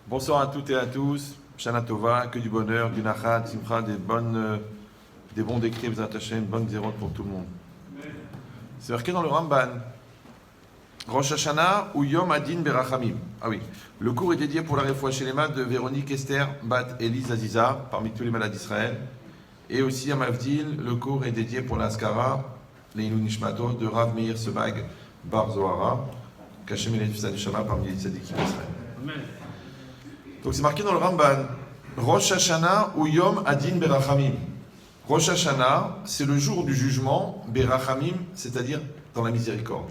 Bonsoir à toutes et à tous. Shana Tova, que du bonheur, du nachat, simcha, des bons décrits, une bonne zérote pour tout le monde. C'est marqué dans le Ramban. Rosh Hashanah ou Yom Adin Berachamim. Ah oui, le cours est dédié pour la réfoua shelema de Véronique Esther Bat Elise Aziza, parmi tous les malades d'Israël. Et aussi à Mavdil, le cours est dédié pour l'Askara, l'Eilou Nishmato de Rav Meir Sebag Bar Zohara, Kachem Elef Sadishama parmi les tzadikim d'Israël. Donc c'est marqué dans le Ramban, Rosh Hashanah ou Yom Adin Berachamim. Rosh Hashanah, c'est le jour du jugement, Berachamim, c'est-à-dire dans la miséricorde.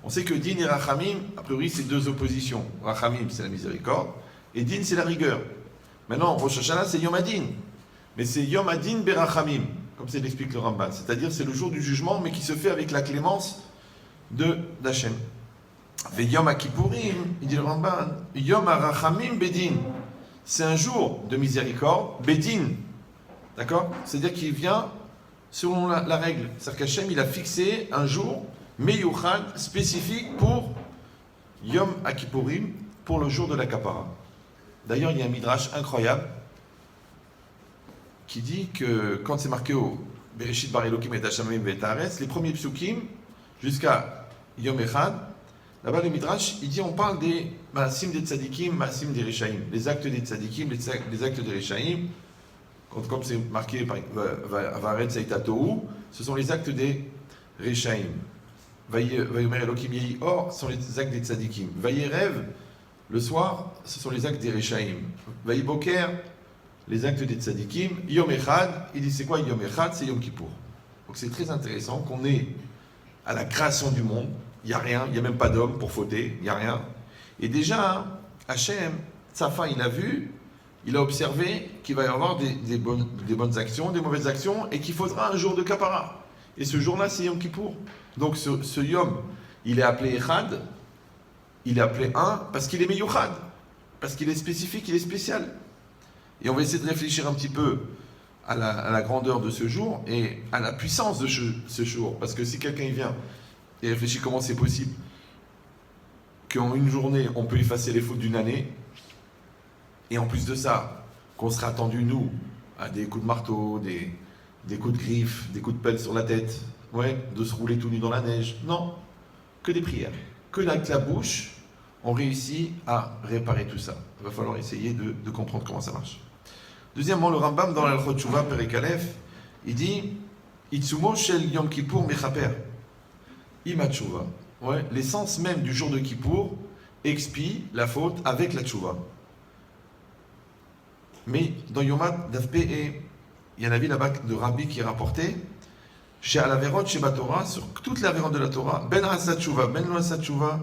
On sait que Din et Rachamim, a priori, c'est deux oppositions. Rachamim, c'est la miséricorde, et Din, c'est la rigueur. Maintenant, Rosh Hashanah, c'est Yom Adin. Mais c'est Yom Adin Berachamim, comme c'est l'explique le Ramban. C'est-à-dire, c'est le jour du jugement, mais qui se fait avec la clémence d'Hachem. Ve Yom Kippourim, il dit le Ramban, Yom Arachamim Bedin. C'est un jour de miséricorde, Bedin. D'accord? C'est-à-dire qu'il vient selon la règle. C'est-à-dire qu'Hachem, il a fixé un jour Meyuchad spécifique pour Yom Kippourim, pour le jour de la Kapara. D'ailleurs, il y a un midrash incroyable qui dit que quand c'est marqué au Bereshit Bar Elokim et Hashamim et Haaretz, les premiers psukim jusqu'à Yom Echad, là-bas le midrash, il dit on parle des Maasim des Tzadikim, Maasim des Rechaim, les actes des Tzadikim, les actes des Rechaim. Comme c'est marqué par Vaharetz Eitatohu, ce sont les actes des Rechaim. Vayomer Elokim Yehi Or, ce sont les actes des Tzadikim. Vayerev, le soir, ce sont les actes des Rechaim. Vayiboker, les actes des Tzadikim. Yom Echad, il dit c'est quoi Yom Echad? C'est Yom Kippour. Donc c'est très intéressant qu'on est à la création du monde, il n'y a rien, il n'y a même pas d'homme pour fauter, il n'y a rien. Et déjà, Hachem, Tsafa, il a vu, il a observé qu'il va y avoir des bonnes actions, des mauvaises actions, et qu'il faudra un jour de Kapara. Et ce jour-là, c'est Yom Kippour. Donc ce Yom, il est appelé Echad, il est appelé un, parce qu'il est Meyuchad, parce qu'il est spécifique, il est spécial. Et on va essayer de réfléchir un petit peu à la grandeur de ce jour et à la puissance de ce jour. Parce que si quelqu'un vient et réfléchit comment c'est possible qu'en une journée, on peut effacer les fautes d'une année, et en plus de ça, qu'on sera attendu, nous, à des coups de marteau, des coups de griffe, des coups de pelle sur la tête, de se rouler tout nu dans la neige. Non, que des prières. Que avec la bouche, on réussit à réparer tout ça. Il va falloir essayer de comprendre comment ça marche. Deuxièmement, le Rambam, dans l'Alchot Teshuvah, Perek Aleph, il dit Itzumo shel Yom Kippour mechaper. Ima Teshuvah. L'essence même du jour de Kippour expie la faute avec la Teshuvah. Mais dans Yomat Daf Pe, il y a un avis là-bas de Rabbi qui est rapporté chez Alaverot, chez Batora, sur toute la véronde de la Torah, Ben Asat Teshuvah, Ben Lo Asat Teshuvah,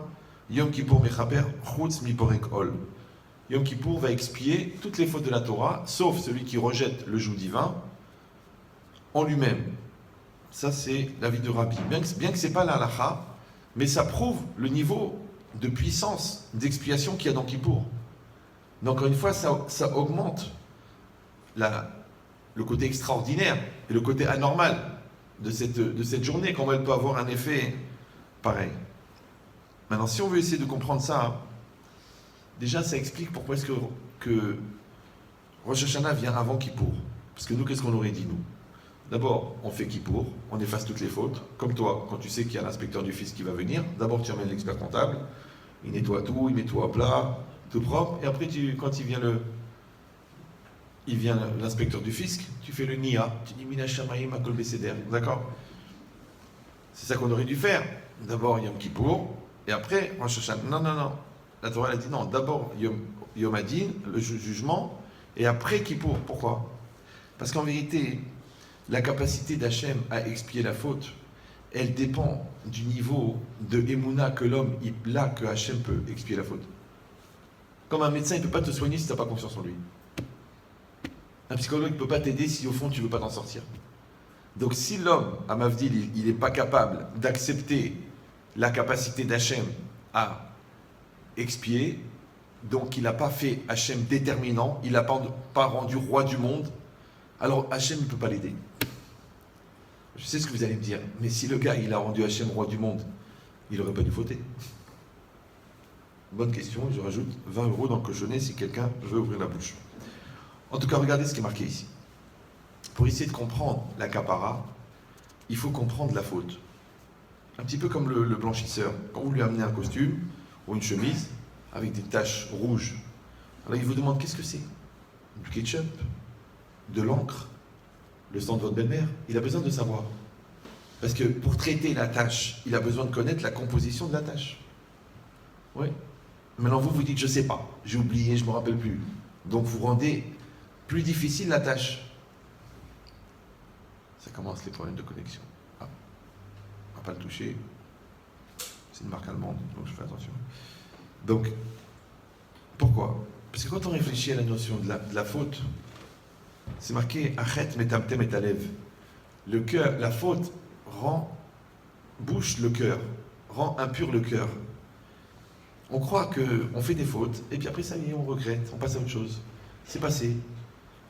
Yom Kippour mechaper, Chutz mi porek ol. Yom Kippour va expier toutes les fautes de la Torah, sauf celui qui rejette le joug divin en lui-même. Ça, c'est l'avis de Rabbi. Bien que ce n'est pas la halakha, mais ça prouve le niveau de puissance, d'expiation qu'il y a dans Kippour. Donc, encore une fois, ça augmente le côté extraordinaire et le côté anormal de cette journée, comment elle peut avoir un effet pareil. Maintenant, si on veut essayer de comprendre ça, déjà, ça explique pourquoi est-ce que Rosh Hashanah vient avant Kippour. Parce que nous, qu'est-ce qu'on aurait dit, nous? D'abord, on fait Kippour, on efface toutes les fautes. Comme toi, quand tu sais qu'il y a l'inspecteur du fisc qui va venir, d'abord tu emmènes l'expert comptable, il nettoie tout, il met tout à plat, tout propre, et après, quand il vient l'inspecteur du fisc, tu fais le Nia, tu dis Mina Shamaïm Akol Beseder, d'accord? C'est ça qu'on aurait dû faire. D'abord Yom Kippour, et après Rosh Hashanah. Non. La Torah a dit non, d'abord Yom Adin, le jugement, et après Kippour. Pourquoi? Parce qu'en vérité, la capacité d'Hachem à expier la faute, elle dépend du niveau de Emouna que l'homme a, que Hachem peut expier la faute. Comme un médecin, il ne peut pas te soigner si tu n'as pas confiance en lui. Un psychologue ne peut pas t'aider si au fond tu ne veux pas t'en sortir. Donc si l'homme, à Mavdil, il n'est pas capable d'accepter la capacité d'Hachem à expier, donc il n'a pas fait Hachem déterminant, il n'a pas rendu roi du monde, alors Hachem ne peut pas l'aider. Je sais ce que vous allez me dire, mais si le gars il a rendu Hachem roi du monde, il n'aurait pas dû fauter. Bonne question, je rajoute 20 € dans le cochonnet si quelqu'un veut ouvrir la bouche. En tout cas, regardez ce qui est marqué ici. Pour essayer de comprendre la capara, il faut comprendre la faute. Un petit peu comme le blanchisseur. Quand vous lui amenez un costume ou une chemise avec des taches rouges, alors il vous demande qu'est-ce que c'est? Du ketchup? De l'encre? Le sang de votre belle-mère? Il a besoin de savoir. Parce que pour traiter la tache, il a besoin de connaître la composition de la tache. Oui. Maintenant vous dites je ne sais pas, j'ai oublié, je ne me rappelle plus. Donc vous rendez plus difficile la tâche. Ça commence les problèmes de connexion. Ah, on ne va pas le toucher. C'est une marque allemande, donc je fais attention. Donc, pourquoi? Parce que quand on réfléchit à la notion de la faute, c'est marqué Achet metamtem et alev. Le cœur, la faute bouche le cœur, rend impur le cœur. On croit qu'on fait des fautes, et puis après ça y est, on regrette, on passe à autre chose. C'est passé.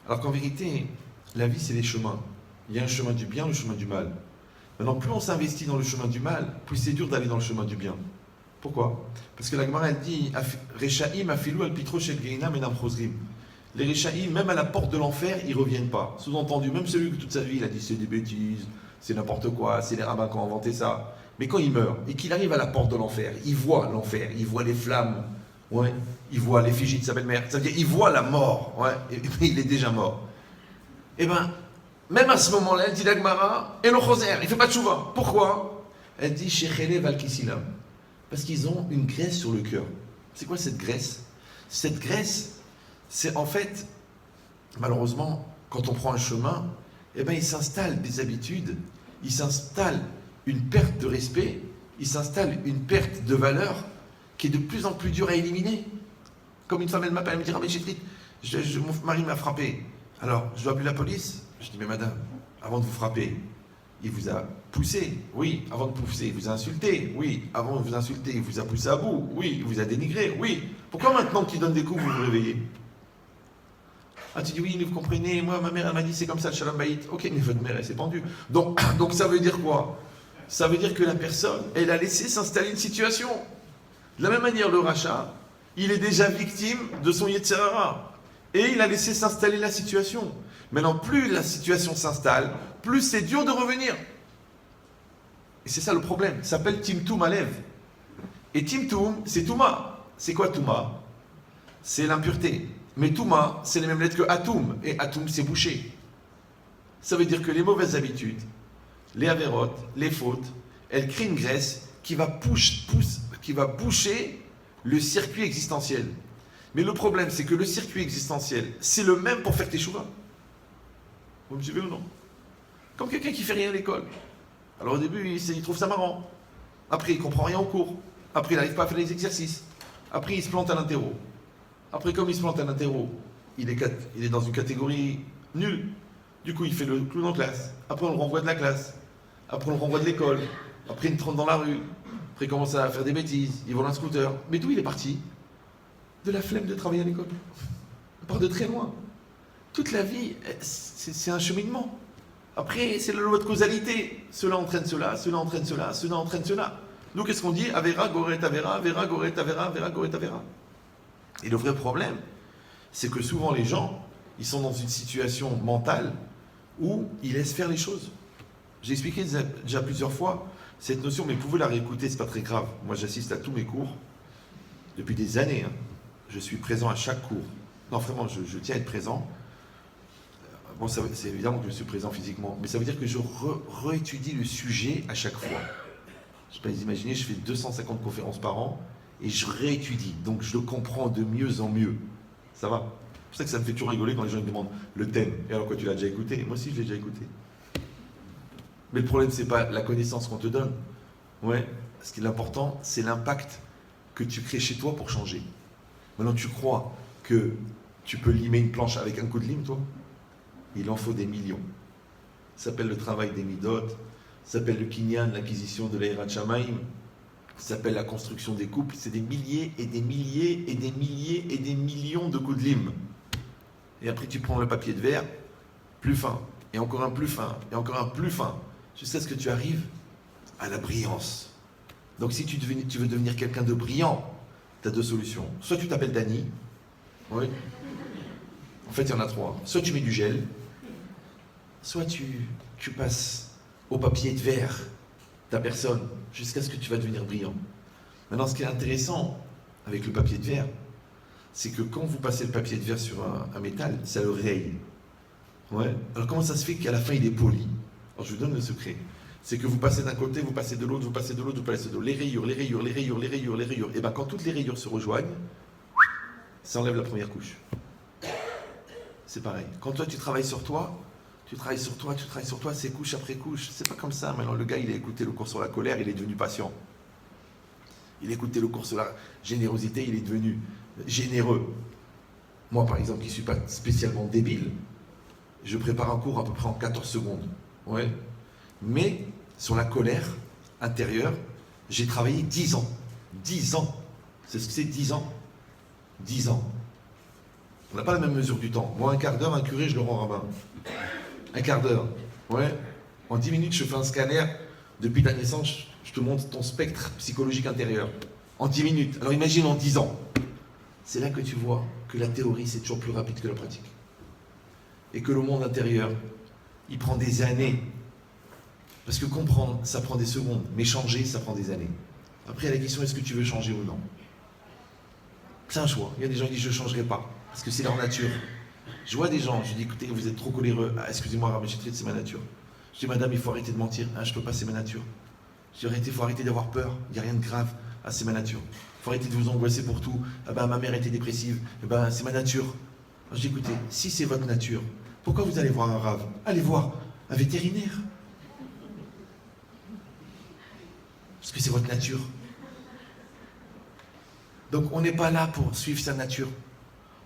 Alors qu'en vérité, la vie c'est des chemins. Il y a un chemin du bien, le chemin du mal. Maintenant, plus on s'investit dans le chemin du mal, plus c'est dur d'aller dans le chemin du bien. Pourquoi? Parce que la Gemara elle dit Rechaim afilou al pitro shel geina menam chosrim. Les Rechaim, même à la porte de l'enfer, ils ne reviennent pas. Sous-entendu, même celui que toute sa vie il a dit c'est des bêtises, c'est n'importe quoi, c'est les rabbins qui ont inventé ça. Mais quand il meurt et qu'il arrive à la porte de l'enfer, il voit l'enfer, il voit les flammes, ouais, il voit l'effigie de sa belle-mère, ça veut dire il voit la mort, ouais, et il est déjà mort. Eh bien, même à ce moment-là, elle dit la Gemara, et le choser, il ne fait pas de chouva. Pourquoi? Elle dit Shechele Valkisilam. Parce qu'ils ont une graisse sur le cœur. C'est quoi cette graisse? Cette graisse, c'est en fait, malheureusement, quand on prend un chemin, eh bien, il s'installe des habitudes, il s'installe une perte de respect, il s'installe une perte de valeur qui est de plus en plus dure à éliminer. Comme une femme, elle m'appelle, elle me dit, ah mais Chifrit, mon mari m'a frappé. Alors, je dois appeler la police? Je dis, mais madame, avant de vous frapper, il vous a poussé, oui, avant de pousser, il vous a insulté, oui, avant de vous insulter, il vous a poussé à bout, oui, il vous a dénigré, oui. Pourquoi maintenant qu'il donne des coups, vous vous réveillez? Ah, tu dis, oui, vous comprenez, moi, ma mère, elle m'a dit, c'est comme ça, le shalom baït. Ok, mais votre mère, elle s'est pendue. Donc ça veut dire quoi? Ça veut dire que la personne, elle a laissé s'installer une situation. De la même manière, le rachat, il est déjà victime de son Yetzer Hara. Et il a laissé s'installer la situation. Maintenant, plus la situation s'installe, plus c'est dur de revenir. Et c'est ça le problème. Ça s'appelle Timtum Alev. Et Timtum, c'est Touma. C'est quoi Touma? C'est l'impureté. Mais Touma, c'est les mêmes lettres que Atum. Et Atum, c'est boucher. Ça veut dire que les mauvaises habitudes, les avérotes, les fautes, elles créent une graisse qui va boucher le circuit existentiel. Mais le problème, c'est que le circuit existentiel, c'est le même pour faire tes chouvas. Vous me suivez ou non? Comme quelqu'un qui fait rien à l'école. Alors au début, il trouve ça marrant. Après, il comprend rien au cours. Après, il n'arrive pas à faire les exercices. Après, il se plante à l'interro. Après, comme il se plante à l'interro, il est dans une catégorie nulle. Du coup, il fait le clown en classe. Après, on le renvoie de la classe. Après, on le renvoie de l'école. Après, il trompe dans la rue. Après, il commence à faire des bêtises. Il vole un scooter. Mais d'où il est parti? De la flemme de travailler à l'école. On part de très loin. Toute la vie, c'est un cheminement. Après, c'est la loi de causalité. Cela entraîne cela, cela entraîne cela, cela entraîne cela. Nous, qu'est-ce qu'on dit? Avera, goret, avera, avera, goret, avera, avera, goret, avera. Et le vrai problème, c'est que souvent les gens, ils sont dans une situation mentale où ils laissent faire les choses. J'ai expliqué déjà plusieurs fois cette notion, mais vous pouvez la réécouter, c'est pas très grave. Moi, j'assiste à tous mes cours depuis des années. Je suis présent à chaque cours. Non, vraiment, je tiens à être présent. Bon, c'est évidemment que je suis présent physiquement, mais ça veut dire que je réétudie le sujet à chaque fois. Je ne peux pas imaginer, je fais 250 conférences par an et je réétudie. Donc je le comprends de mieux en mieux. Ça va? C'est pour ça que ça me fait toujours rigoler quand les gens me demandent le thème. Et alors quoi, tu l'as déjà écouté? Moi aussi, je l'ai déjà écouté. Mais le problème, c'est pas la connaissance qu'on te donne. Ouais. Ce qui est important, c'est l'impact que tu crées chez toi pour changer. Maintenant, tu crois que tu peux limer une planche avec un coup de lime, toi? Il en faut des millions. Ça s'appelle le travail des midot, ça s'appelle le kinyan, l'acquisition de l'Eirat Shamaim, ça s'appelle la construction des couples. C'est des milliers et des milliers et des milliers et des millions de coups de lime. Et après, tu prends le papier de verre, plus fin, et encore un plus fin, et encore un plus fin, jusqu'à ce que tu arrives à la brillance. Donc si tu veux devenir quelqu'un de brillant, tu as deux solutions. Soit tu t'appelles Dany, oui. En fait, il y en a trois. Soit tu mets du gel, soit tu passes au papier de verre ta personne jusqu'à ce que tu vas devenir brillant. Maintenant, ce qui est intéressant avec le papier de verre, c'est que quand vous passez le papier de verre sur un métal, ça le raye. Ouais. Alors comment ça se fait qu'à la fin il est poli? Alors je vous donne le secret. C'est que vous passez d'un côté, vous passez de l'autre, vous passez de l'autre, vous passez de l'autre. Les rayures, les rayures, les rayures, les rayures, les rayures. Et bien quand toutes les rayures se rejoignent, ça enlève la première couche. C'est pareil. Quand toi tu travailles sur toi, c'est couche après couche. C'est pas comme ça. Maintenant le gars il a écouté le cours sur la colère, il est devenu patient. Il a écouté le cours sur la générosité, il est devenu généreux. Moi par exemple qui ne suis pas spécialement débile, je prépare un cours à peu près en 14 secondes. Ouais. Mais sur la colère intérieure, j'ai travaillé 10 ans. 10 ans. C'est ce que c'est 10 ans. 10 ans. On n'a pas la même mesure du temps. Moi, un quart d'heure, un curé, je le rends rabbin. Un quart d'heure. Ouais. En 10 minutes, je fais un scanner. Depuis ta naissance, je te montre ton spectre psychologique intérieur. En 10 minutes. Alors imagine en 10 ans. C'est là que tu vois que la théorie, c'est toujours plus rapide que la pratique. Et que le monde intérieur, il prend des années. Parce que comprendre, ça prend des secondes. Mais changer, ça prend des années. Après, la question, est-ce que tu veux changer ou non? C'est un choix. Il y a des gens qui disent, je ne changerai pas. Parce que c'est leur nature. Je vois des gens, je dis, écoutez, vous êtes trop coléreux. Ah, excusez-moi, Rabbi Chitrit, c'est ma nature. Je dis, madame, il faut arrêter de mentir. Ah, je ne peux pas, c'est ma nature. Je dis, il faut arrêter d'avoir peur. Il n'y a rien de grave. Ah, c'est ma nature. Il faut arrêter de vous angoisser pour tout. Ah ben, ma mère était dépressive. Eh ben, c'est ma nature. Alors, je dis, écoutez, si c'est votre nature, pourquoi vous allez voir un rave? Allez voir un vétérinaire. Parce que c'est votre nature. Donc on n'est pas là pour suivre sa nature.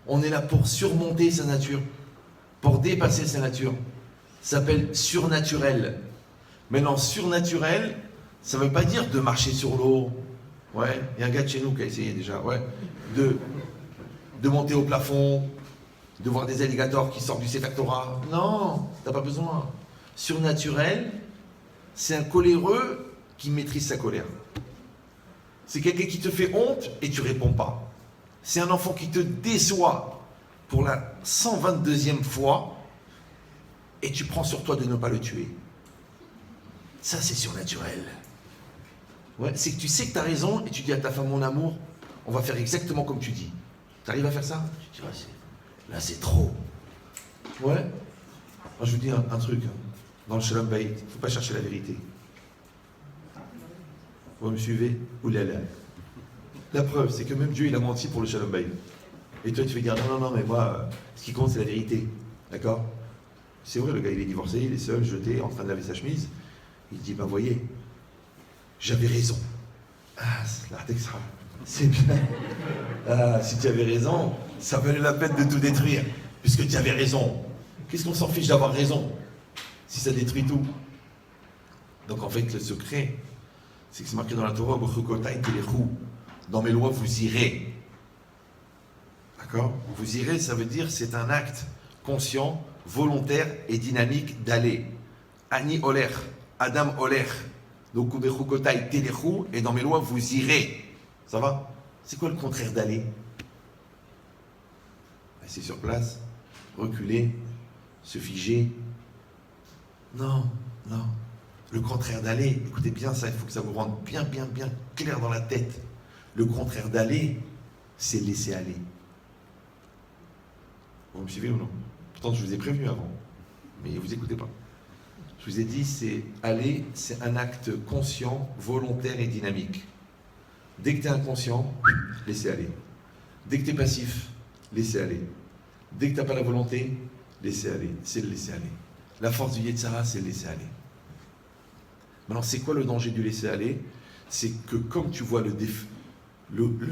On est là pour surmonter sa nature, pour dépasser sa nature. Ça s'appelle surnaturel. Maintenant, surnaturel, ça ne veut pas dire de marcher sur l'eau. Ouais, il y a un gars de chez nous qui a essayé déjà. Ouais, de monter au plafond, de voir des alligators qui sortent du Sefer Torah. Non, t'as pas besoin. Surnaturel, c'est un coléreux qui maîtrise sa colère. C'est quelqu'un qui te fait honte et tu réponds pas. C'est un enfant qui te déçoit pour la 122e fois et tu prends sur toi de ne pas le tuer. Ça, c'est surnaturel. Ouais, c'est que tu sais que tu as raison et tu dis à ta femme, mon amour, on va faire exactement comme tu dis. Tu arrives à faire ça? Tu dis, là, c'est trop. Ouais. Moi, je vous dis un truc. Dans le Shalom Bayit, il ne faut pas chercher la vérité. Vous me suivez? Oulala. La preuve, c'est que même Dieu, il a menti pour le Shalom Bayit. Et toi, tu vas dire, non, mais moi, ce qui compte, c'est la vérité. D'accord? C'est vrai, le gars, il est divorcé, il est seul, jeté, en train de laver sa chemise. Il dit, voyez, j'avais raison. Ah, c'est bien. Ah, si tu avais raison, ça valait la peine de tout détruire, puisque tu avais raison. Qu'est-ce qu'on s'en fiche d'avoir raison, si ça détruit tout? Donc en fait, le secret, c'est que c'est marqué dans la Torah, dans mes lois, vous irez. D'accord? Vous irez, ça veut dire, c'est un acte conscient, volontaire et dynamique d'aller. Ani oler, Adam oler. Donc, et dans mes lois, vous irez. Ça va? C'est quoi le contraire d'aller? Rester sur place, reculer, se figer. Non. Le contraire d'aller, écoutez bien ça, il faut que ça vous rende bien clair dans la tête. Le contraire d'aller, c'est laisser aller. Vous me suivez ou non? Pourtant, je vous ai prévenu avant, mais vous n'écoutez pas. Je vous ai dit, c'est aller, c'est un acte conscient, volontaire et dynamique. Dès que tu es inconscient, laissez aller. Dès que tu es passif, laissez aller. Dès que tu n'as pas la volonté, laissez aller. C'est le laisser aller. La force du Yetzara, c'est le laisser aller. Maintenant, c'est quoi le danger du laisser aller? C'est que comme tu vois le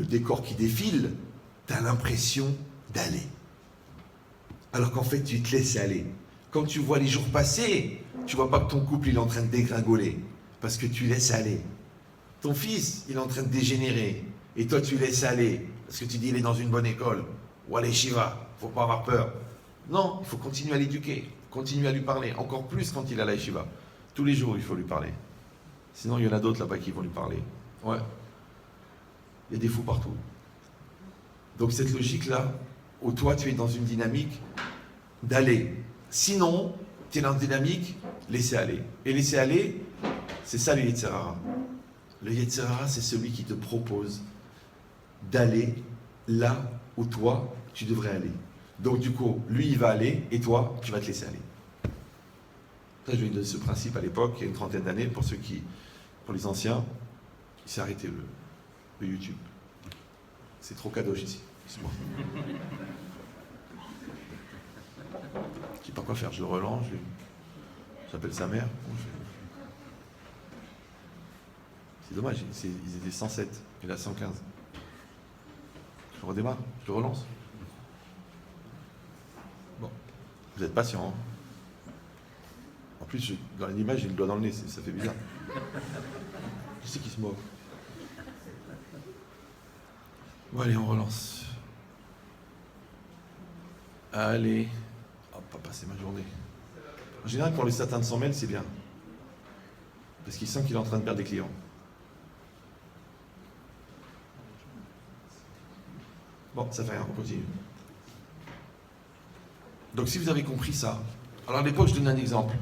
décor qui défile, tu as l'impression d'aller. Alors qu'en fait, tu te laisses aller. Quand tu vois les jours passer, tu vois pas que ton couple il est en train de dégringoler. Parce que tu laisses aller. Ton fils, il est en train de dégénérer. Et toi, tu laisses aller. Parce que tu dis, il est dans une bonne école. Ou à l'Yeshiva. Il ne faut pas avoir peur. Non, il faut continuer à l'éduquer. Continuer à lui parler. Encore plus quand il est à la Yeshiva. Tous les jours, il faut lui parler. Sinon, il y en a d'autres là-bas qui vont lui parler. Ouais. Il y a des fous partout. Donc cette logique-là, où toi tu es dans une dynamique d'aller. Sinon, tu es dans une dynamique laisser aller. Et laisser aller, c'est ça le Yetzer Hara. Le Yetzer Hara, c'est celui qui te propose d'aller là où toi, tu devrais aller. Donc du coup, lui, il va aller, et toi, tu vas te laisser aller. Ça, je viens de ce principe à l'époque, il y a une trentaine d'années, pour les anciens, il s'est arrêté le YouTube. C'est trop kadosh ici. Excuse-moi. Je sais pas quoi faire, je le relance, j'appelle sa mère. C'est dommage, ils étaient 107, il a 115. Je redémarre, je le relance. Bon, vous êtes patient, hein. En plus, dans l'image, j'ai le doigt dans le nez, ça fait bizarre. Qui c'est qui se moque? Bon, allez, on relance. Allez. Hop, pas passer ma journée. En général, pour les satins de 100 mails, c'est bien. Parce qu'il sent qu'il est en train de perdre des clients. Bon, ça fait rien, on continue. Donc, si vous avez compris ça, alors à l'époque, je donne un exemple.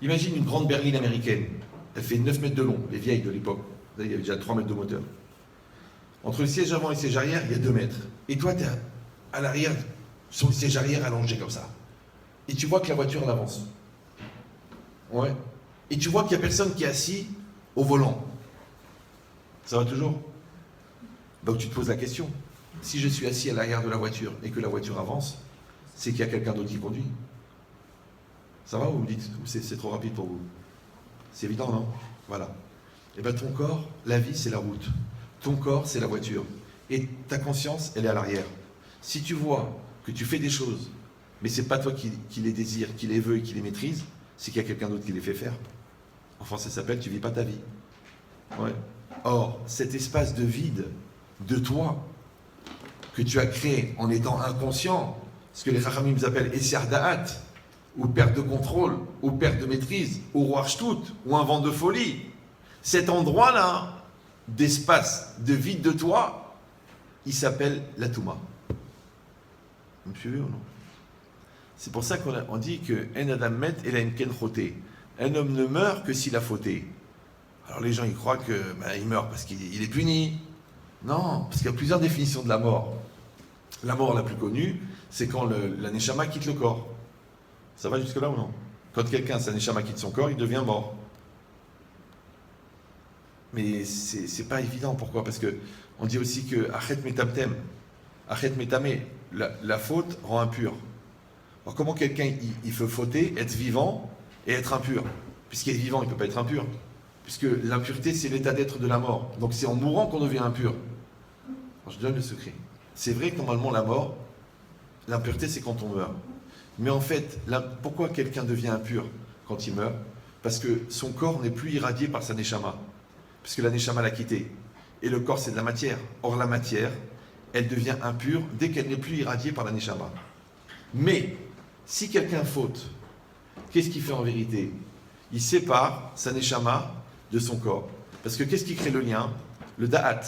Imagine une grande berline américaine. Elle fait 9 mètres de long, les vieilles de l'époque. Là, il y avait déjà 3 mètres de moteur. Entre le siège avant et le siège arrière, il y a 2 mètres. Et toi, tu es à l'arrière, sur le siège arrière allongé comme ça. Et tu vois que la voiture, elle avance. Ouais. Et tu vois qu'il n'y a personne qui est assis au volant. Ça va toujours? Donc tu te poses la question. Si je suis assis à l'arrière de la voiture et que la voiture avance, c'est qu'il y a quelqu'un d'autre qui conduit. Ça va ou vous dites, ou c'est trop rapide pour vous? C'est évident, non? Voilà. Et bien ton corps, la vie, c'est la route. Ton corps, c'est la voiture. Et ta conscience, elle est à l'arrière. Si tu vois que tu fais des choses, mais c'est pas toi qui les désire, qui les veut et qui les maîtrise, c'est qu'il y a quelqu'un d'autre qui les fait faire. En français, ça s'appelle « tu vis pas ta vie ». Ouais. Or, cet espace de vide de toi, que tu as créé en étant inconscient, ce que les Chachamim appellent « Essiar Da'at », ou perte de contrôle, ou perte de maîtrise, ou roi Shtout, ou un vent de folie, cet endroit-là, d'espace, de vide de toi, il s'appelle la Touma. Vous me suivez ou non? C'est pour ça qu'on dit que En Adam Met et la Ken Choté. Un homme ne meurt que s'il a fauté. Alors les gens ils croient que il meurt parce qu'il est puni. Non, parce qu'il y a plusieurs définitions de la mort. La mort la plus connue, c'est quand la Neshama quitte le corps. Ça va jusque là ou non? Quand quelqu'un, sa Neshama quitte son corps, il devient mort. Mais c'est pas évident. Pourquoi? Parce que on dit aussi que Achet Metamtem, Achet Metame, la faute rend impur. Alors comment quelqu'un il peut fauter, être vivant et être impur? Puisqu'il est vivant, il ne peut pas être impur. Puisque l'impureté, c'est l'état d'être de la mort. Donc c'est en mourant qu'on devient impur. Alors, je donne le secret. C'est vrai que normalement la mort, l'impureté c'est quand on meurt. Mais en fait, pourquoi quelqu'un devient impur quand il meurt? Parce que son corps n'est plus irradié par sa Neshama. Puisque la Neshama l'a quitté. Et le corps c'est de la matière. Or la matière, elle devient impure dès qu'elle n'est plus irradiée par la Neshama. Mais, si quelqu'un faute, qu'est-ce qu'il fait en vérité? Il sépare sa Neshama de son corps. Parce que qu'est-ce qui crée le lien? Le Da'at.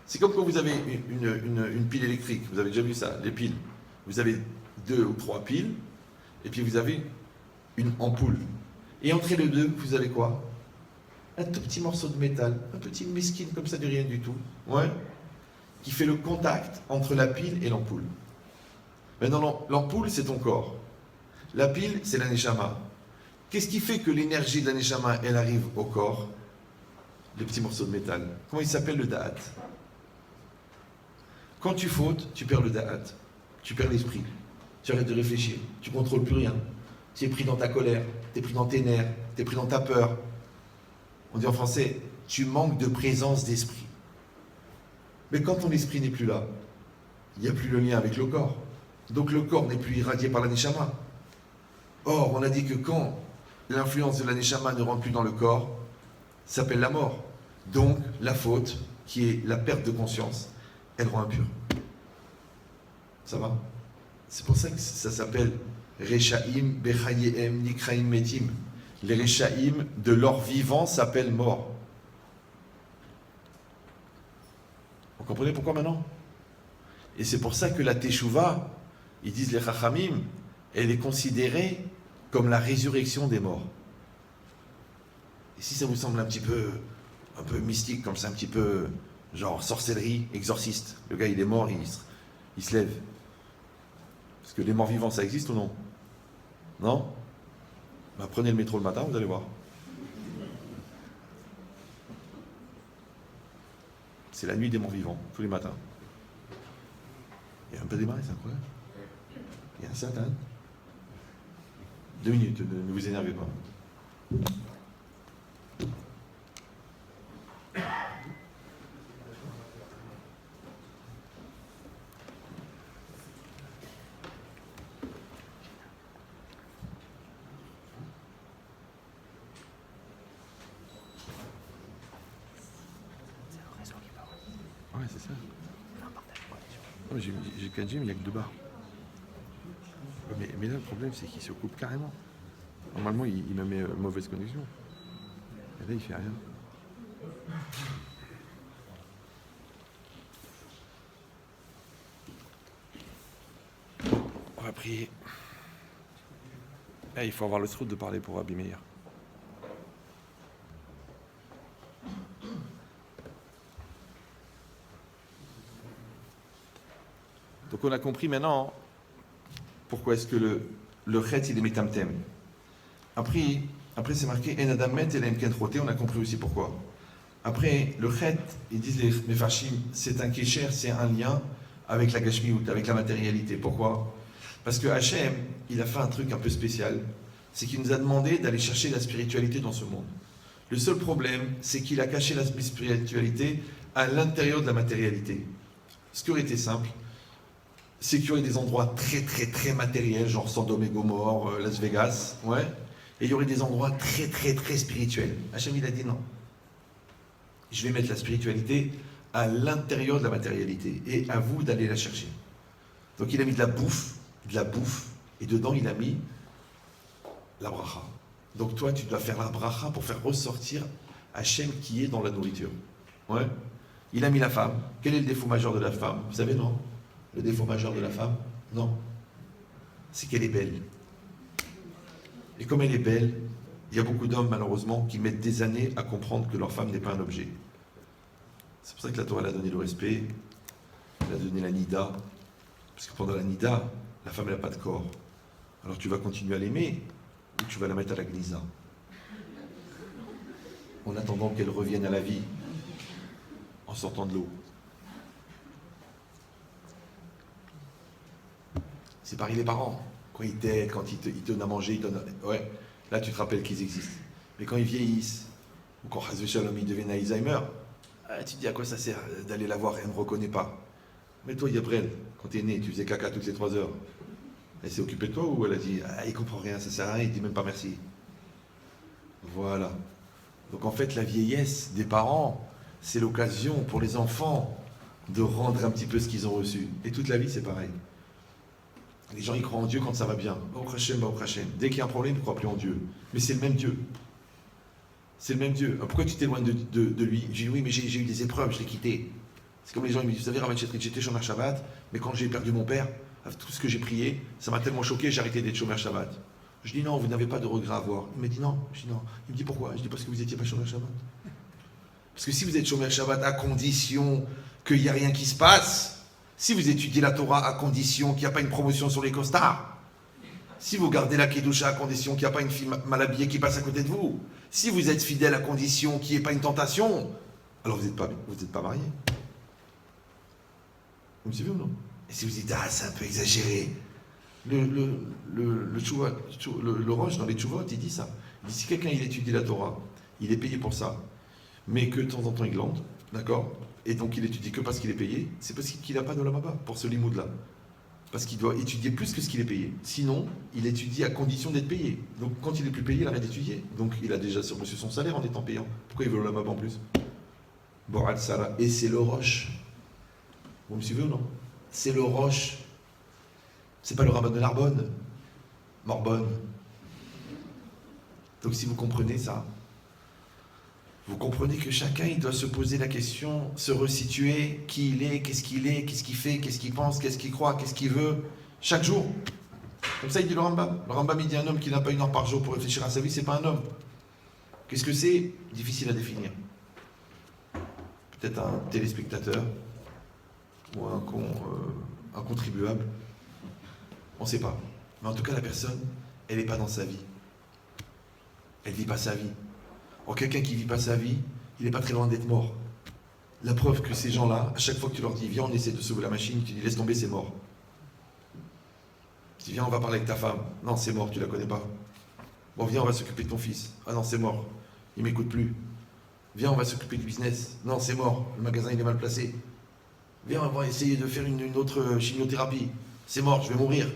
C'est comme quand vous avez une pile électrique. Vous avez déjà vu ça, les piles. Vous avez 2 ou 3 piles, et puis vous avez une ampoule. Et entre les deux, vous avez quoi? Un tout petit morceau de métal, un petit mesquine comme ça de rien du tout, ouais, qui fait le contact entre la pile et l'ampoule. Maintenant, l'ampoule, c'est ton corps. La pile, c'est la Neshama. Qu'est-ce qui fait que l'énergie de la Neshama, elle arrive au corps? Les petits morceaux de métal. Comment il s'appelle le Da'at? Quand tu fautes, tu perds le Da'at. Tu perds l'esprit. Tu arrêtes de réfléchir. Tu ne contrôles plus rien. Tu es pris dans ta colère. Tu es pris dans tes nerfs. Tu es pris dans ta peur. On dit en français, tu manques de présence d'esprit. Mais quand ton esprit n'est plus là, il n'y a plus le lien avec le corps. Donc le corps n'est plus irradié par la Neshama. Or, on a dit que quand l'influence de la Neshama ne rentre plus dans le corps, ça s'appelle la mort. Donc, la faute, qui est la perte de conscience, elle rend impure. Ça va? C'est pour ça que ça s'appelle Rechaim Bechayehem Nikraim Metim. Les Rechaim de leur vivant s'appellent morts. Vous comprenez pourquoi maintenant? Et c'est pour ça que la Teshuvah, ils disent les Chachamim, elle est considérée comme la résurrection des morts. Et si ça vous semble un peu mystique, comme ça, un petit peu genre sorcellerie, exorciste, le gars il est mort, il se lève. Parce que les morts vivants, ça existe ou non? Non? Bah, prenez le métro le matin, vous allez voir. C'est la nuit des morts vivants, tous les matins. Il y a un peu démarré, c'est incroyable. Il y a un Satan. 2 minutes, ne vous énervez pas. Ouais, c'est ça. Non, j'ai 4G, mais il n'y a que 2 barres. Mais là, le problème, c'est qu'il se coupe carrément. Normalement, il me met mauvaise connexion. Et là, il fait rien. On va prier. Il faut avoir le truc de parler pour Rabbi Meir. Donc on a compris maintenant pourquoi est-ce que le chet il est métamtem. Après c'est marqué en adam met et l'emken roté, on a compris aussi pourquoi. Après le chet, ils disent les mefashim, c'est un kécher, c'est un lien avec la gashmiout, avec la matérialité. Pourquoi? Parce que Hachem, il a fait un truc un peu spécial, c'est qu'il nous a demandé d'aller chercher la spiritualité dans ce monde. Le seul problème, c'est qu'il a caché la spiritualité à l'intérieur de la matérialité. Ce qui aurait été simple, c'est qu'il y aurait des endroits très très très matériels, genre Sodome et Gomorre, Las Vegas, ouais, et il y aurait des endroits très très très spirituels. Hachem il a dit non. Je vais mettre la spiritualité à l'intérieur de la matérialité, et à vous d'aller la chercher. Donc il a mis de la bouffe, et dedans il a mis la bracha. Donc toi tu dois faire la bracha pour faire ressortir Hachem qui est dans la nourriture. Ouais. Il a mis la femme. Quel est le défaut majeur de la femme? Vous savez, non? Le défaut majeur de la femme? Non. C'est qu'elle est belle. Et comme elle est belle, il y a beaucoup d'hommes, malheureusement, qui mettent des années à comprendre que leur femme n'est pas un objet. C'est pour ça que la Torah elle a donné le respect, elle a donné la nida. Parce que pendant la nida, la femme n'a pas de corps. Alors tu vas continuer à l'aimer, ou tu vas la mettre à la gnisa. En attendant qu'elle revienne à la vie, en sortant de l'eau. C'est pareil les parents. Quand ils t'aident, quand ils te donnent à manger, ils donnent... Ouais, là tu te rappelles qu'ils existent. Mais quand ils vieillissent, ou quand Chazvé Shalom ils deviennent Alzheimer, tu te dis à quoi ça sert d'aller la voir et elle ne me reconnaît pas. Mais toi, Yabrel, quand tu es né, tu faisais caca toutes les 3 heures. Elle s'est occupée de toi ou elle a dit il comprend rien, ça sert à rien, il dit même pas merci. Voilà. Donc en fait, la vieillesse des parents, c'est l'occasion pour les enfants de rendre un petit peu ce qu'ils ont reçu. Et toute la vie, c'est pareil. Les gens, ils croient en Dieu quand ça va bien. Baruch Hashem, Baruch Hashem. Dès qu'il y a un problème, ils ne croient plus en Dieu. Mais c'est le même Dieu. C'est le même Dieu. Pourquoi tu t'éloignes de lui? J'ai dit oui, mais j'ai eu des épreuves, je l'ai quitté. C'est comme les gens, ils me disent, vous savez, Rav Chetrit, j'étais Shomer Shabbat, mais quand j'ai perdu mon père, avec tout ce que j'ai prié, ça m'a tellement choqué, j'ai arrêté d'être Shomer Shabbat. Je dis non, vous n'avez pas de regret à avoir. Il me dit non. Je dis non. Il me dit pourquoi? Je dis parce que vous n'étiez pas Shomer Shabbat. Parce que si vous êtes Shomer Shabbat à condition qu'il n'y a rien qui se passe, si vous étudiez la Torah à condition qu'il n'y a pas une promotion sur les costards, si vous gardez la Kedusha à condition qu'il n'y a pas une fille mal habillée qui passe à côté de vous, si vous êtes fidèle à condition qu'il n'y ait pas une tentation, alors vous n'êtes pas marié. Vous me suivez ou non? Et si vous dites, c'est un peu exagéré, le Roche dans les Tchouvot, il dit ça. Il dit, si quelqu'un il étudie la Torah, il est payé pour ça, mais que de temps en temps il glande, d'accord? Et donc il étudie que parce qu'il est payé, c'est parce qu'il n'a pas de l'amaba pour ce limoud-là. Parce qu'il doit étudier plus que ce qu'il est payé. Sinon, il étudie à condition d'être payé. Donc quand il n'est plus payé, il arrête d'étudier. Donc il a déjà reçu son salaire en étant payant. Pourquoi il veut l'amaba en plus? Boral Sara. Et c'est le Roche. Vous me suivez ou non? C'est le Roche. C'est pas le rabbin de Narbonne. Morbonne. Donc si vous comprenez ça, Vous comprenez que chacun, il doit se poser la question, se resituer, qui il est, qu'est-ce qu'il fait, qu'est-ce qu'il pense, qu'est-ce qu'il croit, qu'est-ce qu'il veut, chaque jour. Comme ça, il dit le Rambam. Le Rambam, il dit un homme qui n'a pas 1 heure par jour pour réfléchir à sa vie, c'est pas un homme. Qu'est-ce que c'est? Difficile à définir. Peut-être un téléspectateur ou un contribuable. On ne sait pas. Mais en tout cas, la personne, elle n'est pas dans sa vie. Elle ne vit pas sa vie. Or, quelqu'un qui ne vit pas sa vie, il n'est pas très loin d'être mort. La preuve que ces gens-là, à chaque fois que tu leur dis, viens, on essaie de sauver la machine, tu dis, laisse tomber, c'est mort. Tu dis, viens, on va parler avec ta femme. Non, c'est mort, tu ne la connais pas. Bon, viens, on va s'occuper de ton fils. Ah non, c'est mort. Il ne m'écoute plus. Viens, on va s'occuper du business. Non, c'est mort. Le magasin, il est mal placé. Viens, on va essayer de faire une autre chimiothérapie. C'est mort, je vais mourir.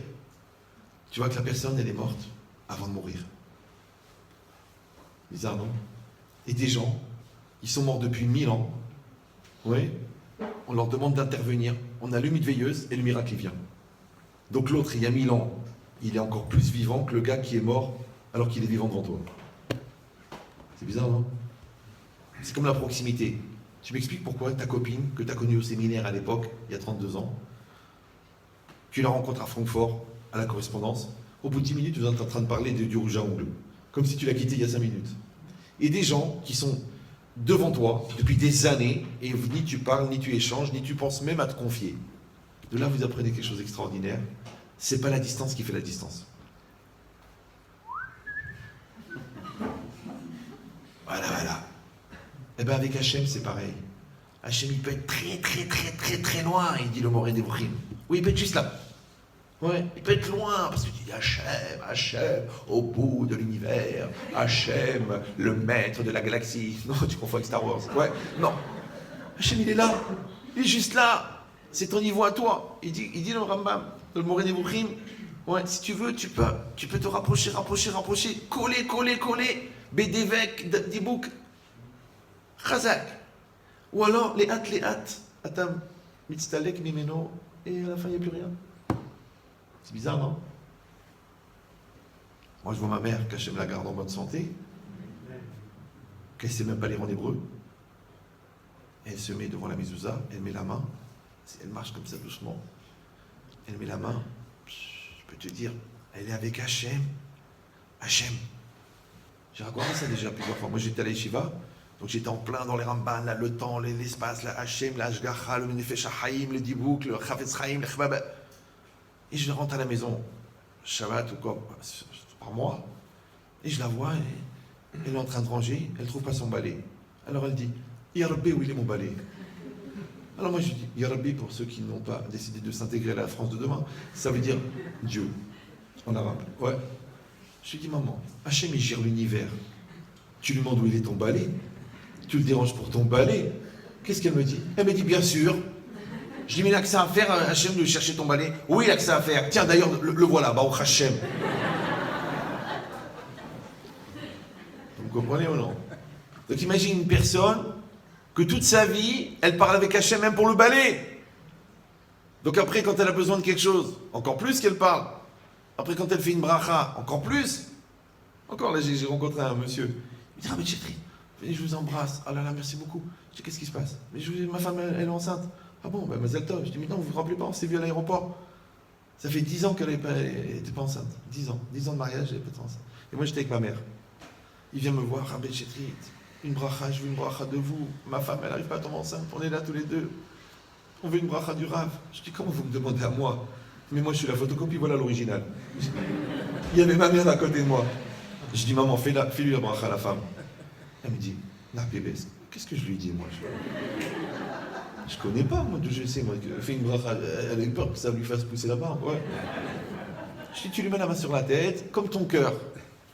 Tu vois que la personne, elle est morte avant de mourir. Bizarre, non? Et des gens, ils sont morts depuis 1000 ans. Oui. On leur demande d'intervenir. On allume une veilleuse et le miracle, il vient. Donc l'autre, il y a 1000 ans, il est encore plus vivant que le gars qui est mort alors qu'il est vivant devant toi. C'est bizarre, non? C'est comme la proximité. Tu m'expliques pourquoi ta copine, que tu as connue au séminaire à l'époque, il y a 32 ans, tu la rencontres à Francfort, à la correspondance, au bout de 10 minutes, vous êtes en train de parler du rouge à ongles, comme si tu l'as quitté il y a 5 minutes. Et des gens qui sont devant toi depuis des années, et ni tu parles, ni tu échanges, ni tu penses même à te confier. De là, vous apprenez quelque chose d'extraordinaire. C'est pas la distance qui fait la distance. Voilà. Eh bien, avec Hachem, c'est pareil. Hachem, il peut être très loin, il dit le Moré d'Ebrahim. Oui, il peut être juste là. Ouais, il peut être loin, parce que tu dis Hachem, au bout de l'univers, Hachem, le maître de la galaxie. Non, tu confonds avec Star Wars. Ouais, non. Hachem, il est là. Il est juste là. C'est ton niveau à toi. Il dit le Rambam, le Moré d'Ebrahim. Ouais, si tu veux, tu peux te rapprocher, coller. Bédévek, Dibouk, Chazak. Ou alors, les hâtes. Atam, mitztalek, mimeno, et à la fin, il n'y a plus rien. C'est bizarre, non? Moi, je vois ma mère, qu'Hachem la garde en bonne santé, qu'elle ne sait même pas lire en hébreu. Elle se met devant la mezouza, elle met la main, elle marche comme ça doucement, elle met la main, je peux te dire, elle est avec Hachem. J'ai raconté ça déjà plusieurs fois. Moi, j'étais à l'Yeshiva, donc j'étais en plein dans les Ramban, là, le temps, l'espace, la Hachem, la Ashgacha, le Nefesh HaChaim, le Dibouk, le Chafetz Chaim, le Chbab. Et je rentre à la maison, Shabbat ou quoi, par mois, et je la vois, elle est en train de ranger, elle ne trouve pas son balai. Alors elle dit, Ya Rabbi, où il est mon balai? Alors moi je dis, Ya Rabbi, pour ceux qui n'ont pas décidé de s'intégrer à la France de demain, ça veut dire Dieu, en arabe. Ouais. Je lui dis, maman, Hachem il gère l'univers. Tu lui demandes où il est ton balai? Tu le déranges pour ton balai? Qu'est-ce qu'elle me dit? Elle me dit, bien sûr. Je dis, mais il a que ça à faire, Hachem, de chercher ton balai? Oui, il a que ça à faire. Tiens, d'ailleurs, le voilà, Baruch Hachem. Vous me comprenez ou non? Donc imagine une personne que toute sa vie, elle parle avec Hachem même pour le balai. Donc après, quand elle a besoin de quelque chose, encore plus qu'elle parle. Après, quand elle fait une bracha, encore plus. Encore là, j'ai rencontré un monsieur. Il dit, ah mais chérie, venez, je vous embrasse. Ah là là, merci beaucoup. Je dis, qu'est-ce qui se passe? Mais ma femme, elle est enceinte. Ah bon, ben Mazel Tov. Je dis, mais non, vous vous rappelez pas, on s'est vu à l'aéroport. Ça fait 10 ans qu'elle n'était pas enceinte. 10 ans de mariage, elle n'était pas enceinte. Et moi, j'étais avec ma mère. Il vient me voir, Rabbi Chetrit, une bracha, je veux une bracha de vous. Ma femme, elle n'arrive pas à tomber enceinte, on est là tous les deux. On veut une bracha du Rav. Je dis, comment vous me demandez à moi? Mais moi, je suis la photocopie, voilà l'original. Il y avait ma mère à côté de moi. Je dis, maman, fais-lui la bracha à la femme. Elle me dit, bébé, qu'est-ce que je lui dis, moi? Je connais pas, moi, je sais, moi, fais une bracha, elle a eu peur que ça lui fasse pousser la barbe, ouais. Je dis, tu lui mets la main sur la tête, comme ton cœur.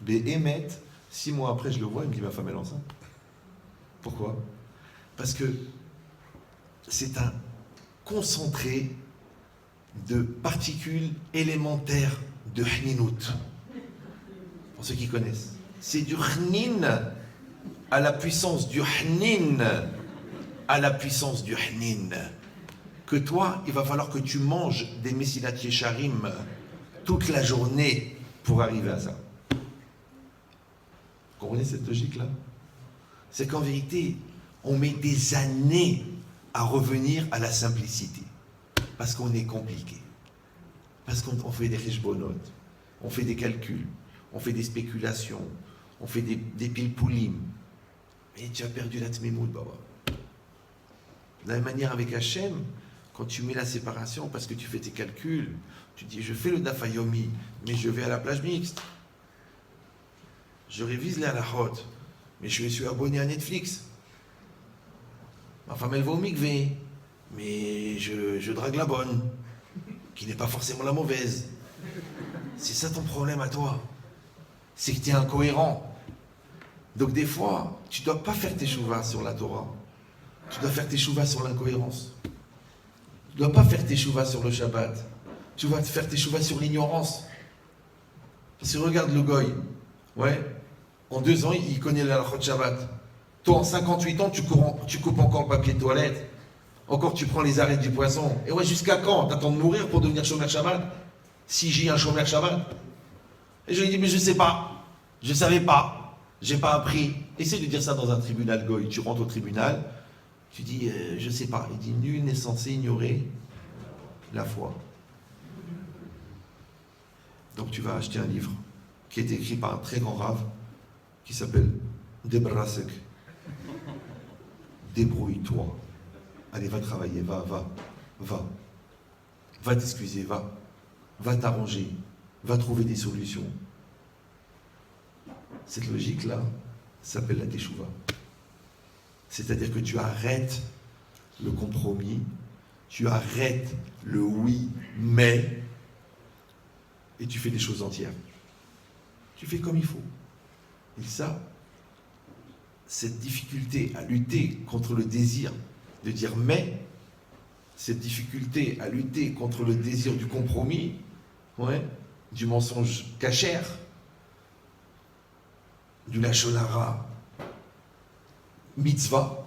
Béhémet, 6 mois après, je le vois, il me dit, ma femme est enceinte. Pourquoi? Parce que c'est un concentré de particules élémentaires de hninout. Pour ceux qui connaissent. C'est du hnin à la puissance du hnin. À la puissance du hnin, que toi, il va falloir que tu manges des Mesilat Yesharim toute la journée pour arriver à ça. Vous comprenez cette logique-là? c'est qu'en vérité, on met des années à revenir à la simplicité. Parce qu'on est compliqué. Parce qu'on fait des cheshbonotes, on fait des calculs, on fait des spéculations, on fait des pilpoulim. Mais tu as perdu la tmemout, Baba. De la même manière avec Hachem, quand tu mets la séparation, parce que tu fais tes calculs, tu dis, je fais le dafayomi, mais je vais à la plage mixte. Je révise les halachot, mais je suis abonné à Netflix. Ma femme, elle va au mikvé, mais je drague la bonne, qui n'est pas forcément la mauvaise. C'est ça ton problème à toi. C'est que tu es incohérent. Donc des fois, tu ne dois pas faire tes chouvas sur la Torah. Tu dois faire tes chouvas sur l'incohérence. Tu ne dois pas faire tes chouvas sur le Shabbat. Tu dois faire tes chouvas sur l'ignorance. Parce que regarde le goy. Ouais. En 2 ans, il connaît la halachot Shabbat. Toi, en 58 ans, tu coupes encore le papier de toilette. Encore, tu prends les arêtes du poisson. Et ouais, jusqu'à quand? T'attends de mourir pour devenir chômeur Shabbat? Si j'ai un chômeur Shabbat. Et je lui dis, mais je ne sais pas. Je ne savais pas. J'ai pas appris. Essaye de dire ça dans un tribunal goy. Tu rentres au tribunal, tu dis, je ne sais pas. Il dit, nul n'est censé ignorer la foi. Donc tu vas acheter un livre qui est écrit par un très grand rave qui s'appelle Debrasek. Débrouille-toi. Allez, va travailler, va. Va t'excuser, va t'arranger, va trouver des solutions. Cette logique-là s'appelle la teshuva. C'est-à-dire que tu arrêtes le compromis, tu arrêtes le oui, mais, et tu fais des choses entières. Tu fais comme il faut. Et ça, cette difficulté à lutter contre le désir de dire mais, cette difficulté à lutter contre le désir du compromis, ouais, du mensonge cachère, du lachon hara, mitzvah,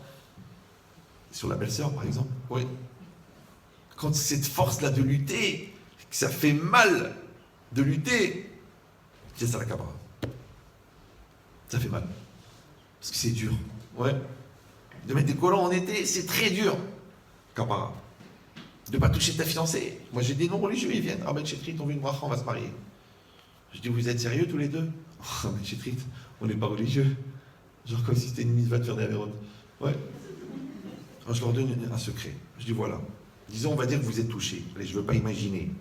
sur la belle-sœur par exemple, oui. Quand cette force-là de lutter, que ça fait mal de lutter, c'est ça la cabra. Ça fait mal. Parce que c'est dur. Ouais. De mettre des collants en été, c'est très dur. Kapara. De ne pas toucher ta fiancée. Moi j'ai des non-religieux, ils viennent. Ah ben Chétrit, on veut une bracha, on va se marier. Je dis, vous êtes sérieux tous les deux? Ah ben Chétrit, on n'est pas religieux. Genre comme si c'était une mise va te faire des avérotes. Ouais. Alors, je leur donne un secret. Je dis voilà. Disons, on va dire que vous êtes touchés. Allez, je ne veux pas imaginer.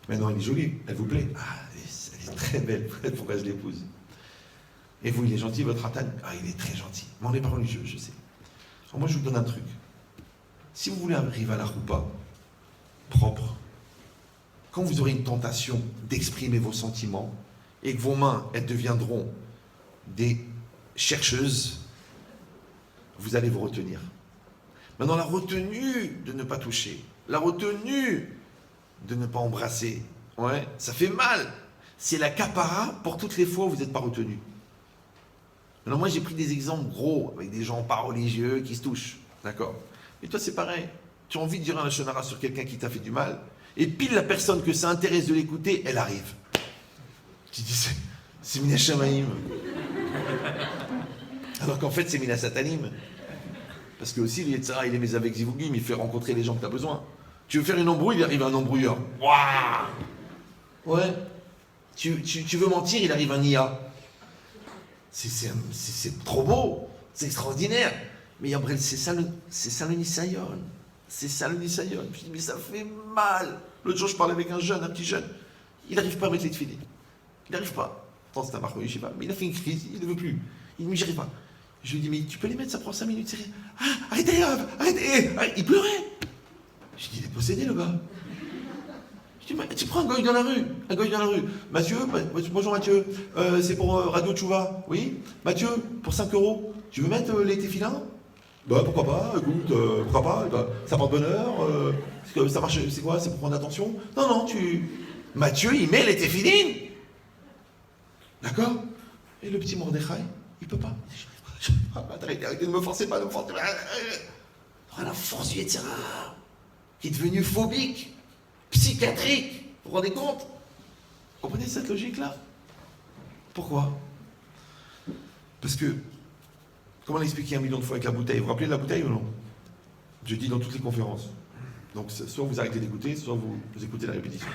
Maintenant, elle est jolie, elle vous plaît. Ah, elle est très belle. Pourquoi je l'épouse? Et vous, il est gentil, votre Ratan? Ah, il est très gentil. Mais on n'est pas religieux, je sais. Alors moi, je vous donne un truc. Si vous voulez arriver à la roupa propre, quand vous aurez une tentation d'exprimer vos sentiments et que vos mains, elles deviendront des chercheuses, vous allez vous retenir. Maintenant, la retenue de ne pas toucher, la retenue de ne pas embrasser, ouais, ça fait mal. C'est la capara pour toutes les fois où vous n'êtes pas retenu. Alors moi, j'ai pris des exemples gros, avec des gens pas religieux qui se touchent, d'accord? Et toi, c'est pareil. Tu as envie de dire un lachon hara sur quelqu'un qui t'a fait du mal, et pile la personne que ça intéresse de l'écouter, elle arrive. Tu dis, c'est Mina Shamaim. Alors qu'en fait, c'est Mina Satanim. Parce que aussi, il est mis avec Zivugim, il fait rencontrer les gens que tu as besoin. Tu veux faire une embrouille, il arrive un embrouilleur. Waouh! Ouais. Tu veux mentir, il arrive un IA. C'est trop beau, c'est extraordinaire. Mais après, c'est ça le Nisayon. C'est ça le Nisayon. Je dis, mais ça fait mal. L'autre jour, je parlais avec un petit jeune. Il n'arrive pas à mettre les tefilines. Il n'arrive pas. Attends, c'est un marque, je sais pas. Mais il a fait une crise, il ne veut plus. Il me dit, j'y arrive pas. Je lui dis, mais tu peux les mettre, ça prend 5 minutes. C'est rien. Ah, arrêtez, arrêtez. Il pleurait. Je dis, il est possédé, le gars. Je dis, tu prends un goy dans la rue. Mathieu, bonjour Mathieu, c'est pour Radio Tchouva. Oui, Mathieu, pour 5 €, tu veux mettre les téfilins? Bah pourquoi pas, écoute, pourquoi pas, bah, ça porte bonheur, ça marche, c'est quoi, c'est pour prendre attention? Non, Mathieu, il met les téfilines. D'accord? Et le petit Mordechai, il peut pas. Arrêtez de me forcer, pas de me forcer. La force du Yetzirah, qui est devenu phobique, psychiatrique. Vous vous rendez compte? Vous comprenez cette logique-là? Pourquoi? Parce que Comment l'expliquer 1 million de fois avec la bouteille? Vous vous rappelez de la bouteille ou non? Je dis dans toutes les conférences. Donc soit vous arrêtez d'écouter, soit vous écoutez la répétition.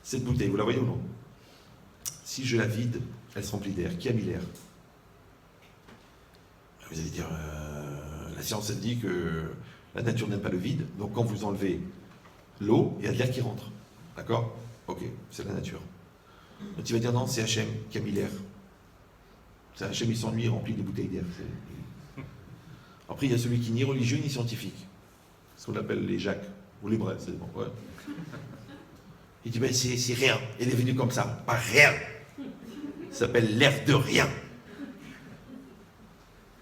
Cette bouteille, vous la voyez ou non? Si je la vide, elle se remplit d'air. Qui a mis l'air? Vous allez dire, la science elle dit que la nature n'aime pas le vide, donc quand vous enlevez l'eau, il y a de l'air qui rentre. D'accord? Ok, c'est la nature. Donc il va dire non, c'est Hachem qui a mis l'air. C'est Hachem, il s'ennuie, il remplit des bouteilles d'air. Après, il y a celui qui n'est ni religieux ni scientifique. Ce qu'on appelle les Jacques, ou les Brels, c'est bon. Ouais. Il dit, ben c'est rien. Elle est venue comme ça, pas rien. Ça s'appelle l'air de rien.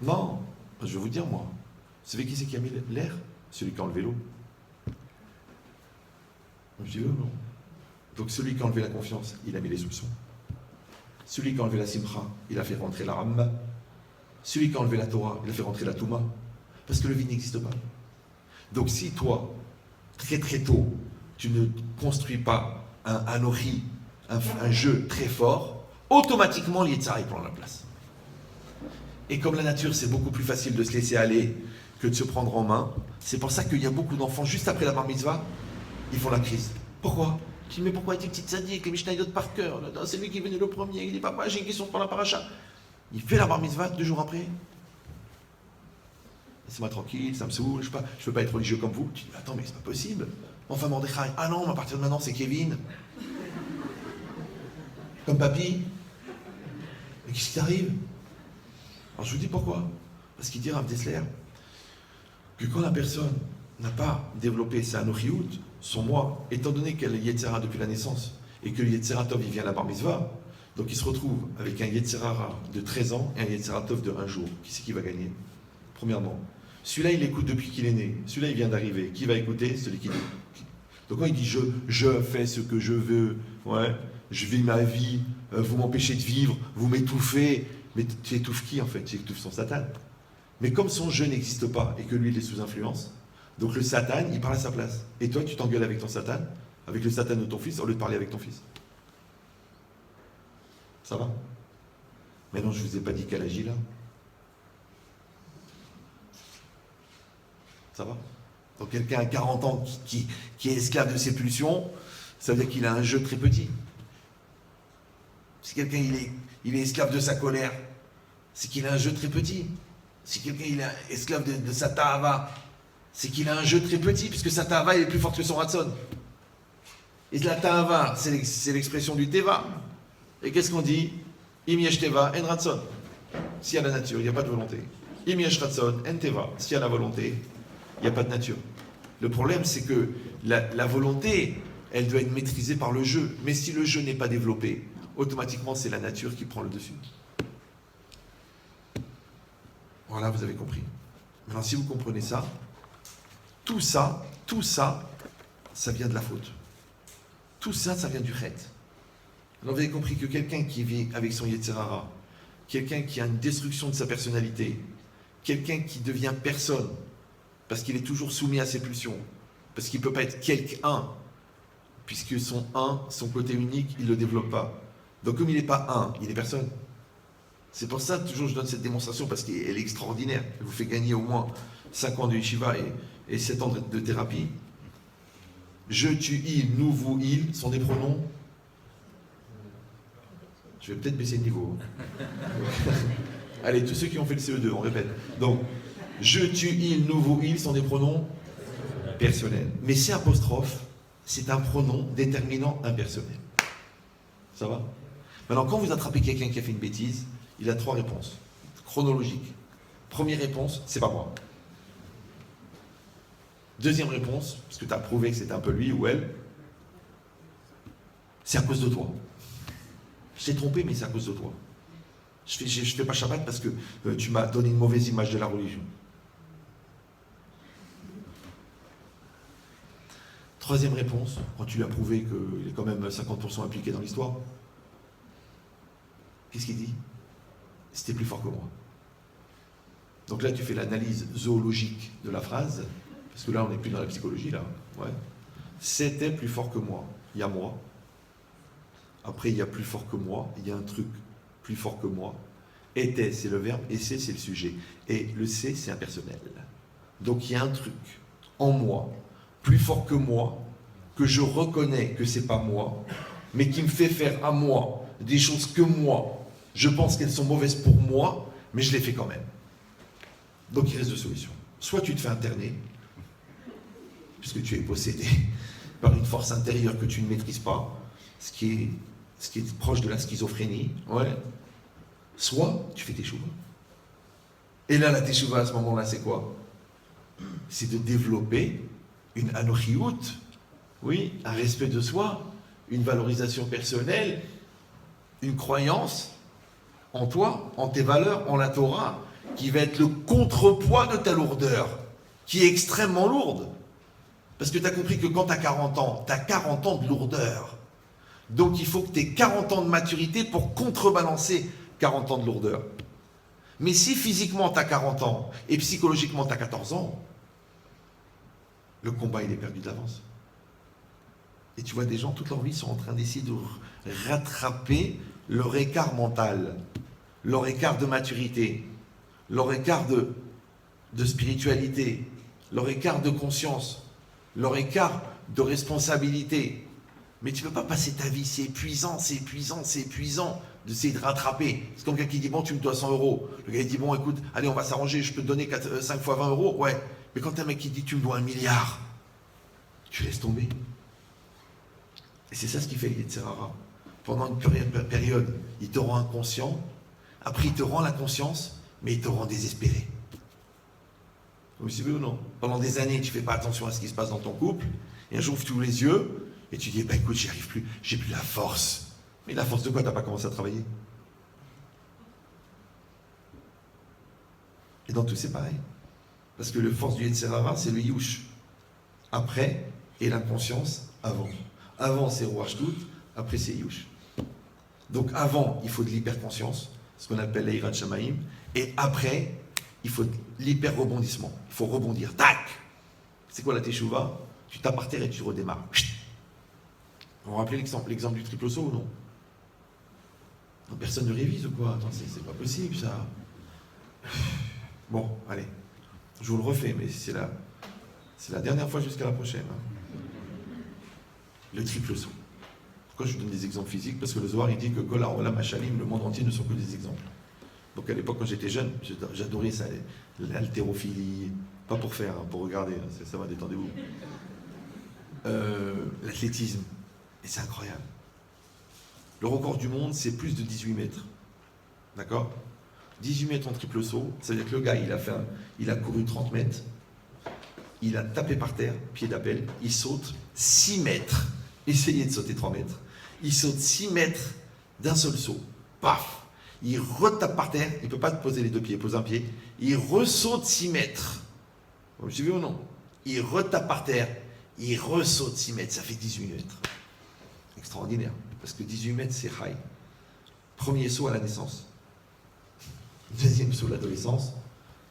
Non, je vais vous dire, moi. Vous savez qui c'est qui a mis l'air? Celui qui a enlevé l'eau. Je dis, non. Donc celui qui a enlevé la confiance, il a mis les soupçons. Celui qui a enlevé la simcha, il a fait rentrer la ramma. Celui qui a enlevé la Torah, il a fait rentrer la touma. Parce que le vide n'existe pas. Donc si toi, très très tôt, tu ne construis pas un ori, un jeu très fort, automatiquement l'Yetzirah il prend la place. Et comme la nature, c'est beaucoup plus facile de se laisser aller que de se prendre en main, c'est pour ça qu'il y a beaucoup d'enfants, juste après la bar mitzvah, ils font la crise. Pourquoi? Je dis, mais pourquoi était petite sadique, les Mishnah d'autres par cœur? C'est lui qui est venu le premier, il dit, papa, j'ai une question pour la paracha. Il fait la bar mitzvah 2 jours après. Laissez-moi tranquille, ça me saoule, je ne peux pas être religieux comme vous. Tu dis, attends, mais c'est pas possible. Enfin, Mordechai, ah non, à partir de maintenant, c'est Kevin. Comme papy. Mais qu'est-ce qui t'arrive? Alors je vous dis pourquoi. Parce qu'il dit Rav Dessler que quand la personne n'a pas développé sa nourriout, son moi, étant donné qu'elle est Yetzirah depuis la naissance, et que le Yetzirah Tov, il vient à la bar mitzvah, donc il se retrouve avec un Yetzirah de 13 ans et un Yetzirah Tov de 1 jour. Qui c'est qui va gagner? Premièrement. Celui-là, il écoute depuis qu'il est né. Celui-là, il vient d'arriver. Qui va écouter? Celui qui dit. Donc quand il dit je fais ce que je veux, ouais, je vis ma vie, vous m'empêchez de vivre, vous m'étouffez, mais tu étouffes qui en fait? Tu étouffes son Satan. Mais comme son je n'existe pas et que lui il est sous influence, donc le Satan il parle à sa place. Et toi tu t'engueules avec ton Satan, avec le Satan de ton fils, au lieu de parler avec ton fils. Ça va? Maintenant je vous ai pas dit qu'elle agit là. Ça va? Donc quelqu'un à 40 ans qui est esclave de ses pulsions, ça veut dire qu'il a un jeu très petit. Si quelqu'un il est esclave de sa colère, c'est qu'il a un jeu très petit. Si quelqu'un il est esclave de sa ta'ava, c'est qu'il a un jeu très petit, puisque sa ta'ava est plus forte que son ratson. Et la ta'ava, c'est l'expression du teva. Et qu'est-ce qu'on dit? Im yesh teva en ratson. S'il y a la nature, il n'y a pas de volonté. Im yesh ratson en teva. S'il y a la volonté, il n'y a pas de nature. Le problème, c'est que la volonté, elle doit être maîtrisée par le jeu. Mais si le jeu n'est pas développé, automatiquement, c'est la nature qui prend le dessus. Voilà, vous avez compris. Maintenant, si vous comprenez ça, tout ça, ça vient de la faute. Tout ça, ça vient du chet. Alors, vous avez compris que quelqu'un qui vit avec son Yetzirah, quelqu'un qui a une destruction de sa personnalité, quelqu'un qui devient personne, parce qu'il est toujours soumis à ses pulsions, parce qu'il ne peut pas être quelqu'un, puisque son côté unique, il ne le développe pas. Donc comme il n'est pas un, il est personne. C'est pour ça, toujours je donne cette démonstration, parce qu'elle est extraordinaire. Elle vous fait gagner au moins 5 ans de yeshiva et 7 ans de thérapie. Je, tu, il, nous, vous, il sont des pronoms. Je vais peut-être baisser le niveau. Allez, tous ceux qui ont fait le CE2, on répète. Donc, je, tu, il, nous, vous, il sont des pronoms personnels. Mais c'est apostrophe, c'est un pronom déterminant impersonnel. Ça va? Maintenant, quand vous attrapez quelqu'un qui a fait une bêtise, il a 3 réponses chronologiques. Première réponse, c'est pas moi. Deuxième réponse, parce que tu as prouvé que c'était un peu lui ou elle, c'est à cause de toi. Je t'ai trompé, mais c'est à cause de toi. Je fais pas Shabbat parce que tu m'as donné une mauvaise image de la religion. Troisième réponse, quand tu lui as prouvé qu'il est quand même 50% impliqué dans l'histoire, qu'est-ce qu'il dit? C'était plus fort que moi. Donc là, tu fais l'analyse zoologique de la phrase, parce que là, on n'est plus dans la psychologie, là. Ouais. C'était plus fort que moi. Il y a moi. Après, il y a plus fort que moi. Il y a un truc plus fort que moi. Était, c'est le verbe, et c'est le sujet. Et le c'est impersonnel. Donc il y a un truc en moi, plus fort que moi, que je reconnais que c'est pas moi, mais qui me fait faire à moi des choses que moi, je pense qu'elles sont mauvaises pour moi, mais je les fais quand même. Donc il reste deux solutions. Soit tu te fais interner, puisque tu es possédé par une force intérieure que tu ne maîtrises pas, ce qui est proche de la schizophrénie, ouais. Soit tu fais tes teshuva. Et là, la teshuva à ce moment-là, c'est quoi? C'est de développer une anochiout, oui, un respect de soi, une valorisation personnelle, une croyance en toi, en tes valeurs, en la Torah, qui va être le contrepoids de ta lourdeur, qui est extrêmement lourde. Parce que tu as compris que quand tu as 40 ans, tu as 40 ans de lourdeur. Donc il faut que tu aies 40 ans de maturité pour contrebalancer 40 ans de lourdeur. Mais si physiquement tu as 40 ans et psychologiquement tu as 14 ans, le combat il est perdu d'avance. Et tu vois des gens toute leur vie sont en train d'essayer de rattraper leur écart mental, leur écart de maturité, leur écart de spiritualité, leur écart de conscience, leur écart de responsabilité. Mais tu ne peux pas passer ta vie, c'est épuisant d'essayer de rattraper. C'est comme quelqu'un qui dit, bon, tu me dois 100 euros. Le gars il dit, bon, écoute, allez, on va s'arranger, je peux te donner 5 fois 20 euros. Ouais, mais quand tu as un mec qui dit, tu me dois 1 milliard, tu laisses tomber. Et c'est ça ce qui fait le Yetzer Hara. Pendant une période, il te rend inconscient, après il te rend la conscience, mais il te rend désespéré. Vous me suivez ou non? Pendant des années, tu ne fais pas attention à ce qui se passe dans ton couple, et un jour, tu ouvres les yeux, et tu dis, bah écoute, j'y arrive plus, j'ai plus la force. Mais la force de quoi? Tu n'as pas commencé à travailler. Et dans tout, c'est pareil. Parce que le force du Yetzer Hara, c'est le Yush. Après, et la conscience, avant. Avant, c'est Ruach Shtout, après, c'est Yush. Donc avant, il faut de l'hyperconscience, ce qu'on appelle l'Eirat Shamaim, et après, il faut de l'hyper-rebondissement. Il faut rebondir. Tac! C'est quoi la Teshuvah? Tu tapes par terre et tu redémarres. Vous vous rappelez l'exemple du triple saut ou non? Non, personne ne révise ou quoi? Attends, c'est pas possible ça. Bon, allez. Je vous le refais, mais c'est la dernière fois jusqu'à la prochaine. Le triple saut. Pourquoi je vous donne des exemples physiques? Parce que le Zohar il dit que Kol ha'olam ha'shalim, le monde entier ne sont que des exemples. Donc à l'époque quand j'étais jeune, j'adorais ça, l'haltérophilie, pas pour faire, hein, pour regarder, hein, ça va, détendez-vous. L'athlétisme, et c'est incroyable. Le record du monde, c'est plus de 18 mètres. D'accord? 18 mètres en triple saut, ça veut dire que le gars, il a couru 30 mètres, il a tapé par terre, pied d'appel, il saute 6 mètres. Essayez de sauter 3 mètres. Il saute 6 mètres d'un seul saut. Paf! Il retape par terre, il ne peut pas poser les deux pieds, il pose un pied. Il ressaute 6 mètres. Vous me suivez ou non? Il retape par terre, il ressaute 6 mètres, ça fait 18 mètres. Extraordinaire. Parce que 18 mètres, c'est high. Premier saut à la naissance. Deuxième saut à l'adolescence.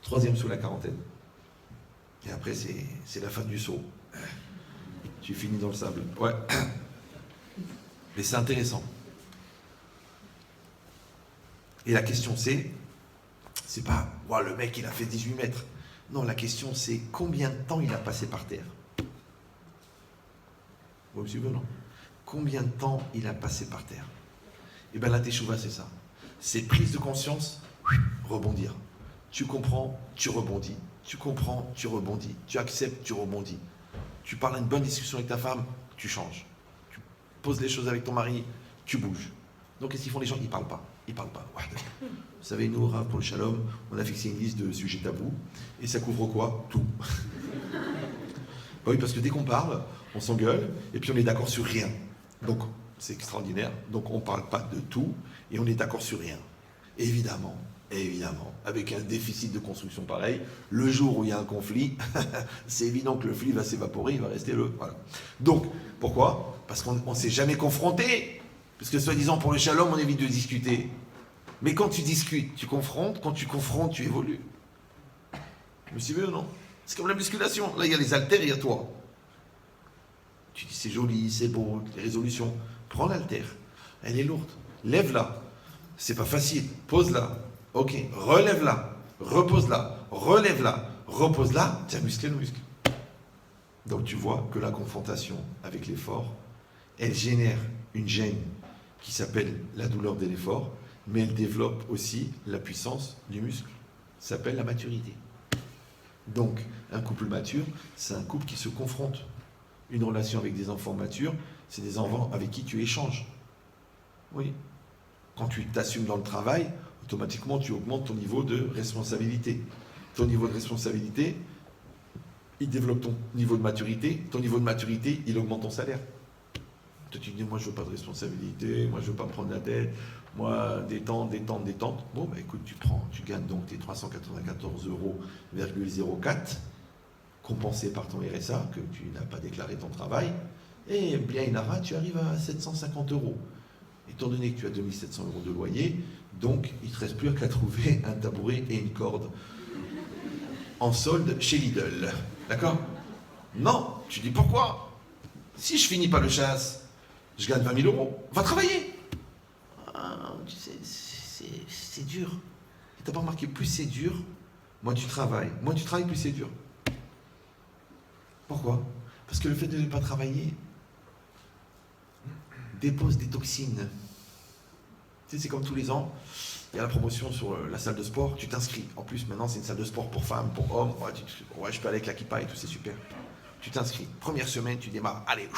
Troisième saut à la quarantaine. Et après, c'est la fin du saut. Tu finis dans le sable. Ouais. Mais c'est intéressant. Et la question c'est pas, wow, le mec il a fait 18 mètres. Non, la question c'est combien de temps il a passé par terre. Vous me suivez ou non? Combien de temps il a passé par terre? Et bien la teshuva c'est ça. C'est prise de conscience, rebondir. Tu comprends, tu rebondis. Tu comprends, tu rebondis. Tu acceptes, tu rebondis. Tu parles à une bonne discussion avec ta femme, tu changes. Tu poses les choses avec ton mari, tu bouges. Donc qu'est-ce qu'ils font les gens? Ils ne parlent pas. Ils ne parlent pas. Ouais. Vous savez, nous, pour le Shalom, on a fixé une liste de sujets tabous. Et ça couvre quoi? Tout. Oui, parce que dès qu'on parle, on s'engueule, et puis on est d'accord sur rien. Donc, c'est extraordinaire. Donc, on ne parle pas de tout, et on est d'accord sur rien. Et évidemment, avec un déficit de construction pareil, le jour où il y a un conflit, c'est évident que le fil va s'évaporer, il va rester le... Voilà. Donc, pourquoi? Parce qu'on ne s'est jamais confronté. Parce que soi-disant, pour le Shalom, on évite de discuter. Mais quand tu discutes, tu confrontes. Quand tu confrontes, tu évolues. Vous me suivez ou non? C'est comme la musculation. Là, il y a les haltères et il y a toi. Tu dis, c'est joli, c'est beau, les résolutions. Prends l'haltère. Elle est lourde. Lève-la. C'est pas facile. Pose-la. Ok, relève-la, repose-la, relève-la, repose-la, tu as musclé le muscle. Donc tu vois que la confrontation avec l'effort, elle génère une gêne qui s'appelle la douleur de l'effort, mais elle développe aussi la puissance du muscle. Ça s'appelle la maturité. Donc, un couple mature, c'est un couple qui se confronte. Une relation avec des enfants matures, c'est des enfants avec qui tu échanges. Oui. Quand tu t'assumes dans le travail, automatiquement, tu augmentes ton niveau de responsabilité. Ton niveau de responsabilité, il développe ton niveau de maturité. Ton niveau de maturité, il augmente ton salaire. Toi, tu te dis, moi, je veux pas de responsabilité, moi, je veux pas me prendre la tête, moi, détente. Bon, bah écoute, tu gagnes donc tes 394,04 €, compensés par ton RSA, que tu n'as pas déclaré ton travail, et bien Inara, tu arrives à 750 €. Étant donné que tu as 2700 € de loyer, donc il ne te reste plus qu'à trouver un tabouret et une corde en solde chez Lidl. D'accord? Non, tu dis pourquoi? Si je finis pas le chasse, je gagne 20 000 €. Va travailler. Ah, tu sais, c'est dur. Et t'as pas remarqué, plus c'est dur, moins tu travailles. Moins tu travailles, plus c'est dur. Pourquoi? Parce que le fait de ne pas travailler dépose des toxines. Tu sais, c'est comme tous les ans, il y a la promotion sur la salle de sport, tu t'inscris. En plus, maintenant, c'est une salle de sport pour femmes, pour hommes. Ouais, je peux aller avec la kippa et tout, c'est super. Tu t'inscris. Première semaine, tu démarres. Allez.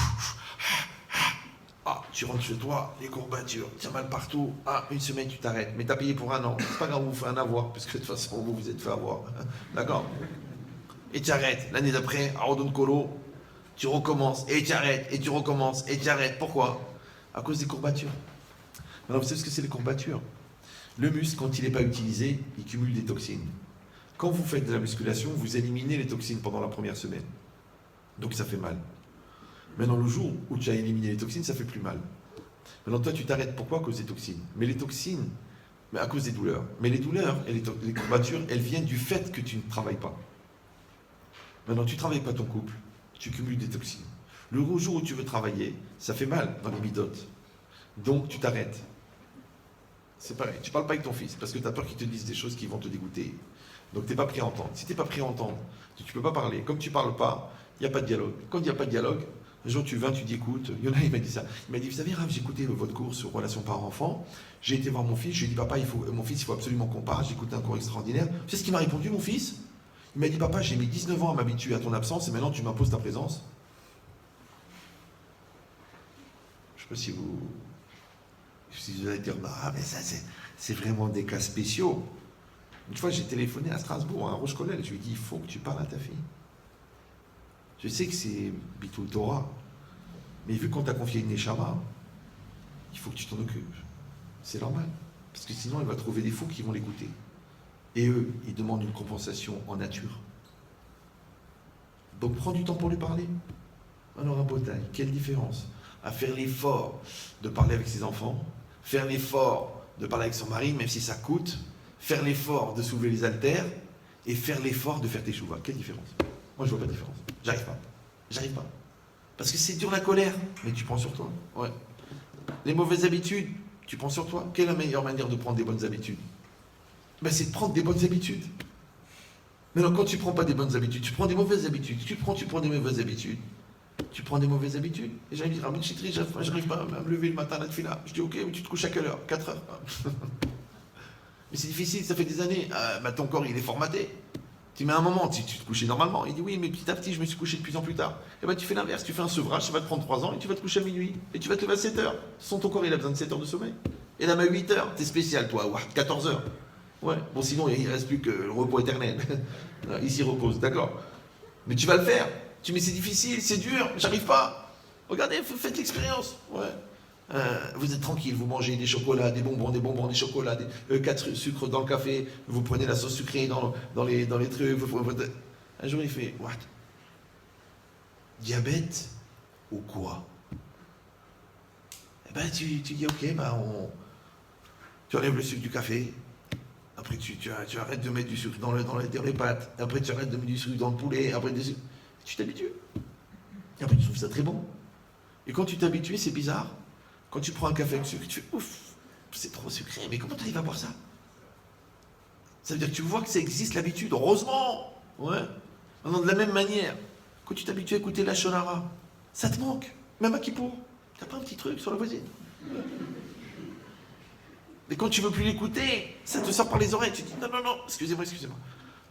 Ah, tu rentres chez toi, les courbatures, tu as mal partout. Ah, une semaine, tu t'arrêtes. Mais tu as payé pour un an. C'est pas grave, vous faites un avoir, parce que de toute façon, vous êtes fait avoir. D'accord? Et tu arrêtes. L'année d'après, à Rodon Colo, tu recommences, et tu arrêtes, et tu recommences, et tu arrêtes. Pourquoi? À cause des courbatures. Maintenant, vous savez ce que c'est les courbatures? Le muscle, quand il n'est pas utilisé, il cumule des toxines. Quand vous faites de la musculation, vous éliminez les toxines pendant la première semaine. Donc ça fait mal. Maintenant, le jour où tu as éliminé les toxines, ça fait plus mal. Maintenant, toi, tu t'arrêtes. Pourquoi? À cause des toxines. Mais les toxines, mais à cause des douleurs. Mais les douleurs et les courbatures, elles viennent du fait que tu ne travailles pas. Maintenant, tu ne travailles pas ton couple, tu cumules des toxines. Le jour où tu veux travailler, ça fait mal dans les midotes. Donc, tu t'arrêtes. C'est pareil. Tu ne parles pas avec ton fils parce que tu as peur qu'il te dise des choses qui vont te dégoûter. Donc, tu n'es pas prêt à entendre. Si tu n'es pas prêt à entendre, tu ne peux pas parler. Comme tu ne parles pas, il n'y a pas de dialogue. Quand il n'y a pas de dialogue, un jour tu viens, tu dis écoute, il y en a, il m'a dit ça. Il m'a dit, vous savez, Rav, j'ai écouté votre cours sur relations parents-enfants. J'ai été voir mon fils, je lui ai dit, papa, mon fils, il faut absolument qu'on parle. J'ai écouté un cours extraordinaire. Tu sais ce qu'il m'a répondu, mon fils? Il m'a dit, papa, j'ai mis 19 ans à m'habituer à ton absence et maintenant tu m'imposes ta présence. Je ne sais pas si vous allez dire, ah, mais ça, c'est vraiment des cas spéciaux. Une fois, j'ai téléphoné à Strasbourg, à Roche-Collèle, je lui ai dit, il faut que tu parles à ta fille. Je sais que c'est Bitul Torah, mais vu qu'on t'a confié une Neshama, il faut que tu t'en occupes. C'est normal. Parce que sinon, elle va trouver des fous qui vont l'écouter. Et eux, ils demandent une compensation en nature. Donc prends du temps pour lui parler. Alors à Botaï, quelle différence? À faire l'effort de parler avec ses enfants, faire l'effort de parler avec son mari, même si ça coûte, faire l'effort de soulever les haltères, et faire l'effort de faire tes chouvas. Quelle différence? Moi, je vois pas de différence. J'arrive pas. J'arrive pas. Parce que c'est dur la colère, mais tu prends sur toi. Ouais. Les mauvaises habitudes, tu prends sur toi. Quelle est la meilleure manière de prendre des bonnes habitudes? Ben, c'est de prendre des bonnes habitudes. Mais non, quand tu prends pas des bonnes habitudes, tu prends des mauvaises habitudes. Tu prends des mauvaises habitudes. Tu prends des mauvaises habitudes. Et j'allais dire, Ramin Chitri, j'arrive pas à me lever le matin à la tefila. Je dis, ok, mais tu te couches à quelle heure? 4 heures. Mais c'est difficile, ça fait des années. Bah, ton corps, il est formaté. Tu mets un moment, tu te couchais normalement. Il dit, oui, mais petit à petit, je me suis couché de plus en plus tard. Et ben, tu fais l'inverse. Tu fais un sevrage, ça va te prendre 3 ans et tu vas te coucher à minuit. Et tu vas te lever à 7 heures. Ton corps, il a besoin de 7 heures de sommeil. Et là, à 8 heures, t'es spécial, toi. 14 heures. Ouais. Bon, sinon, il ne reste plus que le repos éternel. Il s'y repose, d'accord. Mais tu vas le faire. Tu mais c'est difficile, c'est dur, j'arrive pas. Regardez, faites l'expérience. Ouais. Vous êtes tranquille, vous mangez des chocolats, des bonbons, des chocolats, 4 sucres dans le café, vous prenez la sauce sucrée dans les trucs. Un jour, il fait, what? Diabète ou quoi? Eh ben, tu dis, ok, ben, tu enlèves le sucre du café. Après, tu arrêtes de mettre du sucre dans les pâtes. Après, tu arrêtes de mettre du sucre dans le poulet. Après, tu t'habitues. Et après, tu trouves ça très bon. Et quand tu t'habitues, c'est bizarre. Quand tu prends un café avec sucre, tu fais ouf, c'est trop sucré. Mais comment tu arrives à boire ça? Ça veut dire que tu vois que ça existe l'habitude, heureusement. Ouais. Maintenant, de la même manière, quand tu t'habitues à écouter la Shonara, ça te manque, même à Kippour. T'as pas un petit truc sur la voisine. Mais quand tu veux plus l'écouter, ça te sort par les oreilles. Tu dis non, non, non, excusez-moi.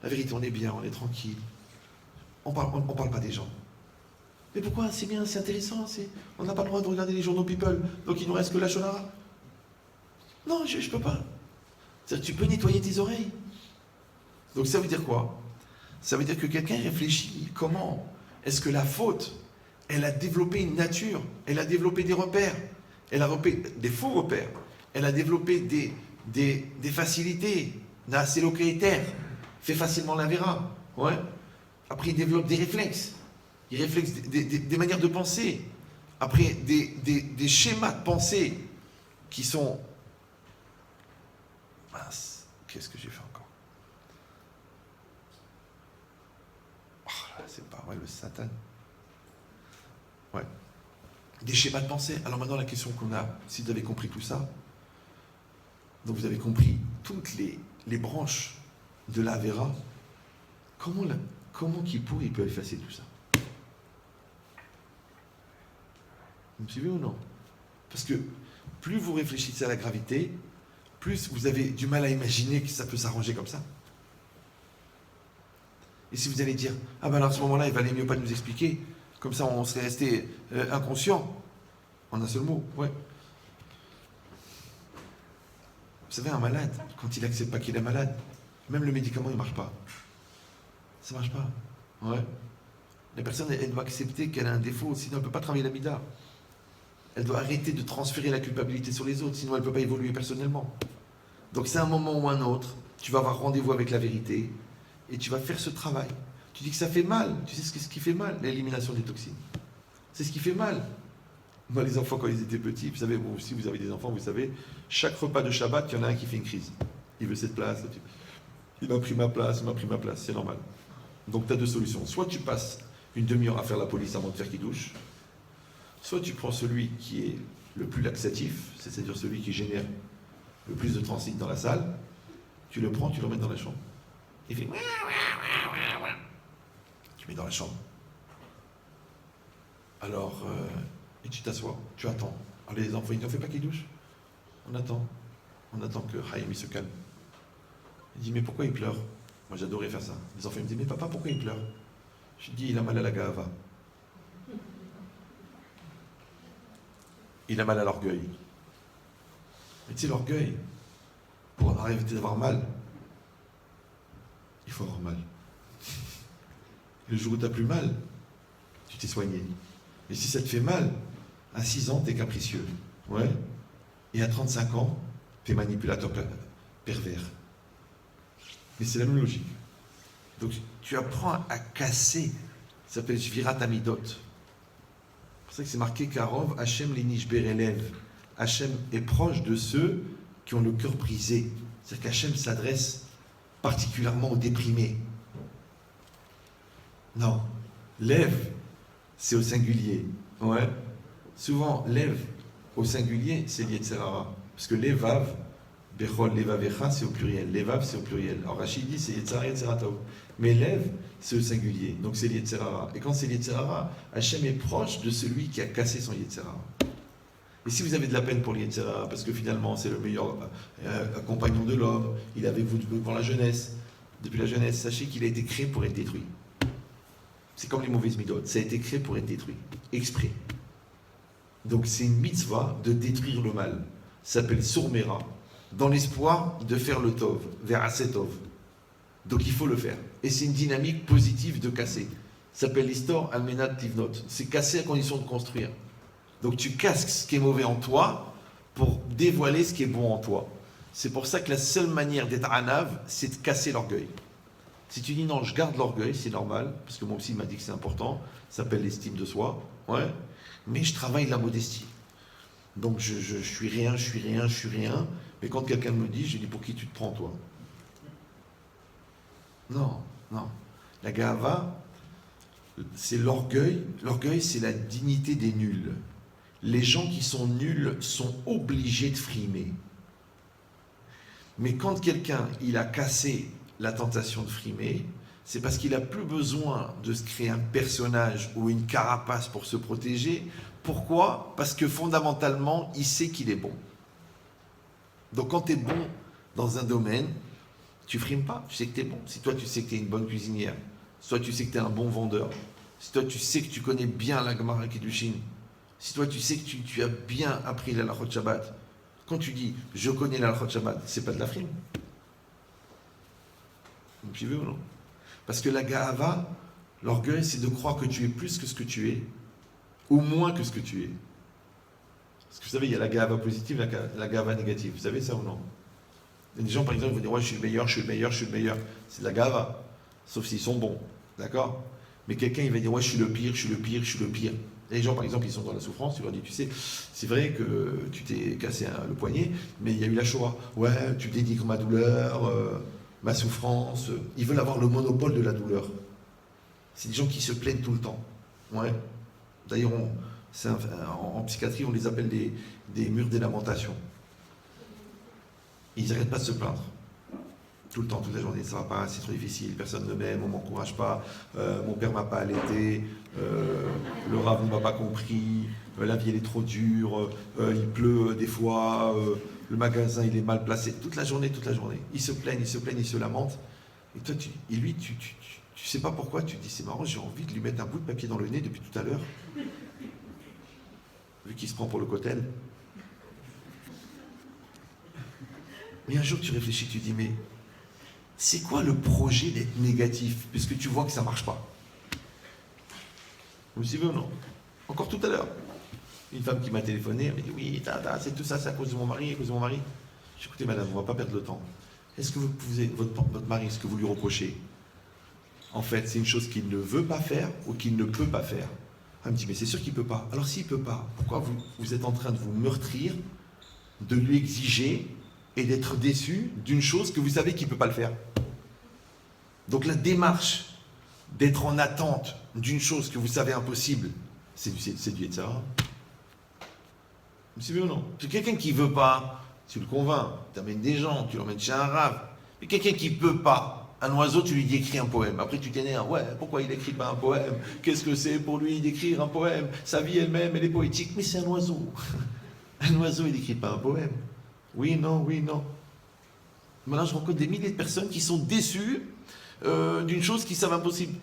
La vérité, on est bien, on est tranquille. On parle pas des gens. Mais pourquoi? C'est bien, c'est intéressant. On n'a pas le droit de regarder les journaux People. Donc il nous reste que la Shonara. Non, je peux pas. C'est-à-dire que tu peux nettoyer tes oreilles. Donc ça veut dire quoi? Ça veut dire que quelqu'un réfléchit comment est-ce que la faute, elle a développé une nature, elle a développé des repères, elle a développé des faux repères, elle a développé des facilités, c'est locataire, fait facilement la vera. Ouais. Après, il développe des réflexes, des manières de penser. Après, des schémas de pensée qui sont... Mince, qu'est-ce que j'ai fait encore? Oh là, c'est pas vrai, le Satan. Ouais. Des schémas de pensée. Alors maintenant, la question qu'on a, si vous avez compris tout ça, donc vous avez compris toutes les branches de la Vera, comment Kippour il peut effacer tout ça? Vous me suivez ou non? Parce que plus vous réfléchissez à la gravité, plus vous avez du mal à imaginer que ça peut s'arranger comme ça. Et si vous allez dire, ah ben à ce moment-là, il valait mieux pas nous expliquer, comme ça on serait resté inconscient, en un seul mot, ouais. Vous savez, un malade, quand il n'accepte pas qu'il est malade, même le médicament, il ne marche pas. Ça ne marche pas. Ouais. La personne, elle doit accepter qu'elle a un défaut, sinon elle ne peut pas travailler la mida. Elle doit arrêter de transférer la culpabilité sur les autres, sinon elle ne peut pas évoluer personnellement. Donc c'est un moment ou un autre, tu vas avoir rendez-vous avec la vérité, et tu vas faire ce travail. Tu dis que ça fait mal. Tu sais ce qui fait mal? L'élimination des toxines. C'est ce qui fait mal. Moi, les enfants, quand ils étaient petits, vous savez, vous aussi, vous avez des enfants, vous savez, chaque repas de Shabbat, il y en a un qui fait une crise. Il veut cette place. Il m'a pris ma place, c'est normal. Donc, tu as deux solutions. Soit tu passes une demi-heure à faire la police avant de faire qui-douche, soit tu prends celui qui est le plus laxatif, c'est-à-dire celui qui génère le plus de transit dans la salle, tu le prends, tu le remets dans la chambre. Il fait... Tu mets dans la chambre. Alors... Et tu t'assois, tu attends. Alors les enfants, ils ne font pas qu'ils douchent. On attend que Haïm il se calme. Il dit, mais pourquoi il pleure? Moi j'adorais faire ça. Les enfants ils me disent, mais papa, pourquoi il pleure? Je dis, il a mal à la gava. Il a mal à l'orgueil. Mais tu sais, l'orgueil, pour arrêter d'avoir mal, il faut avoir mal. Le jour où tu n'as plus mal, tu t'es soigné. Et si ça te fait mal, à 6 ans, tu es capricieux. Ouais. Et à 35 ans, tu es manipulateur pervers. Mais c'est la même logique. Donc tu apprends à casser. Ça s'appelle Shvirat Amidot. C'est pour ça que c'est marqué Karov, Hachem l'inish berelev. Hachem est proche de ceux qui ont le cœur brisé. C'est-à-dire qu'Hachem s'adresse particulièrement aux déprimés. Non. Lève, c'est au singulier. Ouais. Souvent, lève au singulier, c'est l'Yetzerara. Parce que levav, bechol, levavecha, c'est au pluriel. Levav, c'est au pluriel. Alors Rachid dit, c'est Yetzerara, Yetzerataou. Mais lève, c'est au singulier. Donc c'est l'Yetzerara. Et quand c'est l'Yetzerara, Hachem est proche de celui qui a cassé son Yetzerara. Et si vous avez de la peine pour l'Yetzerara, parce que finalement c'est le meilleur compagnon de l'homme, il est avec vous depuis la jeunesse, sachez qu'il a été créé pour être détruit. C'est comme les mauvaises midotes, ça a été créé pour être détruit, exprès. Donc c'est une mitzvah de détruire le mal. Ça s'appelle Sourmera, dans l'espoir de faire le tov, vers Asetov. Donc il faut le faire. Et c'est une dynamique positive de casser. Ça s'appelle l'histoire Almenat Tivnot. C'est casser à condition de construire. Donc tu casses ce qui est mauvais en toi pour dévoiler ce qui est bon en toi. C'est pour ça que la seule manière d'être anav, c'est de casser l'orgueil. Si tu dis non, je garde l'orgueil, c'est normal, parce que moi aussi il m'a dit que c'est important, ça s'appelle l'estime de soi, ouais, mais je travaille la modestie. Donc je suis rien, mais quand quelqu'un me dit, je dis pour qui tu te prends toi? Non. La gava, c'est l'orgueil. L'orgueil, c'est la dignité des nuls. Les gens qui sont nuls sont obligés de frimer. Mais quand quelqu'un, il a cassé la tentation de frimer, c'est parce qu'il n'a plus besoin de se créer un personnage ou une carapace pour se protéger. Pourquoi ? Parce que fondamentalement, il sait qu'il est bon. Donc quand tu es bon dans un domaine, tu frimes pas, tu sais que tu es bon. Si toi tu sais que tu es une bonne cuisinière, si toi tu sais que tu es un bon vendeur, si toi tu sais que tu connais bien la Gemara Kiddushin, si toi tu sais que tu as bien appris la Halachot Shabbat, quand tu dis je connais la Halachot Shabbat, c'est pas de la frime. Vous suivez ou non ? Parce que la Gahava, l'orgueil, c'est de croire que tu es plus que ce que tu es, ou moins que ce que tu es. Parce que vous savez, il y a la Gahava positive, la Gahava négative. Vous savez ça ou non ? Il y a des gens, par exemple, qui vont dire ouais, je suis le meilleur, je suis le meilleur, je suis le meilleur. C'est de la Gahava, sauf s'ils sont bons. D'accord ? Mais quelqu'un, il va dire ouais, je suis le pire, je suis le pire, je suis le pire. Et les gens, par exemple, ils sont dans la souffrance, tu leur dis, tu sais, c'est vrai que tu t'es cassé le poignet, mais il y a eu la Shoah. Ouais, tu dénigres ma douleur, ma souffrance. Ils veulent avoir le monopole de la douleur. C'est des gens qui se plaignent tout le temps. Ouais. D'ailleurs, en psychiatrie, on les appelle des murs des lamentations. Ils n'arrêtent pas de se plaindre. Tout le temps, toute la journée, ça va pas, c'est trop difficile, personne ne m'aime, on m'encourage pas, mon père m'a pas allaité, le rav ne m'a pas compris, la vie elle est trop dure, il pleut des fois, le magasin il est mal placé, toute la journée. Ils se plaignent, ils se lamentent. Et toi, lui, tu sais pas pourquoi, tu te dis c'est marrant, j'ai envie de lui mettre un bout de papier dans le nez depuis tout à l'heure, vu qu'il se prend pour le cotel. Mais un jour tu réfléchis, tu dis mais c'est quoi le projet d'être négatif, puisque tu vois que ça ne marche pas? Vous me suivez ou non? Encore tout à l'heure, une femme qui m'a téléphoné, elle m'a dit oui, c'est tout ça, c'est à cause de mon mari, J'ai dit écoutez madame, on ne va pas perdre le temps. Est-ce que votre mari, ce que vous lui reprochez, en fait, c'est une chose qu'il ne veut pas faire ou qu'il ne peut pas faire? Elle me dit mais c'est sûr qu'il ne peut pas. Alors s'il ne peut pas, pourquoi vous êtes en train de vous meurtrir, de lui exiger et d'être déçu d'une chose que vous savez qu'il ne peut pas le faire? Donc la démarche d'être en attente d'une chose que vous savez impossible, c'est du Yetzirah. Vous savez ou non? C'est quelqu'un qui ne veut pas, tu le convaincs, tu amènes des gens, tu l'emmènes chez un rave. Mais quelqu'un qui ne peut pas, un oiseau, tu lui dis écris un poème. Après tu t'énerves, ouais, pourquoi il n'écrit pas un poème? Qu'est-ce que c'est pour lui d'écrire un poème? Sa vie elle-même, elle est poétique, mais c'est un oiseau. Un oiseau, il n'écrit pas un poème. Oui, non. Maintenant, je rencontre des milliers de personnes qui sont déçues d'une chose qui savent impossible.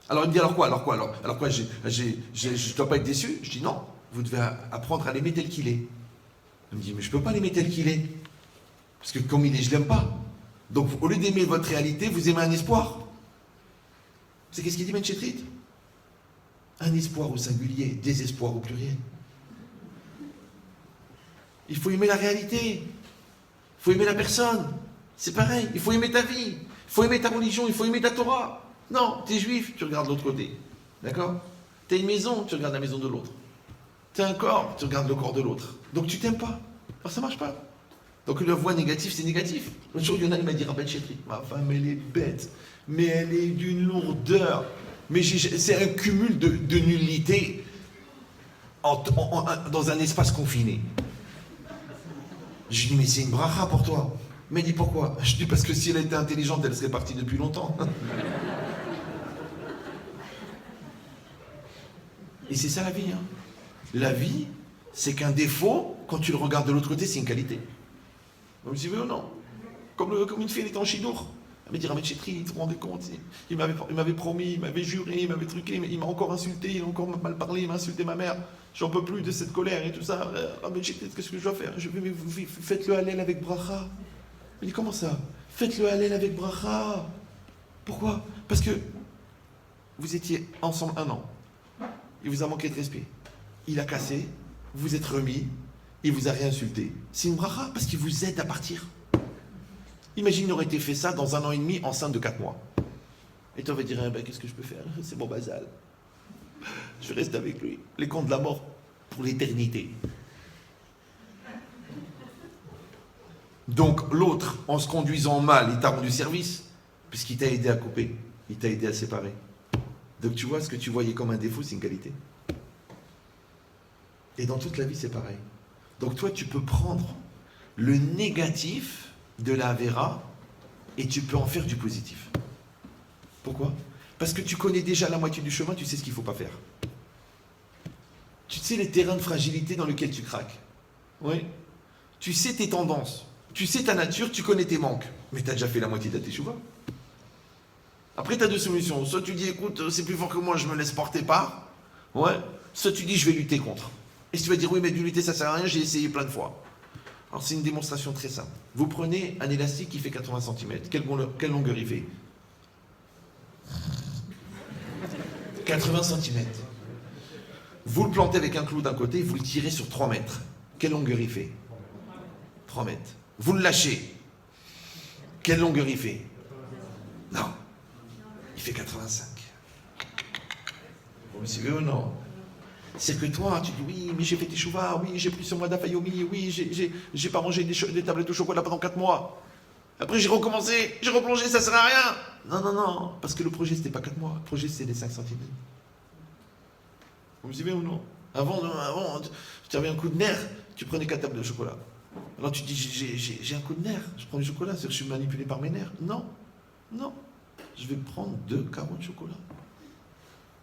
Alors, il me dit, alors quoi, je ne dois pas être déçu? Je dis, non, vous devez apprendre à l'aimer tel qu'il est. Il me dit, mais je ne peux pas l'aimer tel qu'il est. Parce que comme il est, je ne l'aime pas. Donc, au lieu d'aimer votre réalité, vous aimez un espoir. C'est qu'est-ce qu'il dit, Menchetrit? Un espoir au singulier, désespoir au pluriel. Il faut aimer la réalité. Il faut aimer la personne. C'est pareil. Il faut aimer ta vie. Il faut aimer ta religion. Il faut aimer ta Torah. Non, t'es juif, tu regardes l'autre côté. D'accord? T'as une maison, tu regardes la maison de l'autre. T'as un corps, tu regardes le corps de l'autre. Donc tu t'aimes pas. Alors ça marche pas. Donc la voix négative, c'est négatif. L'autre jour, il m'a dit Rabbi Chetri, ma femme, elle est bête. Mais elle est d'une lourdeur. Mais c'est un cumul de nullité dans un espace confiné. Je lui dis, mais c'est une bracha pour toi. Mais il dit, pourquoi? Je dis, parce que si elle était intelligente, elle serait partie depuis longtemps. Et c'est ça la vie. Hein. La vie, c'est qu'un défaut, quand tu le regardes de l'autre côté, c'est une qualité. Vous me suivez ou non? Comme une fille, elle était en chidour. Elle m'a dit, Rabbi Chetri, il te rendait compte? Il m'avait promis, il m'avait juré, il m'avait truqué, il m'a encore insulté, il a encore mal parlé, il m'a insulté ma mère. J'en peux plus de cette colère et tout ça. Rabbi Chetri, qu'est-ce que je dois faire? Je vais, mais vous faites le halel avec bracha. Il dit, comment ça? Faites le halel avec bracha. Pourquoi? Parce que vous étiez ensemble 1 an. Il vous a manqué de respect. Il a cassé, vous êtes remis, il vous a réinsulté. C'est une bracha parce qu'il vous aide à partir. Imagine, il aurait été fait ça dans 1 an et demi, enceinte de 4 mois. Et toi, on va dire, eh ben, qu'est-ce que je peux faire? C'est mon bazal. Je reste avec lui. Les camps de la mort pour l'éternité. Donc, l'autre, en se conduisant mal, il t'a rendu service, puisqu'il t'a aidé à couper, il t'a aidé à séparer. Donc, tu vois, ce que tu voyais comme un défaut, c'est une qualité. Et dans toute la vie, c'est pareil. Donc, toi, tu peux prendre le négatif de la Avera et tu peux en faire du positif. Pourquoi? Parce que tu connais déjà la moitié du chemin, tu sais ce qu'il ne faut pas faire. Tu sais les terrains de fragilité dans lesquels tu craques. Oui. Tu sais tes tendances. Tu sais ta nature, tu connais tes manques. Mais tu as déjà fait la moitié de ta teshuva. Après, tu as deux solutions. Soit tu dis, écoute, c'est plus fort que moi, je me laisse porter par. Ouais. Soit tu dis, je vais lutter contre. Et si tu vas dire, oui, mais de lutter, ça sert à rien, j'ai essayé plein de fois. Alors, c'est une démonstration très simple. Vous prenez un élastique qui fait 80 cm. Quelle longueur il fait? 80 cm. Vous le plantez avec un clou d'un côté, vous le tirez sur 3 mètres. Quelle longueur il fait? 3 mètres. Vous le lâchez. Quelle longueur il fait? Non. Il fait 85. Vous me suivez ou non? C'est que toi, tu dis oui, mais j'ai fait tes chouvas, oui, j'ai pris ce mois d'Afayomi, oui, j'ai pas mangé des tablettes de chocolat pendant 4 mois. Après, j'ai recommencé, j'ai replongé, ça sert à rien. Non, non, non, parce que le projet, c'était pas 4 mois, le projet, c'était les 5 cm. Vous me suivez ou non? Avant, tu avais un coup de nerf, tu prenais 4 tables de chocolat. Alors tu dis, j'ai un coup de nerf, je prends du chocolat, c'est-à-dire que je suis manipulé par mes nerfs. Non, non, je vais prendre 2 carreaux de chocolat.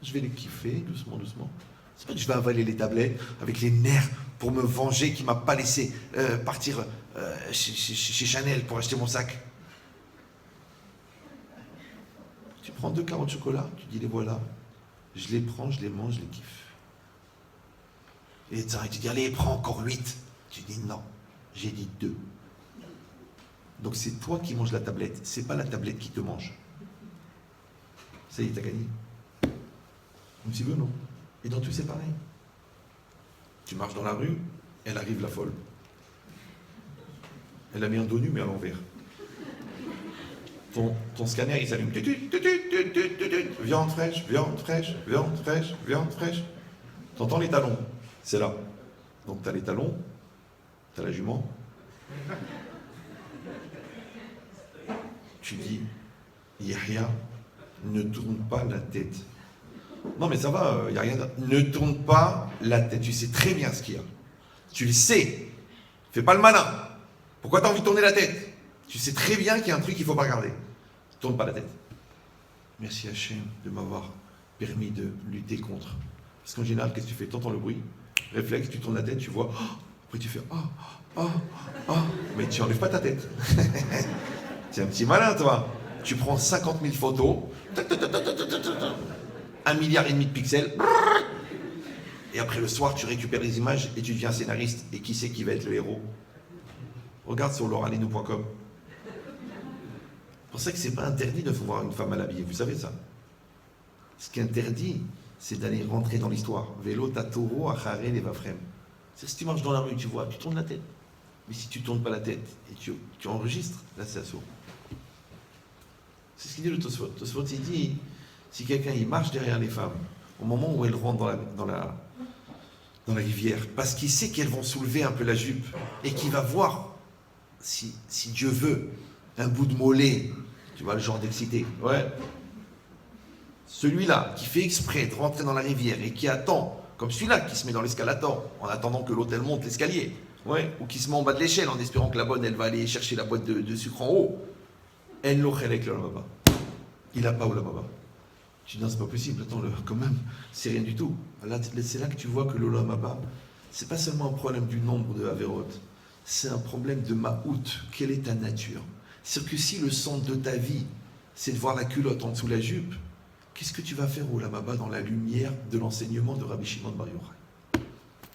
Je vais les kiffer, doucement, doucement. C'est pas que je vais avaler les tablettes avec les nerfs pour me venger qui m'a pas laissé partir chez Chanel pour acheter mon sac. Tu prends 2 carreaux de chocolat, tu dis les voilà, je les prends, je les mange, je les kiffe. Et tu dis allez, prends encore 8. Tu dis non, j'ai dit 2. Donc c'est toi qui manges la tablette, c'est pas la tablette qui te mange. Ça y est, t'as gagné. Un petit peu, non? Et dans tout, c'est pareil. Tu marches dans la rue, elle arrive la folle. Elle a mis un dos nu, mais à l'envers. Ton scanner, il s'allume. Viande fraîche, viande fraîche, viande fraîche, viande fraîche. T'entends les talons? C'est là. Donc t'as les talons, t'as la jument. Tu dis, Yahya, ne tourne pas la tête. Non mais ça va, il n'y a rien de... Ne tourne pas la tête, tu sais très bien ce qu'il y a. Tu le sais. Fais pas le malin. Pourquoi tu as envie de tourner la tête? Tu sais très bien qu'il y a un truc qu'il ne faut pas regarder. Tourne pas la tête. Merci Hachem de m'avoir permis de lutter contre. Parce qu'en général, qu'est-ce que tu fais? Tu entends le bruit, réflexe, tu tournes la tête, tu vois, après tu fais mais tu n'enlèves pas ta tête. Tu es un petit malin toi. Tu prends 50 000 photos, 1,5 milliard de pixels, et après le soir tu récupères les images et tu deviens scénariste. Et qui c'est qui va être le héros? Regarde sur lauralinou.com. C'est pour ça que c'est pas interdit de voir une femme mal habillée, vous savez ça. Ce qui est interdit, c'est d'aller rentrer dans l'histoire. Vélo tatoro achare levafrem. C'est si tu marches dans la rue, tu vois, tu tournes la tête. Mais si tu tournes pas la tête et tu enregistres, là c'est assaut. C'est ce qu'il dit le Tosfot. Tosfot il dit, si quelqu'un il marche derrière les femmes, au moment où elles rentrent dans la rivière, parce qu'il sait qu'elles vont soulever un peu la jupe, et qu'il va voir, si Dieu veut, un bout de mollet, tu vois le genre d'excité, ouais. Celui-là, qui fait exprès de rentrer dans la rivière, et qui attend, comme celui-là qui se met dans l'escalator, en attendant que l'autre elle monte l'escalier, ouais, ou qui se met en bas de l'échelle, en espérant que la bonne elle va aller chercher la boîte de sucre en haut, en l'ochelek le lamaba. Il n'a pas ou lamaba. Tu dis non, c'est pas possible, attends, quand même, c'est rien du tout. Là, c'est là que tu vois que l'Olam Haba, c'est pas seulement un problème du nombre de Averot, c'est un problème de Ma'out. Quelle est ta nature? C'est que si le centre de ta vie, c'est de voir la culotte en dessous de la jupe, qu'est-ce que tu vas faire au Olam Haba dans la lumière de l'enseignement de Rabbi Shimon Bar Yochai?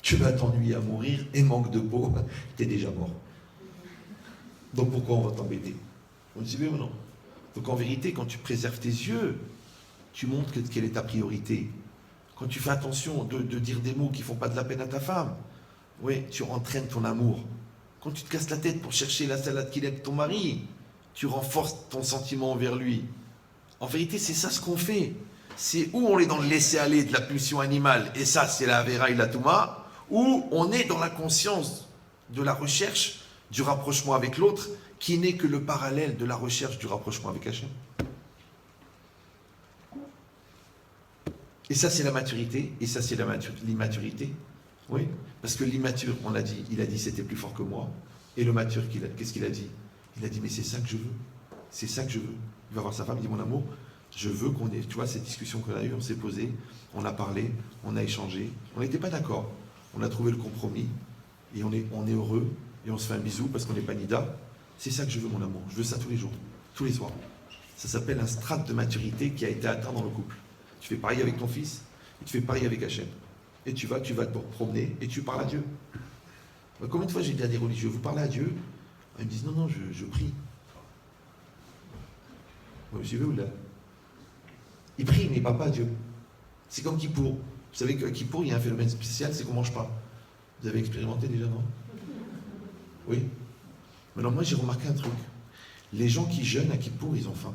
Tu vas t'ennuyer à mourir et manque de peau, t'es déjà mort. Donc pourquoi on va t'embêter? Vous me suivez ou non? Donc en vérité, quand tu préserves tes yeux, tu montres quelle est ta priorité. Quand tu fais attention de dire des mots qui ne font pas de la peine à ta femme, oui, tu entraînes ton amour. Quand tu te casses la tête pour chercher la salade qu'il aime ton mari, tu renforces ton sentiment envers lui. En vérité, c'est ça ce qu'on fait. C'est où on est dans le laisser-aller de la pulsion animale, et ça, c'est la Avera et la Touma, ou on est dans la conscience de la recherche du rapprochement avec l'autre, qui n'est que le parallèle de la recherche du rapprochement avec Hachem. Et ça, c'est la maturité, et ça, c'est l'immaturité. Oui, parce que l'immature, on l'a dit, il a dit c'était plus fort que moi. Et le mature, qu'est-ce qu'il a dit? Il a dit, mais c'est ça que je veux. C'est ça que je veux. Il va voir sa femme, il dit, mon amour, je veux qu'on ait, tu vois, cette discussion qu'on a eue, on s'est posé, on a parlé, on a échangé, on n'était pas d'accord. On a trouvé le compromis, et on est heureux, et on se fait un bisou parce qu'on n'est pas nida. C'est ça que je veux, mon amour. Je veux ça tous les jours, tous les soirs. Ça s'appelle un strate de maturité qui a été atteint dans le couple. Tu fais pareil avec ton fils, et tu fais pareil avec Hachem. Et tu vas te promener, et tu parles à Dieu. Combien de fois j'ai dit à des religieux, vous parlez à Dieu? Ils me disent, non, je prie. Moi, j'y vais ou là? Il prie, mais il ne parle pas à Dieu. C'est comme Kippour. Vous savez qu'à Kippour, il y a un phénomène spécial, c'est qu'on ne mange pas. Vous avez expérimenté déjà, non? Oui. Maintenant, moi, j'ai remarqué un truc. Les gens qui jeûnent à Kippour, ils ont faim.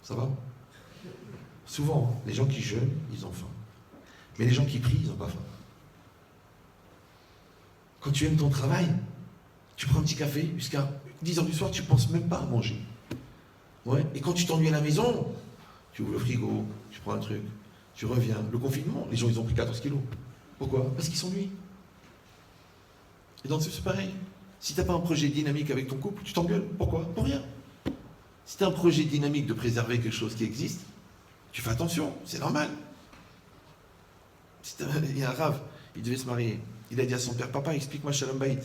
Ça va? Souvent, les gens qui jeûnent, ils ont faim. Mais les gens qui prient, ils n'ont pas faim. Quand tu aimes ton travail, tu prends un petit café jusqu'à 10h du soir, tu ne penses même pas à manger. Ouais. Et quand tu t'ennuies à la maison, tu ouvres le frigo, tu prends un truc, tu reviens. Le confinement, les gens, ils ont pris 14 kilos. Pourquoi? Parce qu'ils s'ennuient. Et donc, c'est pareil. Si tu n'as pas un projet dynamique avec ton couple, tu t'engueules. Pourquoi? Pour rien. Si tu as un projet dynamique de préserver quelque chose qui existe, tu fais attention, c'est normal. Il y a un rave, il devait se marier. Il a dit à son père, papa, explique-moi Shalom Bayit.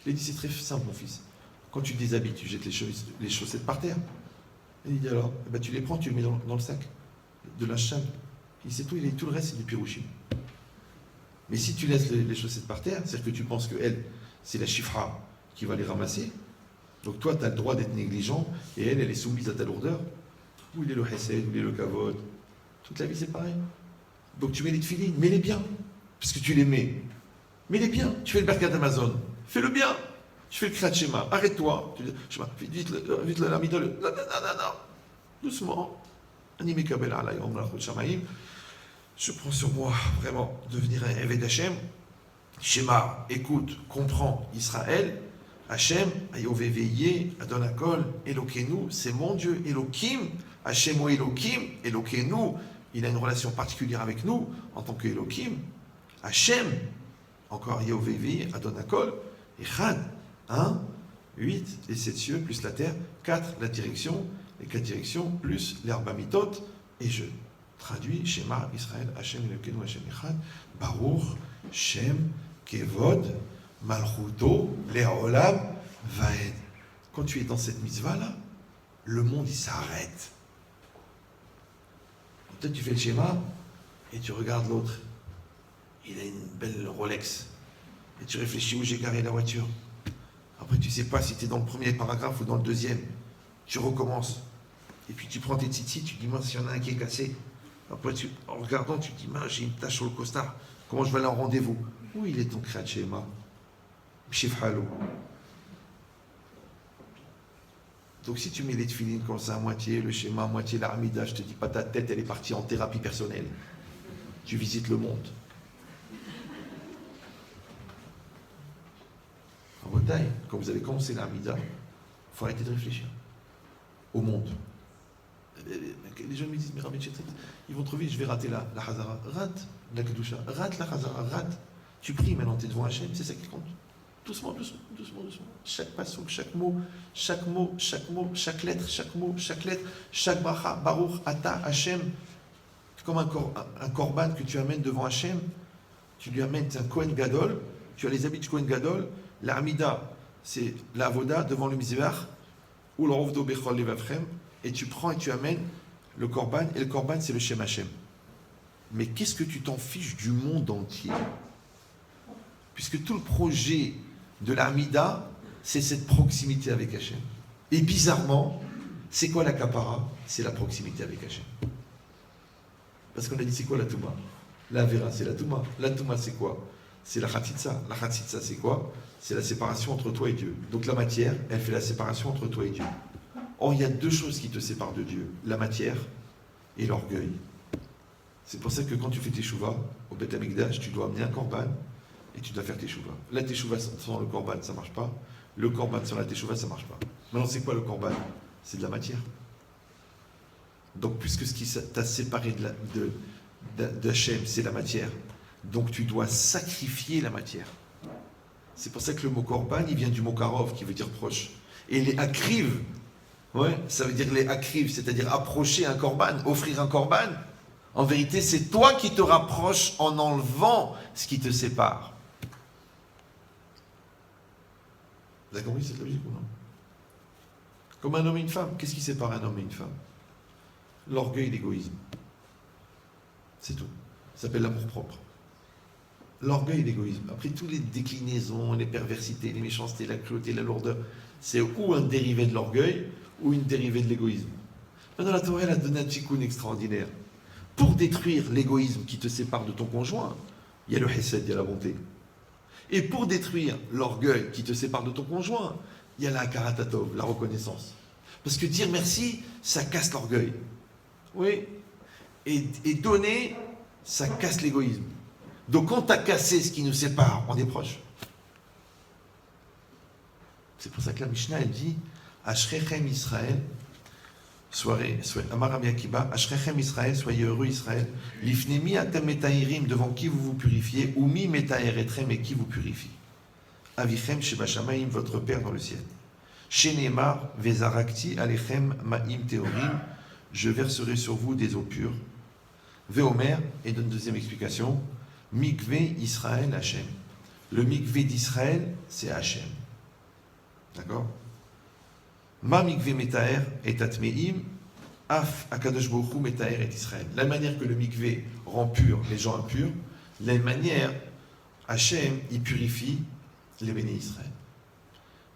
Il a dit, c'est très simple, mon fils. Quand tu te déshabilles, tu jettes les chaussettes par terre. Et il dit alors, eh ben, tu les prends, tu les mets dans le sac de la chaîne. Il sait tout, tout le reste, c'est du pirouchim. Mais si tu laisses les chaussettes par terre, c'est-à-dire que tu penses que elle, c'est la chifra qui va les ramasser. Donc toi, tu as le droit d'être négligent, et elle est soumise à ta lourdeur. Où il est le hesed, où il est le kavod. Toute la vie, c'est pareil. Donc tu mets les tefilines, mets-les bien, parce que tu les mets. Mets-les bien. Tu fais le Birkat Amazon, fais-le bien. Tu fais le Kriyat Shema, arrête-toi. Vite le lamida, non. Doucement. Je prends sur moi vraiment devenir un Eved Hashem. Shema, écoute, comprends, Israël, Hashem, Ayoveveye, Adonakol, Elokenu, c'est mon Dieu, Elokim, Hashem ou Elokim, Elokenu, il a une relation particulière avec nous en tant qu'Elokim. Hashem, encore Ayoveveye, Adonakol, Echad, 1, 8, les 7 cieux, plus la terre, 4, la direction, les 4 directions, plus l'herbe mitot, et je traduis Shema, Israël, Hashem, Elokenu, Hashem, Echad, Baruch, Shem, Kevod, Malchuto, Leolam, Vaed. Quand tu es dans cette mitzvah-là, le monde, il s'arrête. Peut-être tu fais le schéma et tu regardes l'autre. Il a une belle Rolex. Et tu réfléchis où j'ai garé la voiture. Après, tu ne sais pas si tu es dans le premier paragraphe ou dans le deuxième. Tu recommences. Et puis tu prends tes tzitzit, tu dis, mince, s'il y en a un qui est cassé. Après, en regardant, tu te dis, mince, j'ai une tache sur le costard. Comment je vais aller en rendez-vous? Où il est ton Kriyat Shema? Shifhalo. Donc si tu mets les tefilines comme ça à moitié, le schéma à moitié, l'armida, je te dis pas, ta tête, elle est partie en thérapie personnelle. Tu visites le monde. En Bretagne, quand vous avez commencé l'armida, il faut arrêter de réfléchir au monde. Les gens me disent, mais Rabbi Chetrit, ils vont trop vite, je vais rater la Hazara. Rate la Kedusha, rate la Hazara, rate. Tu pries maintenant, tu es devant Hachem, c'est ça qui compte. Doucement, doucement, doucement, doucement. Chaque passouk, chaque mot, chaque mot, chaque mot, chaque lettre, chaque mot, chaque lettre, chaque bracha, Baruch, Ata, Hachem. Comme un korban que tu amènes devant Hachem, tu lui amènes un Kohen Gadol, tu as les habits du Kohen Gadol, l'Amida, c'est l'Avoda devant le Mizbeach, ou le Rovdo Bechol Levavchem, et tu prends et tu amènes le korban, et le korban c'est le Shem Hachem. Mais qu'est-ce que tu t'en fiches du monde entier? Puisque tout le projet de l'Amida, c'est cette proximité avec Hachem. Et bizarrement, c'est quoi la kapara? C'est la proximité avec Hachem. Parce qu'on a dit, c'est quoi la Touma? La Vera, c'est la Touma. La Touma, c'est quoi? C'est la Khatitsa. La Khatitsa, c'est quoi? C'est la séparation entre toi et Dieu. Donc la matière, elle fait la séparation entre toi et Dieu. Or, il y a deux choses qui te séparent de Dieu. La matière et l'orgueil. C'est pour ça que quand tu fais tes chouvas, au Beth Amikdash, tu dois amener un korban et tu dois faire tes chouvas. La teshuva sans le korban, ça ne marche pas. Le korban sans la teshuva, ça ne marche pas. Maintenant, c'est quoi le korban? C'est de la matière. Donc, puisque ce qui t'a séparé d'Hachem, c'est la matière, donc tu dois sacrifier la matière. C'est pour ça que le mot korban, il vient du mot karov, qui veut dire proche. Et les akriv, ouais, ça veut dire les akriv, c'est-à-dire approcher un korban, offrir un korban. En vérité, c'est toi qui te rapproches en enlevant ce qui te sépare. Vous avez compris cette logique ou non? Comme un homme et une femme, qu'est-ce qui sépare un homme et une femme? L'orgueil et l'égoïsme. C'est tout. Ça s'appelle l'amour-propre. L'orgueil et l'égoïsme. Après, toutes les déclinaisons, les perversités, les méchancetés, la cruauté, la lourdeur, c'est ou un dérivé de l'orgueil ou une dérivée de l'égoïsme. Maintenant, la Torah, elle a donné un tikkun extraordinaire. Pour détruire l'égoïsme qui te sépare de ton conjoint, il y a le hesed, il y a la bonté. Et pour détruire l'orgueil qui te sépare de ton conjoint, il y a la karatatov, la reconnaissance. Parce que dire merci, ça casse l'orgueil. Oui. Et donner, ça casse l'égoïsme. Donc quand tu as cassé ce qui nous sépare, on est proche. C'est pour ça que la Mishnah, elle dit Ashrechem Israël, Amar Rabbi Akiba, Ashrechem Israël, soyez heureux Israël, Lifnemi atem metahirim, devant qui vous vous purifiez, ou mi metaheretrem, et qui vous purifie. Avichem shebashamaim, votre Père dans le ciel. Shenemar vezarakti alechem ma'im teorim, je verserai sur vous des eaux pures. Veomer, et donne deuxième explication, Mikvé Israël Hachem. Le mikvé d'Israël, c'est Hachem. D'accord? Ma mikvé metaher et atmeim, af akadosh baruch hu metaher et Israël. La manière que le mikvé rend pur les gens impurs, la manière Hachem, il purifie les bénis Israël.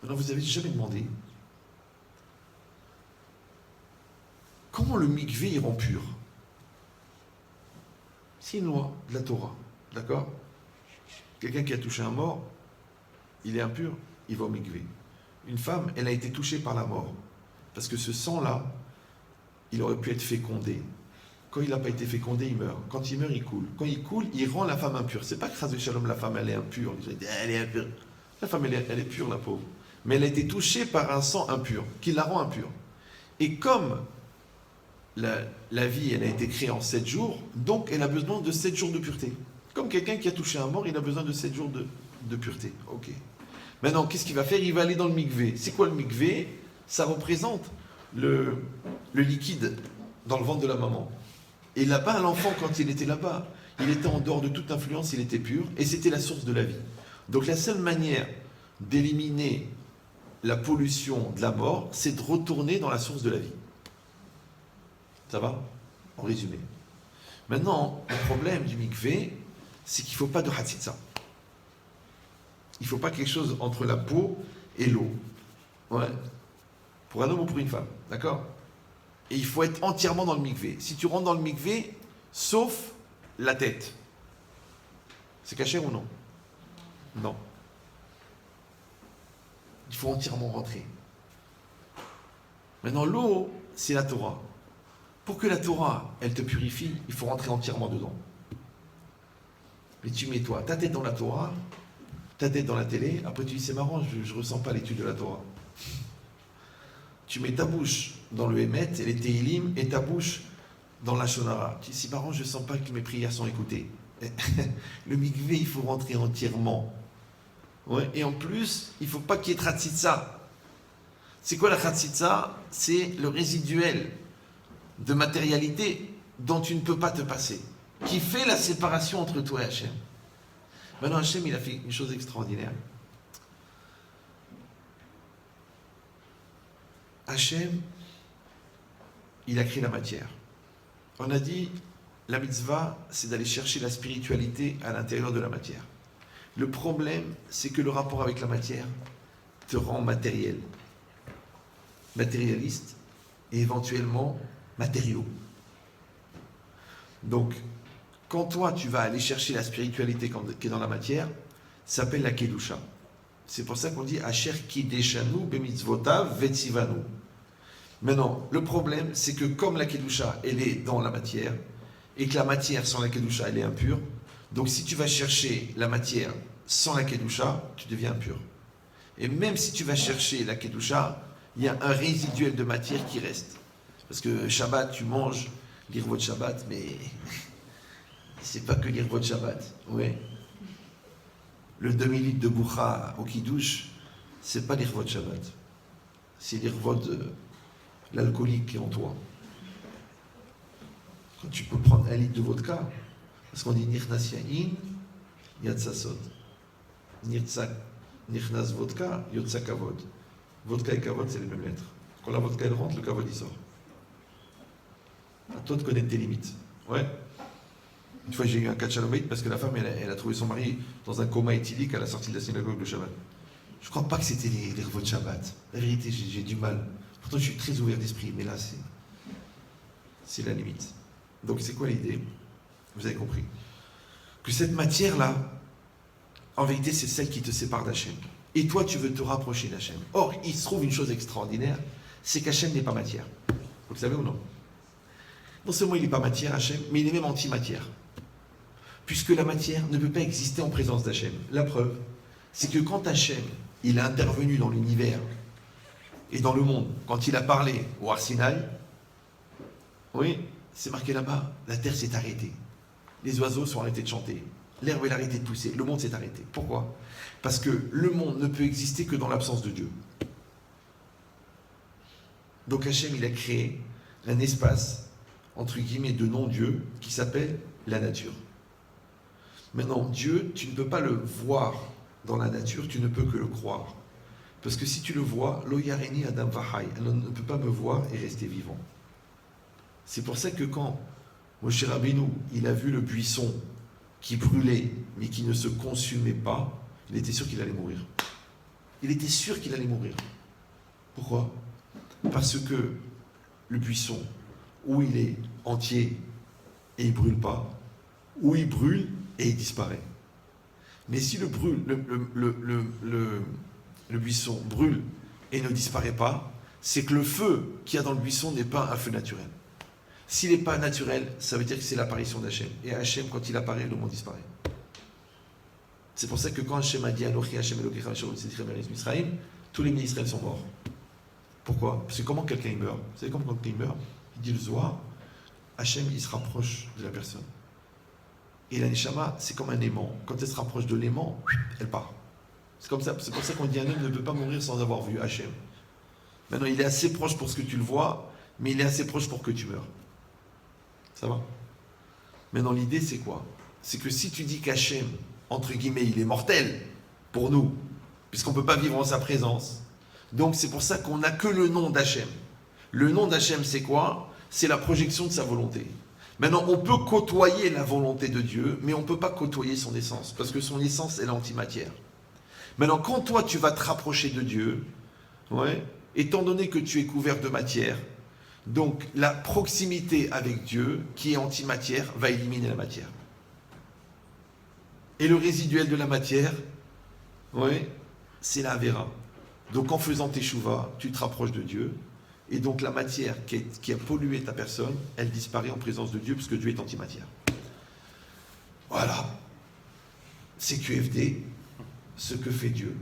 Maintenant, vous avez jamais demandé comment le mikvé il rend pur? C'est une loi de la Torah. D'accord? Quelqu'un qui a touché un mort, il est impur, il va au mikvé. Une femme, elle a été touchée par la mort. Parce que ce sang-là, il aurait pu être fécondé. Quand il n'a pas été fécondé, il meurt. Quand il meurt, il coule. Quand il coule, il rend la femme impure. C'est pas que Chas Shalom, la femme, elle est impure. Elle est impure. La femme, elle est pure, la pauvre. Mais elle a été touchée par un sang impur, qui la rend impure. Et comme la vie, elle a été créée en 7 jours, donc elle a besoin de 7 jours de pureté. Comme quelqu'un qui a touché un mort, il a besoin de 7 jours de pureté. Ok. Maintenant, qu'est-ce qu'il va faire? Il va aller dans le mikvé. C'est quoi le mikvé? Ça représente le liquide dans le ventre de la maman. Et là-bas, l'enfant, quand il était là-bas, il était en dehors de toute influence, il était pur, et c'était la source de la vie. Donc la seule manière d'éliminer la pollution de la mort, c'est de retourner dans la source de la vie. Ça va? En résumé. Maintenant, le problème du mikvé, c'est qu'il ne faut pas de hatzitza. Il ne faut pas quelque chose entre la peau et l'eau. Ouais. Pour un homme ou pour une femme. D'accord? Et il faut être entièrement dans le mikvé. Si tu rentres dans le mikvé, sauf la tête, c'est caché ou non? Non. Il faut entièrement rentrer. Maintenant, l'eau, c'est la Torah. Pour que la Torah, elle te purifie, il faut rentrer entièrement dedans. Mais tu mets toi, ta tête dans la Torah, ta tête dans la télé, après tu dis c'est marrant, je ne ressens pas l'étude de la Torah. Tu mets ta bouche dans le Hémet et les Téhilim et ta bouche dans la Shonara. Tu dis c'est marrant, je ne sens pas que mes prières sont écoutées. Le mikvé, il faut rentrer entièrement. Ouais, et en plus, il ne faut pas qu'il y ait Tratsitsa. C'est quoi la Tratsitsa? C'est le résiduel de matérialité dont tu ne peux pas te passer, qui fait la séparation entre toi et Hachem. Maintenant, Hachem, il a fait une chose extraordinaire. Hachem, il a créé la matière. On a dit, la mitzvah, c'est d'aller chercher la spiritualité à l'intérieur de la matière. Le problème, c'est que le rapport avec la matière te rend matériel, matérialiste et éventuellement matériaux. Donc, quand toi, tu vas aller chercher la spiritualité qui est dans la matière, ça s'appelle la Kedusha. C'est pour ça qu'on dit Asher Kideshanu bemitzvotav vetzivanu. Maintenant, le problème, c'est que comme la Kedusha, elle est dans la matière, et que la matière sans la Kedusha, elle est impure, donc si tu vas chercher la matière sans la Kedusha, tu deviens impur. Et même si tu vas chercher la Kedusha, il y a un résiduel de matière qui reste. Parce que Shabbat, tu manges l'irvot Shabbat, mais c'est pas que l'irvot Shabbat. Oui. le demi-litre de boucha au kidouche, c'est pas l'irvot Shabbat. C'est l'irvot de l'alcoolique qui est en toi. Quand tu peux prendre 1 litre de vodka, parce qu'on dit Nirnas Yain, Yatsa Sod. Nirnas vodka, Yotsa Kavod. Vodka et Kavod, c'est les mêmes lettres. Quand la vodka elle rentre, le Kavod il sort. À toi de connaître tes limites. Ouais. Une fois, j'ai eu un cas de Shalom parce que la femme, elle a trouvé son mari dans un coma éthylique à la sortie de la synagogue le Shabbat. Je ne crois pas que c'était les revues de Shabbat. La vérité, j'ai du mal. Pourtant, je suis très ouvert d'esprit, mais là, c'est la limite. Donc, c'est quoi l'idée? Vous avez compris. Que cette matière-là, en vérité, c'est celle qui te sépare d'Hachem. Et toi, tu veux te rapprocher d'Hachem. Or, il se trouve une chose extraordinaire, c'est qu'Hachem n'est pas matière. Vous le savez ou non? Non seulement il n'est pas matière, Hachem, mais il est même anti-matière. Puisque la matière ne peut pas exister en présence d'Hachem. La preuve, c'est que quand Hachem, il a intervenu dans l'univers et dans le monde, quand il a parlé au Har Sinaï, oui, c'est marqué là-bas, la terre s'est arrêtée. Les oiseaux sont arrêtés de chanter. L'herbe a arrêté de pousser. Le monde s'est arrêté. Pourquoi? Parce que le monde ne peut exister que dans l'absence de Dieu. Donc Hachem, il a créé un espace, entre guillemets, de non-Dieu, qui s'appelle la nature. Maintenant, Dieu, tu ne peux pas le voir dans la nature, tu ne peux que le croire. Parce que si tu le vois, Lo yareni Adam Vahai, elle ne peut pas me voir et rester vivant. C'est pour ça que quand Moshe Rabbeinu, il a vu le buisson qui brûlait, mais qui ne se consumait pas, il était sûr qu'il allait mourir. Il était sûr qu'il allait mourir. Pourquoi? Parce que le buisson, où il est entier et il ne brûle pas, où il brûle et il disparaît. Mais si le buisson brûle et ne disparaît pas, c'est que le feu qu'il y a dans le buisson n'est pas un feu naturel. S'il n'est pas naturel, ça veut dire que c'est l'apparition d'Hachem. Et Hachem, quand il apparaît, le monde disparaît. C'est pour ça que quand Hachem a dit Anochi Hachem Elokecha Misraïm, tous les ministres sont morts. Pourquoi? Parce que comment quelqu'un meurt? Vous savez comment quelqu'un meurt? Il dit le Zohar, Hachem il se rapproche de la personne. Et la Neshama, c'est comme un aimant. Quand elle se rapproche de l'aimant, elle part. C'est comme ça. C'est pour ça qu'on dit un homme ne peut pas mourir sans avoir vu Hachem. Maintenant, il est assez proche pour ce que tu le vois, mais il est assez proche pour que tu meurs. Ça va? Maintenant, l'idée, c'est quoi? C'est que si tu dis qu'Hachem, entre guillemets, il est mortel pour nous, puisqu'on ne peut pas vivre en sa présence, donc c'est pour ça qu'on n'a que le nom d'Hachem. Le nom d'Hachem, c'est quoi? C'est la projection de sa volonté. Maintenant, on peut côtoyer la volonté de Dieu, mais on ne peut pas côtoyer son essence, parce que son essence est l'antimatière. Maintenant, quand toi, tu vas te rapprocher de Dieu, ouais, étant donné que tu es couvert de matière, donc la proximité avec Dieu, qui est antimatière, va éliminer la matière. Et le résiduel de la matière, ouais, c'est la Avera. Donc en faisant teshuva, tu te rapproches de Dieu, et donc la matière qui a pollué ta personne, elle disparaît en présence de Dieu, parce que Dieu est antimatière. Voilà. C'est QFD, ce que fait Dieu.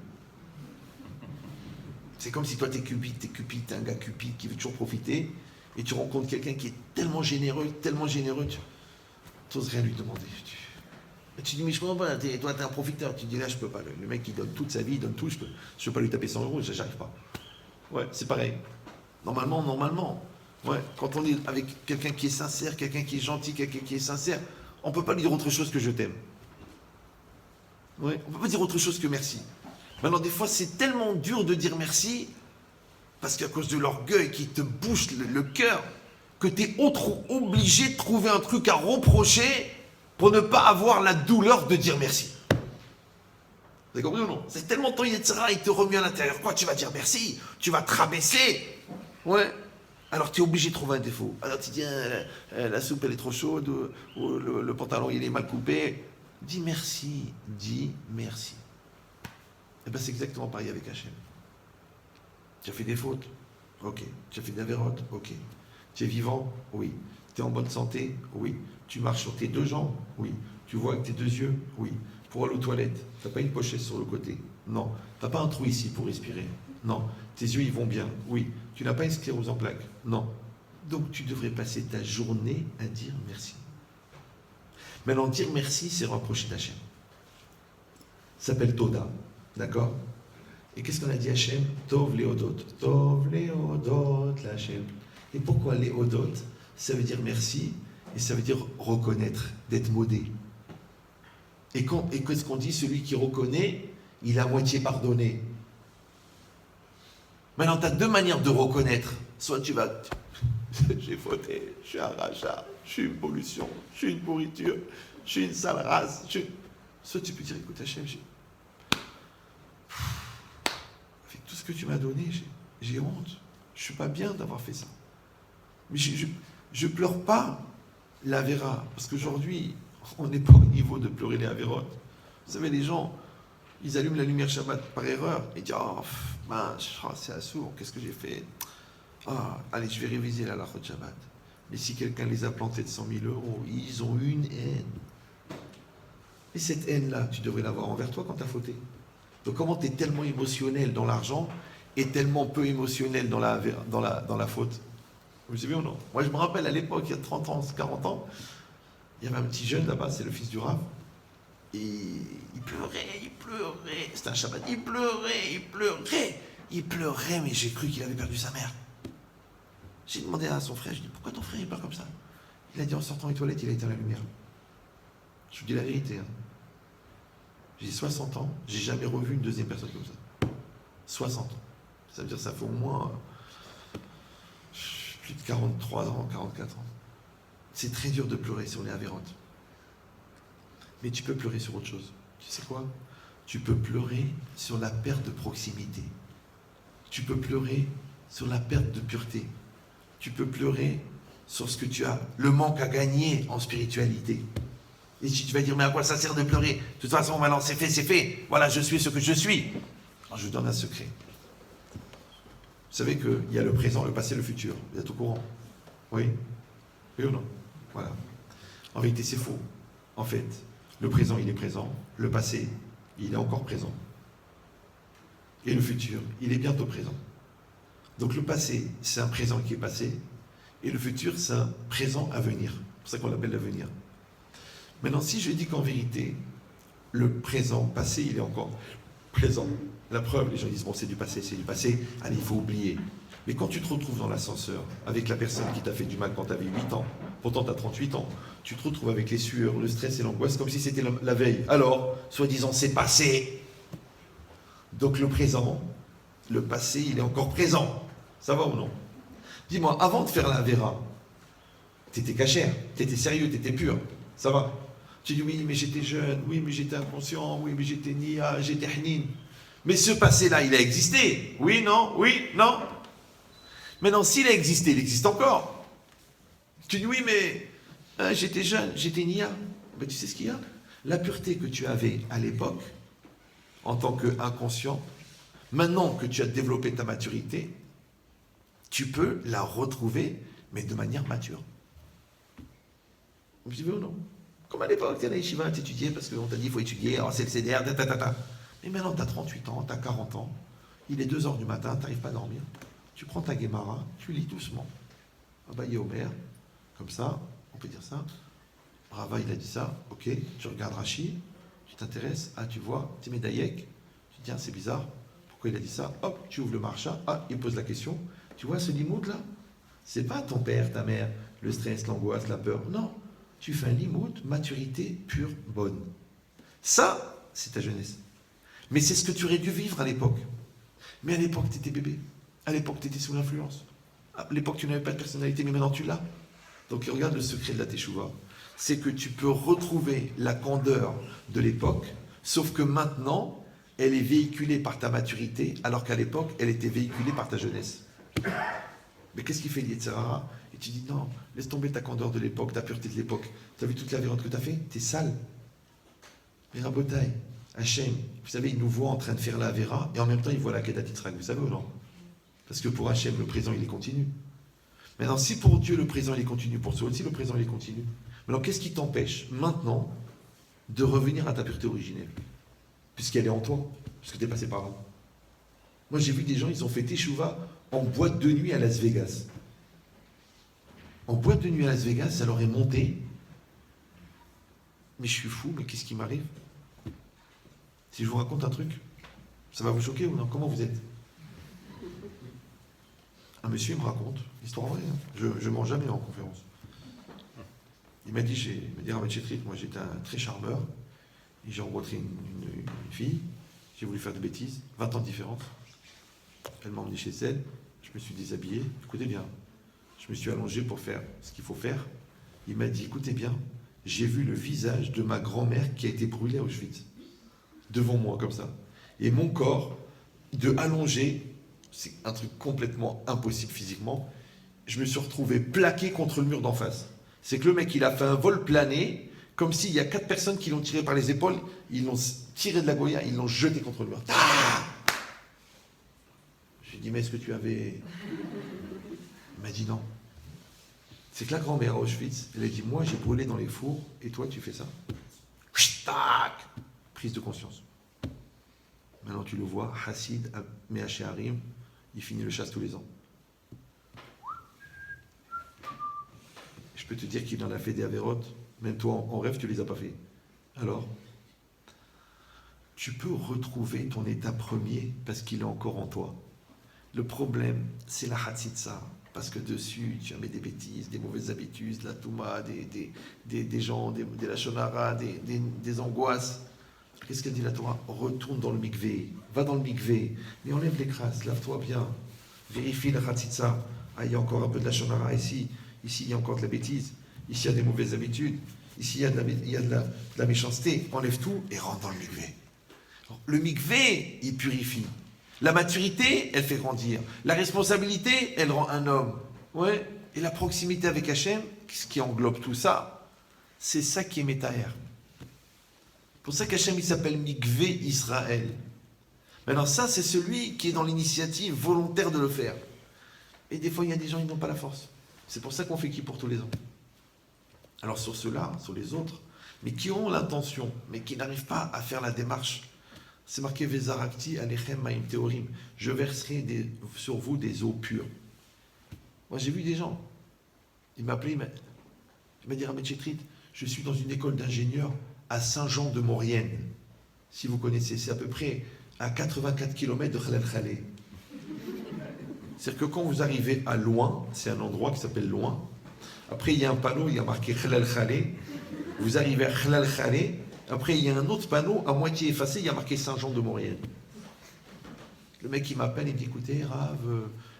C'est comme si toi t'es cupide, t'es un gars cupide qui veut toujours profiter, et tu rencontres quelqu'un qui est tellement généreux, tu n'oses rien lui demander. Tu dis, mais je comprends pas, toi t'es un profiteur. Tu dis, là je peux pas, le mec qui donne toute sa vie, il donne tout, je peux pas lui taper 100 euros, j'arrive pas. Ouais, c'est pareil. Normalement. Ouais, quand on est avec quelqu'un qui est sincère, quelqu'un qui est gentil, quelqu'un qui est sincère, on peut pas lui dire autre chose que je t'aime. Ouais, on peut pas dire autre chose que merci. Maintenant, des fois, c'est tellement dur de dire merci, parce qu'à cause de l'orgueil qui te bouche le cœur, que tu es obligé de trouver un truc à reprocher pour ne pas avoir la douleur de dire merci. Vous avez compris ou non? C'est tellement ton Yetzira, il te remue à l'intérieur. Quoi, tu vas dire merci? Tu vas te rabaisser? Ouais. Alors tu es obligé de trouver un défaut. Alors tu dis, la soupe elle est trop chaude, ou le pantalon il est mal coupé. Dis merci. Et bien c'est exactement pareil avec Hachem. Tu as fait des fautes? Ok. Tu as fait des avérotes? Ok. Tu es vivant? Oui. Tu es en bonne santé? Oui. Tu marches sur tes 2 jambes? Oui. Tu vois avec tes 2 yeux? Oui. Pour aller aux toilettes, tu n'as pas une pochette sur le côté? Non. Tu n'as pas un trou ici pour respirer? Non. Tes yeux, ils vont bien? Oui. Tu n'as pas une sclérose en plaques? Non. Donc tu devrais passer ta journée à dire merci. Maintenant, dire merci, c'est rapprocher d'Hachem. s'appelle Toda. D'accord? Et qu'est-ce qu'on a dit à Hachem? Tov Léodot. Tov Léodot, la Hachem. Et pourquoi Léodot? Ça veut dire merci, et ça veut dire reconnaître, d'être modé. Et qu'est-ce qu'on dit? Celui qui reconnaît, il a à moitié pardonné. Maintenant, tu as deux manières de reconnaître. Soit tu vas, j'ai fauté, je suis un rachat, je suis une pollution, je suis une pourriture, je suis une sale race. Soit tu peux dire, écoute Hachem, avec tout ce que tu m'as donné, j'ai honte. Je ne suis pas bien d'avoir fait ça. Mais je pleure pas l'Avera, parce qu'aujourd'hui, on n'est pas au niveau de pleurer les Avérotes. Vous savez, les gens, ils allument la lumière Shabbat par erreur et disent c'est assourd, qu'est-ce que j'ai fait? Allez, je vais réviser la halachot Shabbat. Mais si quelqu'un les a plantés de 100 000 euros, ils ont une haine. Et cette haine-là, tu devrais l'avoir envers toi quand tu as fauté. Donc comment tu es tellement émotionnel dans l'argent et tellement peu émotionnel dans la faute? Vous savez ou non? Moi, je me rappelle à l'époque, il y a 30 ans, 40 ans, il y avait un petit jeune là-bas, c'est le fils du Rav. Et il pleurait. C'était un Shabbat. Il pleurait, mais j'ai cru qu'il avait perdu sa mère. J'ai demandé à son frère, je dis, pourquoi ton frère il pleure comme ça? Il a dit, en sortant des toilettes, il a éteint la lumière. Je vous dis la vérité. J'ai 60 ans, j'ai jamais revu une deuxième personne comme ça. 60 ans. Ça veut dire que ça fait au moins plus de 43 ans, 44 ans. C'est très dur de pleurer si on est avérote. Mais tu peux pleurer sur autre chose. Tu sais quoi? Tu peux pleurer sur la perte de proximité. Tu peux pleurer sur la perte de pureté. Tu peux pleurer sur ce que tu as, le manque à gagner en spiritualité. Et tu vas dire, mais à quoi ça sert de pleurer? De toute façon, maintenant, c'est fait. Voilà, je suis ce que je suis. Alors, je vous donne un secret. Vous savez qu'il y a le présent, le passé, le futur. Vous êtes au courant? Oui? Oui ou non? Voilà. En vérité, c'est faux. En fait, le présent, il est présent. Le passé, il est encore présent. Et le futur, il est bientôt présent. Donc le passé, c'est un présent qui est passé. Et le futur, c'est un présent à venir. C'est pour ça qu'on l'appelle l'avenir. Maintenant, si je dis qu'en vérité, le présent, passé, il est encore présent. La preuve, les gens disent, bon, c'est du passé. Allez, il faut oublier. Mais quand tu te retrouves dans l'ascenseur, avec la personne qui t'a fait du mal quand tu avais 8 ans, pourtant tu as 38 ans, tu te retrouves avec les sueurs, le stress et l'angoisse, comme si c'était la veille. Alors, soi-disant, c'est passé. Donc le présent, le passé, il est encore présent. Ça va ou non? Dis-moi, avant de faire la Vera, tu étais cachère, tu étais sérieux, tu étais pur. Ça va? Tu dis, oui, mais j'étais jeune, oui, mais j'étais inconscient, oui, mais j'étais nia, j'étais hnin. Mais ce passé-là, il a existé. Oui, non? Maintenant, s'il a existé, il existe encore. Tu dis, oui, mais j'étais jeune, j'étais nia. Ben, tu sais ce qu'il y a? La pureté que tu avais à l'époque, en tant qu'inconscient, maintenant que tu as développé ta maturité, tu peux la retrouver, mais de manière mature. Vous savez ou non? Comme à l'époque, tu es à la yeshiva, tu étudiais parce qu'on t'a dit qu'il faut étudier, alors c'est le CDR, Mais maintenant, tu as 38 ans, tu as 40 ans, il est 2h du matin, tu n'arrives pas à dormir. Tu prends ta Guémara, tu lis doucement. Abaye Omer, comme ça, on peut dire ça. Rava, il a dit ça, ok, tu regardes Rashi, tu t'intéresses, tu vois, tu mets Dayek, tu te dis, c'est bizarre, pourquoi il a dit ça? Hop, tu ouvres le marcha, il pose la question. Tu vois ce limoud là? C'est pas ton père, ta mère, le stress, l'angoisse, la peur. Non, tu fais un limoud, maturité pure, bonne. Ça, c'est ta jeunesse. Mais c'est ce que tu aurais dû vivre à l'époque. Mais à l'époque, tu étais bébé. À l'époque, tu étais sous l'influence. À l'époque, tu n'avais pas de personnalité, mais maintenant tu l'as. Donc regarde le secret de la teshuva. C'est que tu peux retrouver la candeur de l'époque, sauf que maintenant, elle est véhiculée par ta maturité, alors qu'à l'époque, elle était véhiculée par ta jeunesse. Mais qu'est-ce qu'il fait l'Yetzirara? Et tu dis non, laisse tomber ta candeur de l'époque, ta pureté de l'époque. Tu as vu toute la violence que tu as fait? Tu es sale. Mais Rabotai, Hachem, vous savez, il nous voit en train de faire la Avera et en même temps il voit la Kedat Yitzhak, vous savez ou non? Parce que pour Hachem, le présent il est continu. Maintenant, si pour Dieu le présent il est continu, pour toi aussi le présent il est continu. Maintenant, qu'est-ce qui t'empêche maintenant de revenir à ta pureté originelle? Puisqu'elle est en toi, puisque tu es passé par là. Moi j'ai vu des gens, ils ont fait Teshuvah en boîte de nuit à Las Vegas. En boîte de nuit à Las Vegas, ça leur est monté. Mais je suis fou, mais qu'est-ce qui m'arrive? Si je vous raconte un truc, ça va vous choquer ou non? Comment vous êtes? Un monsieur il me raconte, histoire vraie, hein. Je ne mens jamais en conférence. Il m'a dit, Rav Chetrit, moi j'étais un très charmeur, et j'ai rencontré une fille, j'ai voulu faire des bêtises, 20 ans de différence. Elle m'a emmené chez elle, je me suis déshabillé, écoutez bien, je me suis allongé pour faire ce qu'il faut faire. Il m'a dit, écoutez bien, j'ai vu le visage de ma grand-mère qui a été brûlée à Auschwitz, devant moi comme ça. Et mon corps, de allongé, c'est un truc complètement impossible physiquement, je me suis retrouvé plaqué contre le mur d'en face. C'est que le mec, il a fait un vol plané, comme s'il y a 4 personnes qui l'ont tiré par les épaules, ils l'ont tiré de la goya, ils l'ont jeté contre le mur. J'ai dit, mais est-ce que tu avais... Il m'a dit non. C'est que la grand-mère à Auschwitz, elle a dit, moi j'ai brûlé dans les fours, et toi tu fais ça. Tac, prise de conscience. Maintenant tu le vois, Hassid, Meaché Harim, il finit le chasse tous les ans. Je peux te dire qu'il en a fait des avérotes, même toi en rêve tu les as pas fait. Alors, tu peux retrouver ton état premier parce qu'il est encore en toi. Le problème, c'est la Hatzitza. Parce que dessus, tu mets des bêtises, des mauvaises habitudes, de la Touma, des gens, des lachonara, des angoisses. Qu'est-ce qu'elle dit la Torah? Retourne dans le mikvé, va dans le mikvé, mais enlève les crasses, lave-toi bien, vérifie la Hatzitza. Ah, il y a encore un peu de lachonara ici, il y a encore de la bêtise, ici il y a des mauvaises habitudes, ici il y a de la méchanceté. Enlève tout et rentre dans le mikvé. Le mikvé, il purifie. La maturité, elle fait grandir. La responsabilité, elle rend un homme. Ouais. Et la proximité avec Hachem, ce qui englobe tout ça, c'est ça qui est Métaher. Pour ça qu'Hachem, il s'appelle Mikvé Israël. Maintenant, ça, c'est celui qui est dans l'initiative volontaire de le faire. Et des fois, il y a des gens, ils n'ont pas la force. C'est pour ça qu'on fait qui pour tous les ans. Alors, sur ceux-là, sur les autres, mais qui ont l'intention, mais qui n'arrivent pas à faire la démarche, c'est marqué Vezarakti Alechem Maim Teorim. Je verserai sur vous des eaux pures. Moi, j'ai vu des gens. Il m'a appelé, il m'a dit Rav Chetrit, je suis dans une école d'ingénieurs à Saint-Jean-de-Maurienne. Si vous connaissez, c'est à peu près à 84 km de Khalal Khalé. C'est-à-dire que quand vous arrivez à Loin, c'est un endroit qui s'appelle Loin. Après, il y a un panneau, il y a marqué Khalal Khalé. Vous arrivez à Khalal Khalé. Après, il y a un autre panneau à moitié effacé, il y a marqué Saint-Jean-de-Maurienne. Le mec, il m'appelle, il me dit, écoutez, Rav,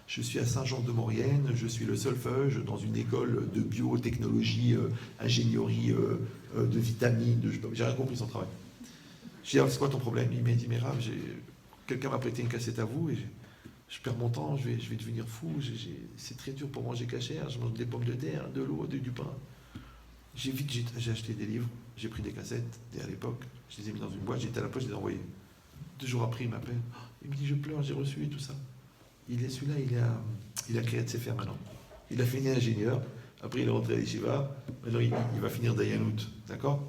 je suis à Saint-Jean-de-Maurienne, je suis le seul feuge dans une école de biotechnologie, ingénierie, de vitamines, j'ai rien compris son travail. J'ai dit, c'est quoi ton problème? Il m'a dit, mais Rav, quelqu'un m'a prêté une cassette à vous, et je perds mon temps, je vais devenir fou, c'est très dur pour manger cachère, je mange des pommes de terre, de l'eau, du pain. J'ai acheté des livres, j'ai pris des cassettes, à l'époque, je les ai mis dans une boîte, j'étais à la poche, je les ai envoyés. 2 jours après, il m'appelle, il me dit, je pleure, j'ai reçu et tout ça. Celui-là, il a créé de ses fers maintenant. Il a fini ingénieur, après il est rentré à l'Yeshiva, maintenant il va finir Dayanout, d'accord?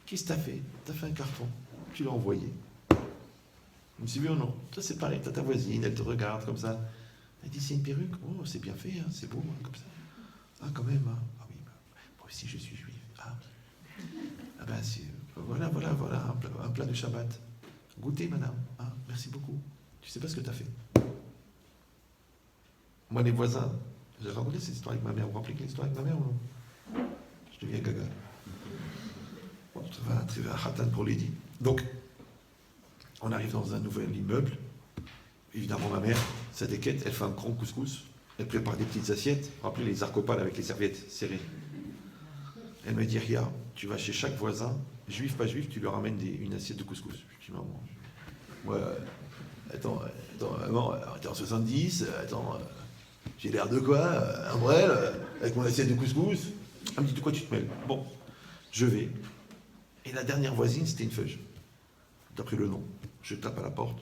Qu'est-ce que t'as fait? T'as fait un carton, tu l'as envoyé. Je me suis dit, oui ou non? Toi c'est pareil, t'as ta voisine, elle te regarde comme ça. Elle dit, c'est une perruque? Oh, c'est bien fait, hein, c'est beau, hein, comme ça. Ah, quand même, hein. Ah oui, moi aussi je suis juif. Ah ben, voilà, un plat de Shabbat. Goûtez, madame. Ah, merci beaucoup. Tu sais pas ce que tu as fait. Moi, les voisins, j'ai raconté cette histoire avec ma mère. Vous vous rappelez l'histoire avec ma mère ou non? Je deviens gaga. Bon, très bien, Hatan pour Lady. Donc, on arrive dans un nouvel immeuble. Évidemment, ma mère, sa déquête, elle fait un grand couscous. Elle prépare des petites assiettes. Vous vous rappelez les arcopales avec les serviettes serrées. Elle me dit, regarde, tu vas chez chaque voisin, juif, pas juif, tu leur ramènes une assiette de couscous. Je dis, maman, attends, t'es en 70, j'ai l'air de quoi, un brel, avec mon assiette de couscous. Elle me dit, de quoi tu te mêles? Bon, je vais. Et la dernière voisine, c'était une feuge. D'après le nom. Je tape à la porte.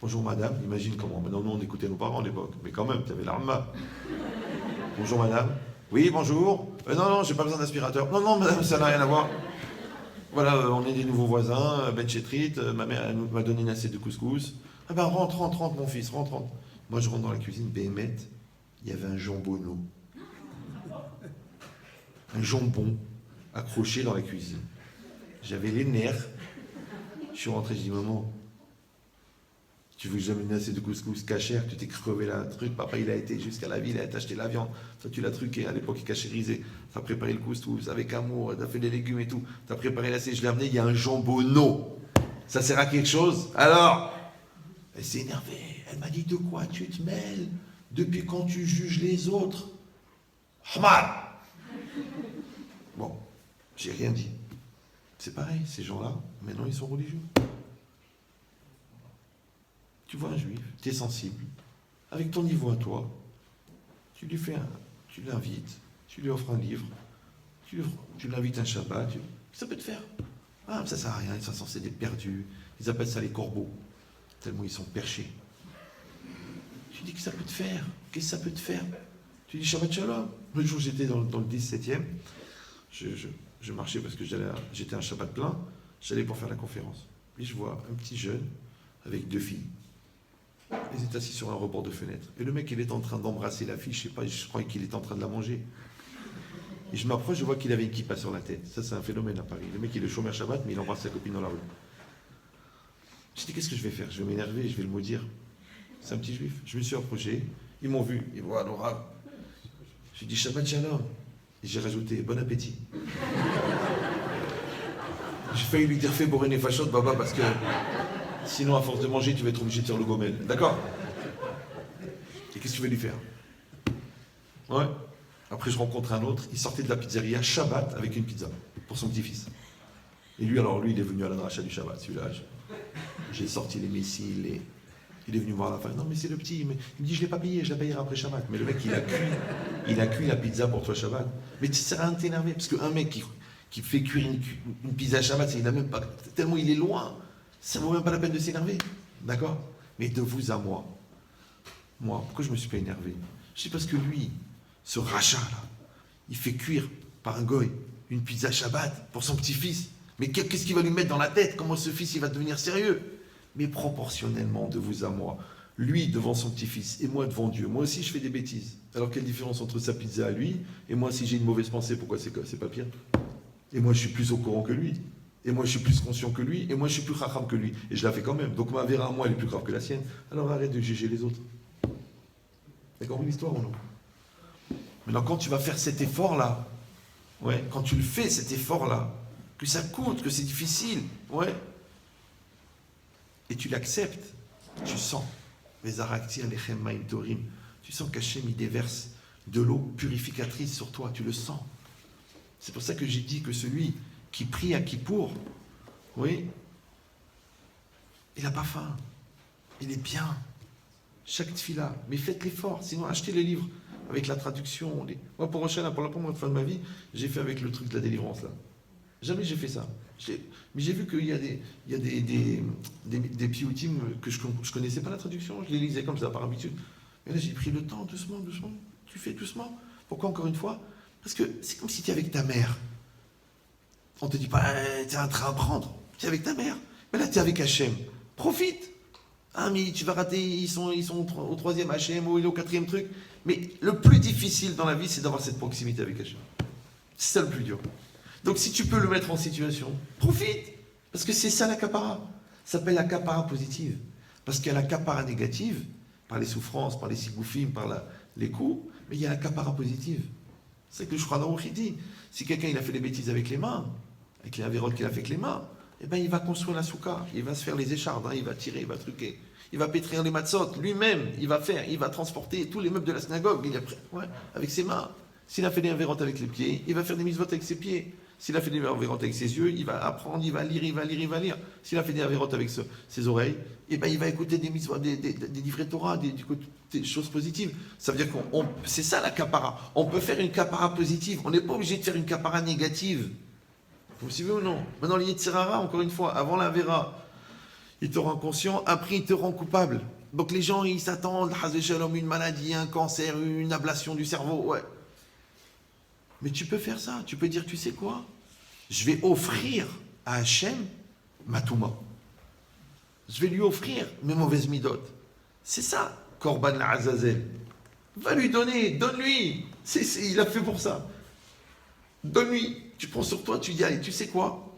Bonjour madame, imagine comment. Maintenant, nous, on écoutait nos parents à l'époque, mais quand même, tu avais l'arme. Bonjour madame. Oui, bonjour. Non, j'ai pas besoin d'aspirateur. Non, madame, ça n'a rien à voir. Voilà, on est des nouveaux voisins, Ben Chetrit, ma mère elle m'a donné une assiette de couscous. Ah ben, rentre, mon fils, rentre. Moi, je rentre dans la cuisine, Béhémet, il y avait un jambonneau. Un jambon accroché dans la cuisine. J'avais les nerfs. Je suis rentré, je dis, maman, tu veux que j'amène assez de couscous cachère, tu t'es crevé là, un truc, papa il a été jusqu'à la ville, il a acheté la viande, toi tu l'as truqué, à l'époque il cachérisait, t'as préparé le couscous avec amour, t'as fait des légumes et tout, t'as préparé l'assiette, je l'ai amené, il y a un jambonneau, ça sert à quelque chose? Alors, elle s'est énervée, elle m'a dit, de quoi tu te mêles? Depuis quand tu juges les autres? Hamad! Bon, j'ai rien dit. C'est pareil, ces gens-là, maintenant ils sont religieux. Tu vois un juif, tu es sensible, avec ton niveau à toi, tu lui fais tu l'invites, tu lui offres un livre, tu l'invites un Shabbat, ça peut te faire. Ah, ça sert à rien, ils sont censés être perdus, ils appellent ça les corbeaux, tellement ils sont perchés. Tu dis que ça peut te faire, qu'est-ce que ça peut te faire? Tu dis Shabbat Shalom. Le jour où j'étais dans le 17e, je marchais parce que j'étais un Shabbat plein, j'allais pour faire la conférence. Et je vois un petit jeune avec 2 filles. Ils étaient assis sur un rebord de fenêtre. Et le mec, il est en train d'embrasser la fille, je sais pas, je crois qu'il est en train de la manger. Et je m'approche, je vois qu'il avait une kippa sur la tête. Ça, c'est un phénomène à Paris. Le mec, il est chômeur Shabbat, mais il embrasse sa copine dans la rue. Je dis, qu'est-ce que je vais faire? Je vais m'énerver, je vais le maudire. C'est un petit juif. Je me suis approché, ils m'ont vu, ils voient l'orabe. J'ai dit, Shabbat Shalom. Et j'ai rajouté, bon appétit. J'ai failli lui dire, fais bourrer les fachot, baba, parce que sinon, à force de manger, tu vas être obligé de faire le gomel. D'accord? Et qu'est-ce que tu vas lui faire? Ouais. Après, je rencontre un autre, il sortait de la pizzeria Shabbat avec une pizza pour son petit-fils. Et lui, il est venu à la dracha du Shabbat, celui-là. J'ai sorti les missiles, il est venu voir la femme. Non, mais c'est le petit. Mais il me dit, je ne l'ai pas payé, je la payerai après Shabbat. Mais le mec, il a cuit la pizza pour toi Shabbat. Mais tu ne sers à rien de t'énerver, parce qu'un mec qui fait cuire une pizza Shabbat, il n'a même pas, tellement il est loin, ça ne vaut même pas la peine de s'énerver. D'accord? Mais de vous à moi, pourquoi je ne me suis pas énervé? C'est parce que lui, ce rachat là, il fait cuire par un goy une pizza Shabbat pour son petit-fils. Mais qu'est-ce qu'il va lui mettre dans la tête? Comment ce fils il va devenir sérieux? Mais proportionnellement de vous à moi, lui devant son petit-fils et moi devant Dieu. Moi aussi je fais des bêtises. Alors quelle différence entre sa pizza à lui et moi si j'ai une mauvaise pensée, pourquoi c'est pas pire? Et moi je suis plus au courant que lui. Et moi je suis plus conscient que lui. Et moi je suis plus chacham que lui. Et je la fais quand même. Donc ma vera à moi elle est plus grave que la sienne. Alors arrête de juger les autres. T'as compris l'histoire ou non? Maintenant quand tu vas faire cet effort-là, ouais, quand tu le fais cet effort-là, que ça coûte, que c'est difficile, ouais, et tu l'acceptes, tu sens, tu sens qu'Hachem il déverse de l'eau purificatrice sur toi, tu le sens. C'est pour ça que j'ai dit que celui qui prie à Kippour, oui, il n'a pas faim, il est bien. Chaque tfila, mais faites l'effort, sinon achetez les livres avec la traduction. Moi, pour la première fois de ma vie, j'ai fait avec le truc de la délivrance là. Jamais j'ai fait ça. Mais j'ai vu qu'il y a des piyutim que je ne connaissais pas la traduction, je les lisais comme ça par habitude. Mais là j'ai pris le temps, doucement, tu fais doucement. Pourquoi encore une fois? Parce que c'est comme si tu es avec ta mère. On ne te dit pas, tu es en train d'apprendre, tu es avec ta mère. Mais là tu es avec Hachem, profite. Ah mais tu vas rater, ils sont au 3e Hachem ou au 4e truc. Mais le plus difficile dans la vie c'est d'avoir cette proximité avec Hachem. C'est ça le plus dur. Donc si tu peux le mettre en situation, profite. Parce que c'est ça la kapara. Ça s'appelle la kapara positive. Parce qu'il y a la kapara négative, par les souffrances, par les sigoufim, par les coups, mais il y a la kapara positive. C'est que le Shulchan Aruch dit, si quelqu'un il a fait des bêtises avec les mains, avec les avérotes qu'il a fait avec les mains, eh ben il va construire la souka, il va se faire les échardes, il va tirer, il va truquer, il va pétrir les matzot, lui-même, il va transporter tous les meubles de la synagogue, avec ses mains. S'il a fait des avérotes avec les pieds, il va faire des mitzvot avec ses pieds. S'il a fait des avérotes avec ses yeux, il va apprendre, il va lire. S'il a fait des avérotes avec ses oreilles, eh ben, il va écouter des mitzvot, des livrets Torah, des choses positives. Ça veut dire c'est ça la kapara. On peut faire une kapara positive. On n'est pas obligé de faire une kapara négative. Vous suivez ou non? Maintenant, le Yetzirara, encore une fois, avant la Vera, il te rend conscient, après il te rend coupable. Donc les gens, ils s'attendent, une maladie, un cancer, une ablation du cerveau, ouais. Mais tu peux faire ça, tu peux dire, tu sais quoi? Je vais offrir à Hachem ma touma. Je vais lui offrir mes mauvaises midotes. C'est ça, Korban l'Azazel. Va lui donner, donne-lui. Il a fait pour ça. Donne-lui. Tu prends sur toi, tu dis, allez, tu sais quoi?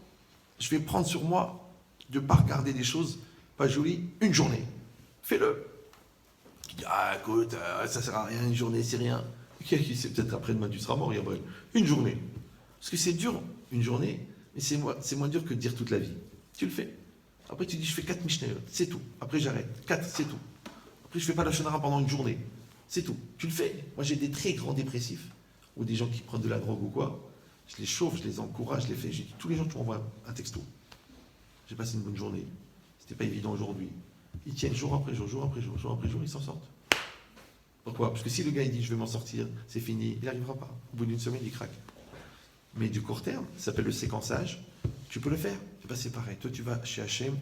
Je vais prendre sur moi de ne pas regarder des choses pas jolies une journée. Fais-le. Tu dis, ah écoute, ça sert à rien, une journée, c'est rien. C'est peut-être après-demain, tu seras mort, Gabriel. Une journée. Parce que c'est dur, une journée, mais c'est moins dur que de dire toute la vie. Tu le fais. Après, tu dis, je fais 4 Mishnayot, c'est tout. Après, j'arrête. 4, c'est tout. Après, je ne fais pas la Shonara pendant une journée. C'est tout. Tu le fais. Moi, j'ai des très grands dépressifs, ou des gens qui prennent de la drogue ou quoi. Je les chauffe, je les encourage, je les fais. J'ai dit, tous les jours, tu m'envoies un texto. J'ai passé une bonne journée. C'était pas évident aujourd'hui. Ils tiennent jour après jour, jour après jour, jour après jour, ils s'en sortent. Pourquoi? Parce que si le gars il dit je vais m'en sortir, c'est fini, il n'arrivera pas. Au bout d'une semaine, il craque. Mais du court terme, ça s'appelle le séquençage, tu peux le faire. C'est pareil. Toi, tu vas chez Hachem,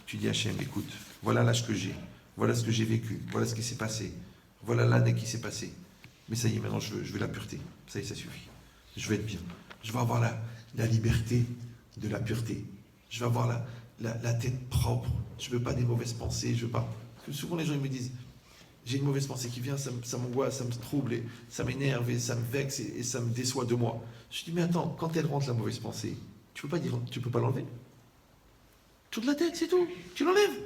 tu dis Hachem, écoute, voilà l'âge que j'ai, voilà ce que j'ai vécu, voilà ce qui s'est passé, voilà l'année qui s'est passée. Mais ça y est, maintenant je veux la pureté. Ça y est, ça suffit. Je vais être bien. Je vais avoir la liberté de la pureté. Je vais avoir la tête propre. Je ne veux pas des mauvaises pensées. Je veux pas. Parce que souvent les gens ils me disent, j'ai une mauvaise pensée qui vient, ça m'angoisse, ça me trouble, et ça m'énerve, et ça me vexe, et ça me déçoit de moi. Je dis, mais attends, quand elle rentre la mauvaise pensée, tu peux pas l'enlever. Toute la tête, c'est tout. Tu l'enlèves.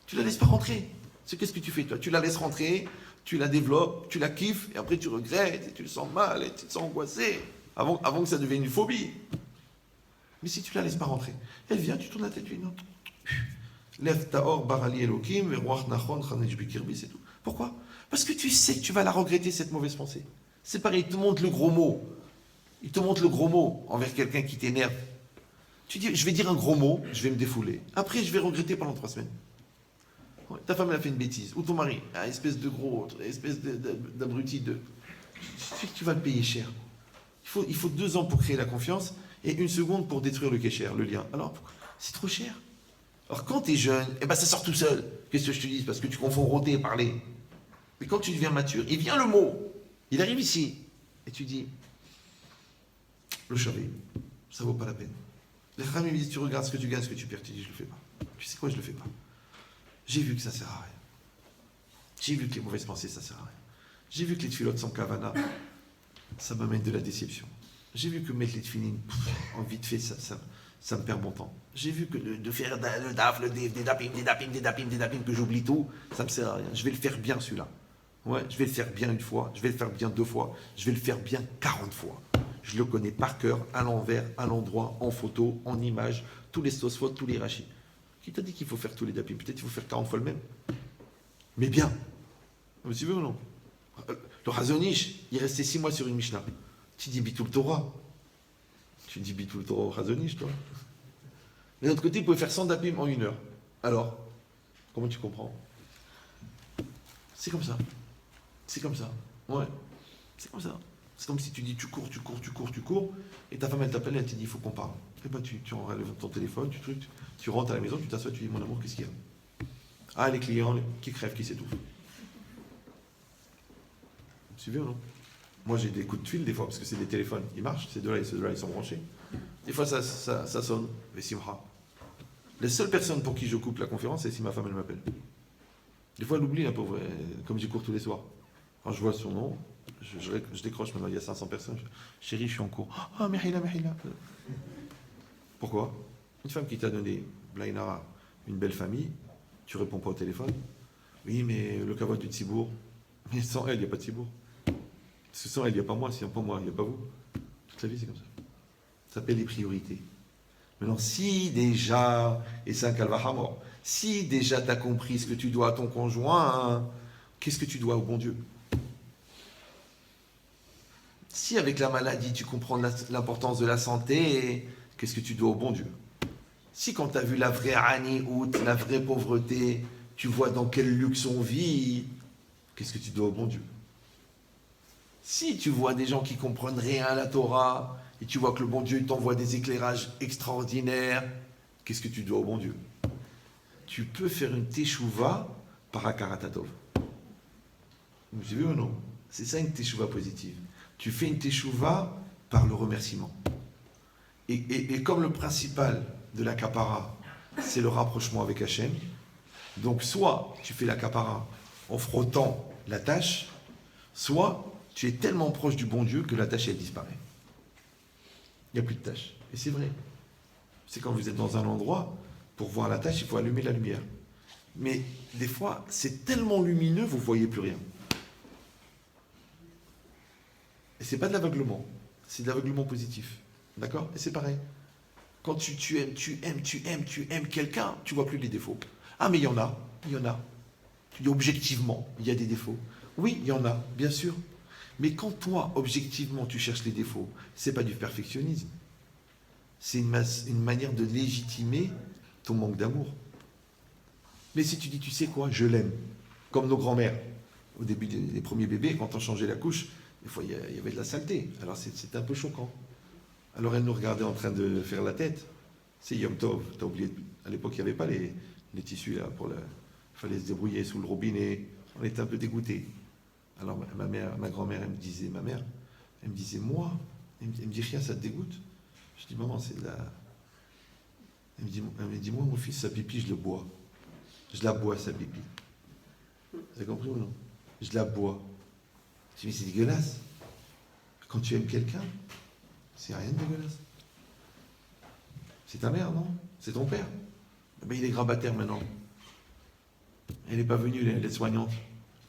Tu la laisses pas rentrer. Qu'est-ce que tu fais, toi? Tu la laisses rentrer, tu la développes, tu la kiffes, et après tu regrettes, et tu le sens mal, et tu te sens angoissé, avant que ça devienne une phobie. Mais si tu la laisses pas rentrer, elle vient, tu tournes la tête, tu dis non. Lève taor barali elokim, verouach nachon, chanej bikirbi, c'est tout. Pourquoi? Parce que tu sais que tu vas la regretter, cette mauvaise pensée. C'est pareil, il te montre le gros mot. Il te montre le gros mot envers quelqu'un qui t'énerve. Tu dis, je vais dire un gros mot, je vais me défouler. Après, je vais regretter pendant 3 semaines. Ouais, ta femme, elle a fait une bêtise. Ou ton mari, espèce de gros, espèce d'abruti de... Tu sais que tu vas le payer cher. Il faut 2 ans pour créer la confiance et 1 seconde pour détruire le kécher, le lien. Alors, c'est trop cher. Alors, quand tu es jeune, ça sort tout seul. Qu'est-ce que je te dis? Parce que tu confonds rôder et parler. Mais quand tu deviens mature, il vient le mot. Il arrive ici. Et tu dis, le chavé, ça vaut pas la peine. Les femmes me disent, tu regardes ce que tu gagnes, ce que tu perds. Tu dis, je le fais pas. Tu sais quoi, je le fais pas. J'ai vu que ça sert à rien. J'ai vu que les mauvaises pensées, ça sert à rien. J'ai vu que les tfilotes sans kavana, ça m'amène de la déception. J'ai vu que mettre les tfilines en vite fait, ça me perd mon temps. J'ai vu que de faire le daf, des dapim, que j'oublie tout, ça me sert à rien. Je vais le faire bien celui-là. Ouais, je vais le faire bien 1 fois, je vais le faire bien 2 fois, je vais le faire bien 40 fois. Je le connais par cœur, à l'envers, à l'endroit, en photo, en image, tous les sosfotes, tous les rachis. Qui t'a dit qu'il faut faire tous les dapim? Peut-être qu'il faut faire 40 fois le même. Mais bien. Vous suivez ou non? Le Razonish, il restait 6 mois sur une Mishnah. Tu dis Bitul Torah. Tu dis Bitul Torah au Razonish, toi. Mais d'un autre côté, il pouvait faire 100 dapim en 1 heure. Alors, comment tu comprends? C'est comme ça. C'est comme ça. Ouais. C'est comme ça. C'est comme si tu dis tu cours, et ta femme elle t'appelle et elle te dit il faut qu'on parle. Et ben tu relèves ton téléphone, tu rentres à la maison, tu t'assois, tu dis mon amour, qu'est-ce qu'il y a? Ah, les clients qui crèvent, qui s'étouffent. Vous suivez ou non? Moi j'ai des coups de fil des fois parce que c'est des téléphones, ils marchent, ces deux-là ils sont branchés. Des fois ça sonne, et Simra. La seule personne pour qui je coupe la conférence, c'est si ma femme elle m'appelle. Des fois elle oublie la pauvre, comme j'y cours tous les soirs. Quand je vois son nom, je décroche maintenant, il y a 500 personnes. Chérie, je suis en cours. Ah, Mehila. Pourquoi? Une femme qui t'a donné, Blainara, une belle famille, tu réponds pas au téléphone. Oui, mais le kavod du Tzibour, mais sans elle, il n'y a pas de Tzibour. Parce que sans elle, il n'y a pas moi, s'il n'y a pas moi, il n'y a pas vous. Toute la vie, c'est comme ça. Ça s'appelle les priorités. Maintenant, si déjà, et c'est un calvahamor, si déjà tu as compris ce que tu dois à ton conjoint, qu'est-ce que tu dois au bon Dieu? Si avec la maladie, tu comprends l'importance de la santé, qu'est-ce que tu dois au bon Dieu? Si quand tu as vu la vraie aniout, la vraie pauvreté, tu vois dans quel luxe on vit, qu'est-ce que tu dois au bon Dieu? Si tu vois des gens qui comprennent rien à la Torah, et tu vois que le bon Dieu t'envoie des éclairages extraordinaires, qu'est-ce que tu dois au bon Dieu? Tu peux faire une teshuva par Akaratatov. Vous avez vu ou non? C'est ça une teshuva positive. Tu fais une teshuva par le remerciement. Et comme le principal de la kapara, c'est le rapprochement avec Hachem, donc soit tu fais la kapara en frottant la tâche, soit tu es tellement proche du bon Dieu que la tâche elle disparaît. Il n'y a plus de tâche. Et c'est vrai. C'est quand vous êtes dans un endroit, Pour voir la tâche, il faut allumer la lumière. Mais des fois, c'est tellement lumineux, vous ne voyez plus rien. Et ce n'est pas de l'aveuglement, c'est de l'aveuglement positif. D'accord? Et c'est pareil. Quand tu aimes quelqu'un, tu ne vois plus les défauts. Ah, mais il y en a. Objectivement, il y a des défauts. Oui, il y en a, bien sûr. Mais quand toi, objectivement, tu cherches les défauts, ce n'est pas du perfectionnisme. C'est une manière de légitimer ton manque d'amour. Mais si tu dis, tu sais quoi, je l'aime, comme nos grands-mères, au début des premiers bébés, quand on changeait la couche, des fois il y avait de la saleté. Alors c'était un peu choquant. Alors elle nous regardait en train de faire la tête. C'est Yom Tov, t'as oublié, à l'époque il n'y avait pas les tissus là, il fallait se débrouiller sous le robinet, on était un peu dégoûtés. Alors ma grand-mère, elle me disait, moi, elle me dit, rien, ça te dégoûte? Je dis, maman, c'est de la... Elle me dit, moi, mon fils, sa pipi, je le bois. Je la bois, sa pipi. Vous avez compris ou non? Je la bois. Je dis, mais c'est dégueulasse. Quand tu aimes quelqu'un, c'est rien de dégueulasse. C'est ta mère, non? C'est ton père. Mais il est grabataire maintenant. Elle n'est pas venue, elle est soignante.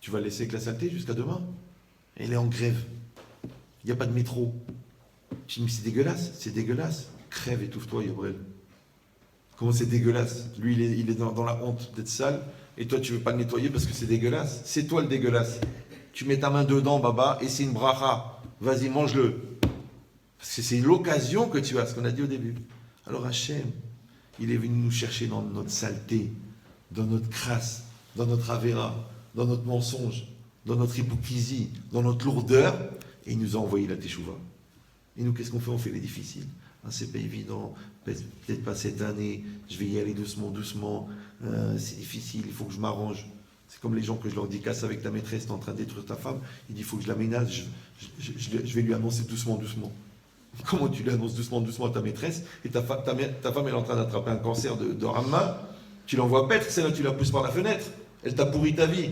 Tu vas laisser avec la saleté jusqu'à demain? Elle est en grève. Il n'y a pas de métro. Je dis, mais c'est dégueulasse. Crève, étouffe-toi, Yobrel. Comment c'est dégueulasse? Lui, il est dans la honte d'être sale, et toi, tu ne veux pas le nettoyer parce que c'est dégueulasse. C'est toi le dégueulasse. Tu mets ta main dedans, baba, et c'est une bracha. Vas-y, mange-le. Parce que c'est l'occasion que tu as, ce qu'on a dit au début. Alors Hachem, il est venu nous chercher dans notre saleté, dans notre crasse, dans notre avéra, dans notre mensonge, dans notre hypocrisie, dans notre lourdeur, et il nous a envoyé la teshuva. Et nous, qu'est-ce qu'on fait? On fait les difficiles. Ah, c'est pas évident, peut-être pas cette année, je vais y aller doucement, c'est difficile, il faut que je m'arrange. C'est comme les gens que je leur dis, casse avec ta maîtresse, t'es en train de détruire ta femme, il dit, il faut que je la ménage, je vais lui annoncer doucement. Comment tu lui annonces doucement à ta maîtresse, et ta femme elle est en train d'attraper un cancer de rama, tu l'envoies paître, celle-là tu la pousses par la fenêtre, elle t'a pourri ta vie.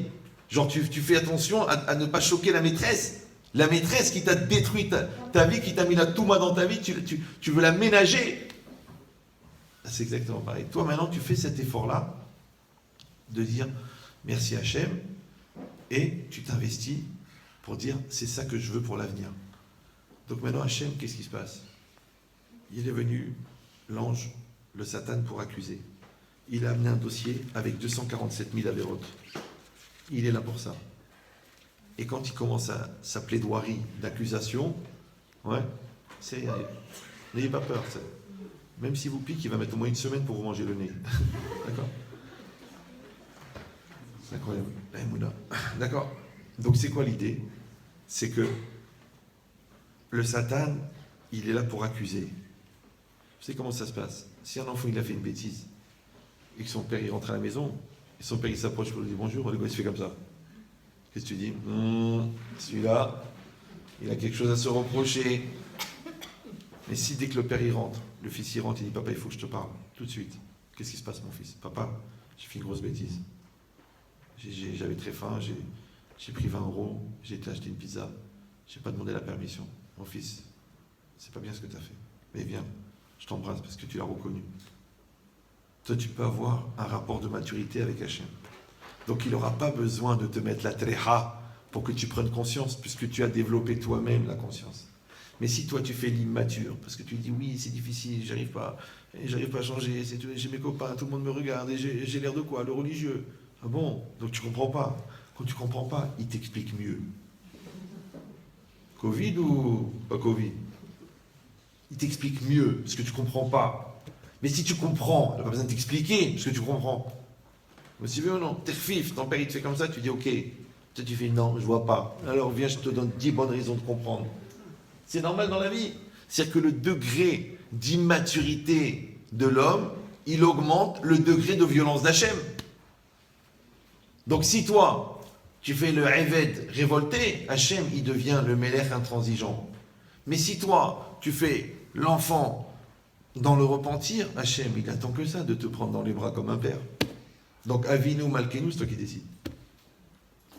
Genre tu fais attention à ne pas choquer la maîtresse. La maîtresse qui t'a détruit ta vie, qui t'a mis la touma dans ta vie, tu veux la ménager. C'est exactement pareil. Toi, maintenant, tu fais cet effort-là de dire merci Hachem et tu t'investis pour dire c'est ça que je veux pour l'avenir. Donc maintenant, Hachem, qu'est-ce qui se passe? Il est venu, l'ange, le Satan, pour accuser. Il a amené un dossier avec 247 000 avérotes. Il est là pour ça. Et quand il commence sa plaidoirie d'accusation, n'ayez pas peur. Même si vous pique, il va mettre au moins une semaine pour vous manger le nez. D'accord? C'est incroyable. D'accord? Donc c'est quoi l'idée? C'est que le Satan, il est là pour accuser. Vous savez comment ça se passe? Si un enfant il a fait une bêtise, et que son père il rentre à la maison, et son père il s'approche pour lui dire bonjour, le gars il se fait comme ça. Qu'est-ce que tu dis? Celui-là, il a quelque chose à se reprocher. Mais si dès que le père il rentre, le fils il rentre, il dit papa, il faut que je te parle, tout de suite. Qu'est-ce qui se passe, mon fils? Papa, j'ai fait une grosse bêtise. J'avais très faim, j'ai pris 20 €, j'ai été acheter une pizza, j'ai pas demandé la permission. Mon fils, c'est pas bien ce que tu as fait. Mais viens, je t'embrasse parce que tu l'as reconnu. Toi, tu peux avoir un rapport de maturité avec Hachem. Donc il n'aura pas besoin de te mettre la treha pour que tu prennes conscience, puisque tu as développé toi-même la conscience. Mais si toi tu fais l'immature, parce que tu dis oui c'est difficile, j'arrive pas à changer, j'ai mes copains, tout le monde me regarde, et j'ai l'air de quoi? Le religieux. Ah bon? Donc tu comprends pas. Quand tu comprends pas, il t'explique mieux. Covid ou pas Covid? Il t'explique mieux, parce que tu comprends pas. Mais si tu comprends, il n'a pas besoin de t'expliquer, parce que tu comprends. Mais si tu veux ou non, t'es fif, ton père il te fait comme ça, tu dis ok. Toi tu fais non, je vois pas. Alors viens, je te donne 10 bonnes raisons de comprendre. C'est normal dans la vie. C'est-à-dire que le degré d'immaturité de l'homme, il augmente le degré de violence d'Hachem. Donc si toi, tu fais le Eved révolté, Hachem, il devient le Melech intransigeant. Mais si toi, tu fais l'enfant dans le repentir, Hachem, il attend que ça, de te prendre dans les bras comme un père. Donc Avinu Malkenu, c'est toi qui décides.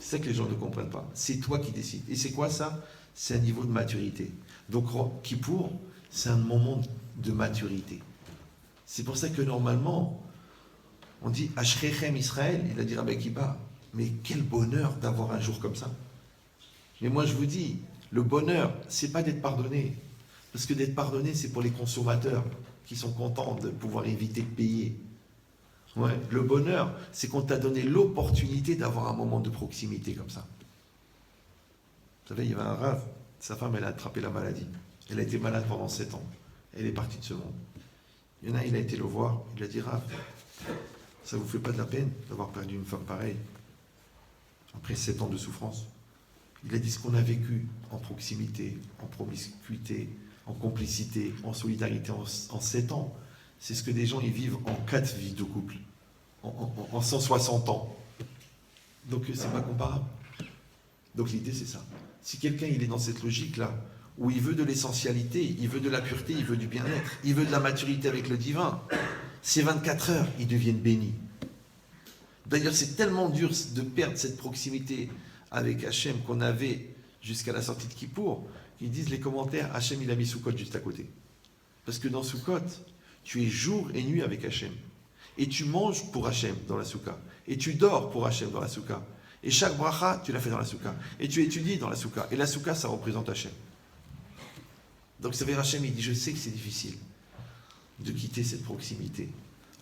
C'est ça que les gens ne comprennent pas. C'est toi qui décides. Et c'est quoi ça? C'est un niveau de maturité. Donc Kippour, c'est un moment de maturité. C'est pour ça que normalement, On dit Ashrechem Israël, il a dit Rabbi Akiba, mais quel bonheur d'avoir un jour comme ça. Mais moi je vous dis, le bonheur, c'est pas d'être pardonné. Parce que d'être pardonné, c'est pour les consommateurs qui sont contents de pouvoir éviter de payer. Ouais. Le bonheur, c'est qu'on t'a donné l'opportunité d'avoir un moment de proximité comme ça. Vous savez, il y avait un rave, sa femme, elle a attrapé la maladie. Elle a été malade pendant 7 ans. Elle est partie de ce monde. Il y en a, il a été le voir, il a dit, Rave, ça vous fait pas de la peine d'avoir perdu une femme pareille après 7 ans de souffrance? Il a dit ce qu'on a vécu en proximité, en promiscuité, en complicité, en solidarité en 7 ans. C'est ce que des gens ils vivent en 4 vies de couple, en 160 ans. Donc c'est pas comparable. Donc l'idée c'est ça. Si quelqu'un il est dans cette logique-là, où il veut de l'essentialité, il veut de la pureté, il veut du bien-être, il veut de la maturité avec le divin, ces 24 heures, ils deviennent bénis. D'ailleurs, c'est tellement dur de perdre cette proximité avec Hachem qu'on avait jusqu'à la sortie de Kippour, qu'ils disent les commentaires, Hachem il a mis Soukot juste à côté. Parce que dans Soukot, tu es jour et nuit avec Hachem. Et tu manges pour Hachem dans la Souka. Et tu dors pour Hachem dans la Souka. Et chaque bracha, tu l'as fait dans la Souka. Et tu étudies dans la Souka. Et la Souka, ça représente Hachem. Donc ça veut dire Hachem, il dit, je sais que c'est difficile de quitter cette proximité.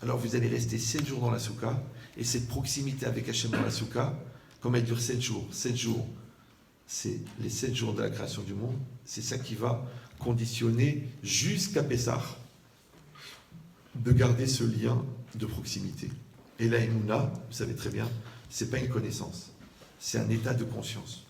Alors vous allez rester 7 jours dans la Souka, et cette proximité avec Hachem dans la Souka, comme elle dure 7 jours, 7 jours, c'est les 7 jours de la création du monde, c'est ça qui va conditionner jusqu'à Pessah, de garder ce lien de proximité. Et la Emouna, vous savez très bien, c'est pas une connaissance, c'est un état de conscience.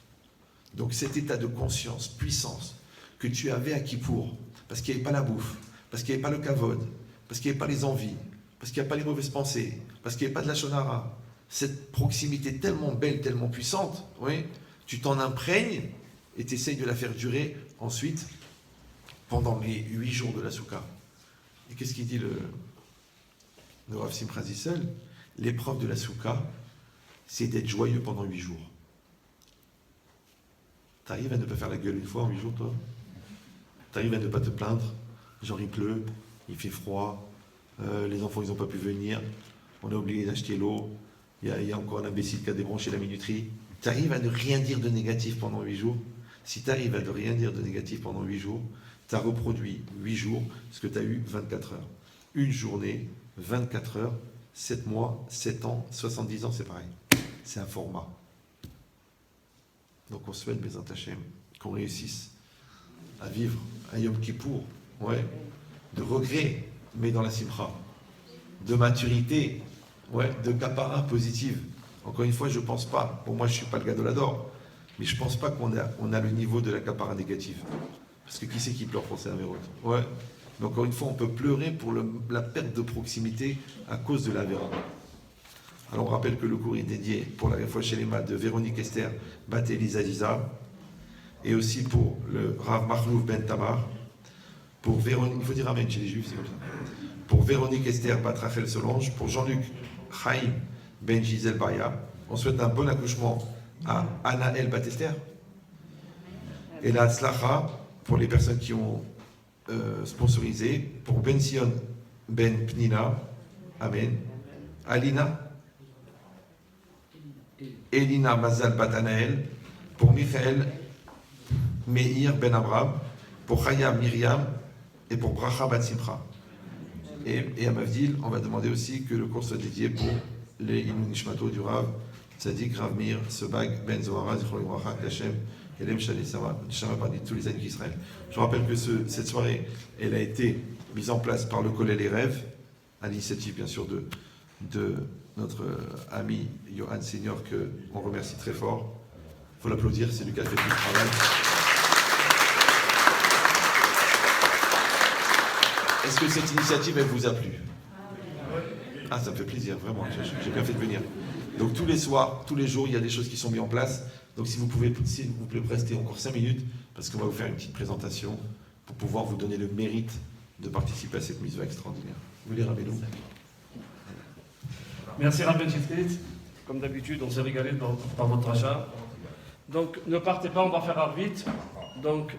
Donc cet état de conscience, puissance, que tu avais à Kippour, parce qu'il n'y avait pas la bouffe, parce qu'il n'y avait pas le kavod, parce qu'il n'y avait pas les envies, parce qu'il n'y a pas les mauvaises pensées, parce qu'il n'y avait pas de la shonara, cette proximité tellement belle, tellement puissante, oui, tu t'en imprègnes et tu essayes de la faire durer ensuite pendant les 8 jours de la Souka. Et qu'est-ce qu'il dit le Rav Simcha Zissel? L'épreuve de la Souka, c'est d'être joyeux pendant 8 jours. T'arrives à ne pas faire la gueule une fois en 8 jours, toi? T'arrives à ne pas te plaindre? Genre il pleut, il fait froid, les enfants ils n'ont pas pu venir, on a oublié d'acheter l'eau, il y a encore un imbécile qui a débranché la minuterie. Tu arrives à ne rien dire de négatif pendant 8 jours. Si tu arrives à ne rien dire de négatif pendant 8 jours, tu as reproduit 8 jours ce que tu as eu 24 heures. Une journée, 24 heures, 7 mois, 7 ans, 70 ans, c'est pareil. C'est un format. Donc on souhaite, Bézat Hachem, qu'on réussisse à vivre un Yom Kippour, ouais, de regret, mais dans la simcha, de maturité, ouais, de kapara positive. Encore une fois, je ne pense pas, pour moi je ne suis pas le gars de l'adore, mais je ne pense pas qu'on a le niveau de la kapara négative. Parce que qui c'est qui pleure pour ses avérotes? Ouais. Mais encore une fois, on peut pleurer pour la perte de proximité à cause de l'avéra. Alors on rappelle que le cours est dédié pour la fois chez les maths de Véronique Esther Bat Elisa Giza, et aussi pour le Rav Mahlouf Ben Tamar, pour Véronique, il faut dire Amen chez les Juifs, c'est comme ça. Pour Véronique Esther Bat Rachel Solange, pour Jean-Luc Chaim Ben Gisèle Baya. On souhaite un bon accouchement à Anaël Bat Esther. Et la Tzlacha pour les personnes qui ont sponsorisé, pour Ben Sion Ben Pnina, Amen. Alina, Elina Mazal Bat Anaël, pour Michael Meir Ben Abraham, pour Chaya Myriam et pour Bracha Bat Simcha. Et à Mavdil, on va demander aussi que le cours soit dédié pour les Ilou Nishmato du Rav Tzadik Rav Meir Sebag Ben Zohara Zichron Livracha Hashem Elem Shalei Shama parmi tous les amis d'Israël. Je rappelle que cette soirée, elle a été mise en place par le Collège Les Rêves, à l'initiative bien sûr de notre ami Johan Senior, qu'on remercie très fort. Il faut l'applaudir, c'est lui qui a fait tout le travail. Est-ce que cette initiative, elle vous a plu? Ah, ça me fait plaisir, vraiment, j'ai bien fait de venir. Donc tous les soirs, tous les jours, il y a des choses qui sont mises en place. Donc si vous pouvez, s'il vous plaît, rester encore 5 minutes, parce qu'on va vous faire une petite présentation pour pouvoir vous donner le mérite de participer à cette mitzvah extraordinaire. Vous voulez Rabbeinu? Merci Rabbi Chifrit. Comme d'habitude, on s'est régalé par votre achat. Donc ne partez pas, on va faire vite. Donc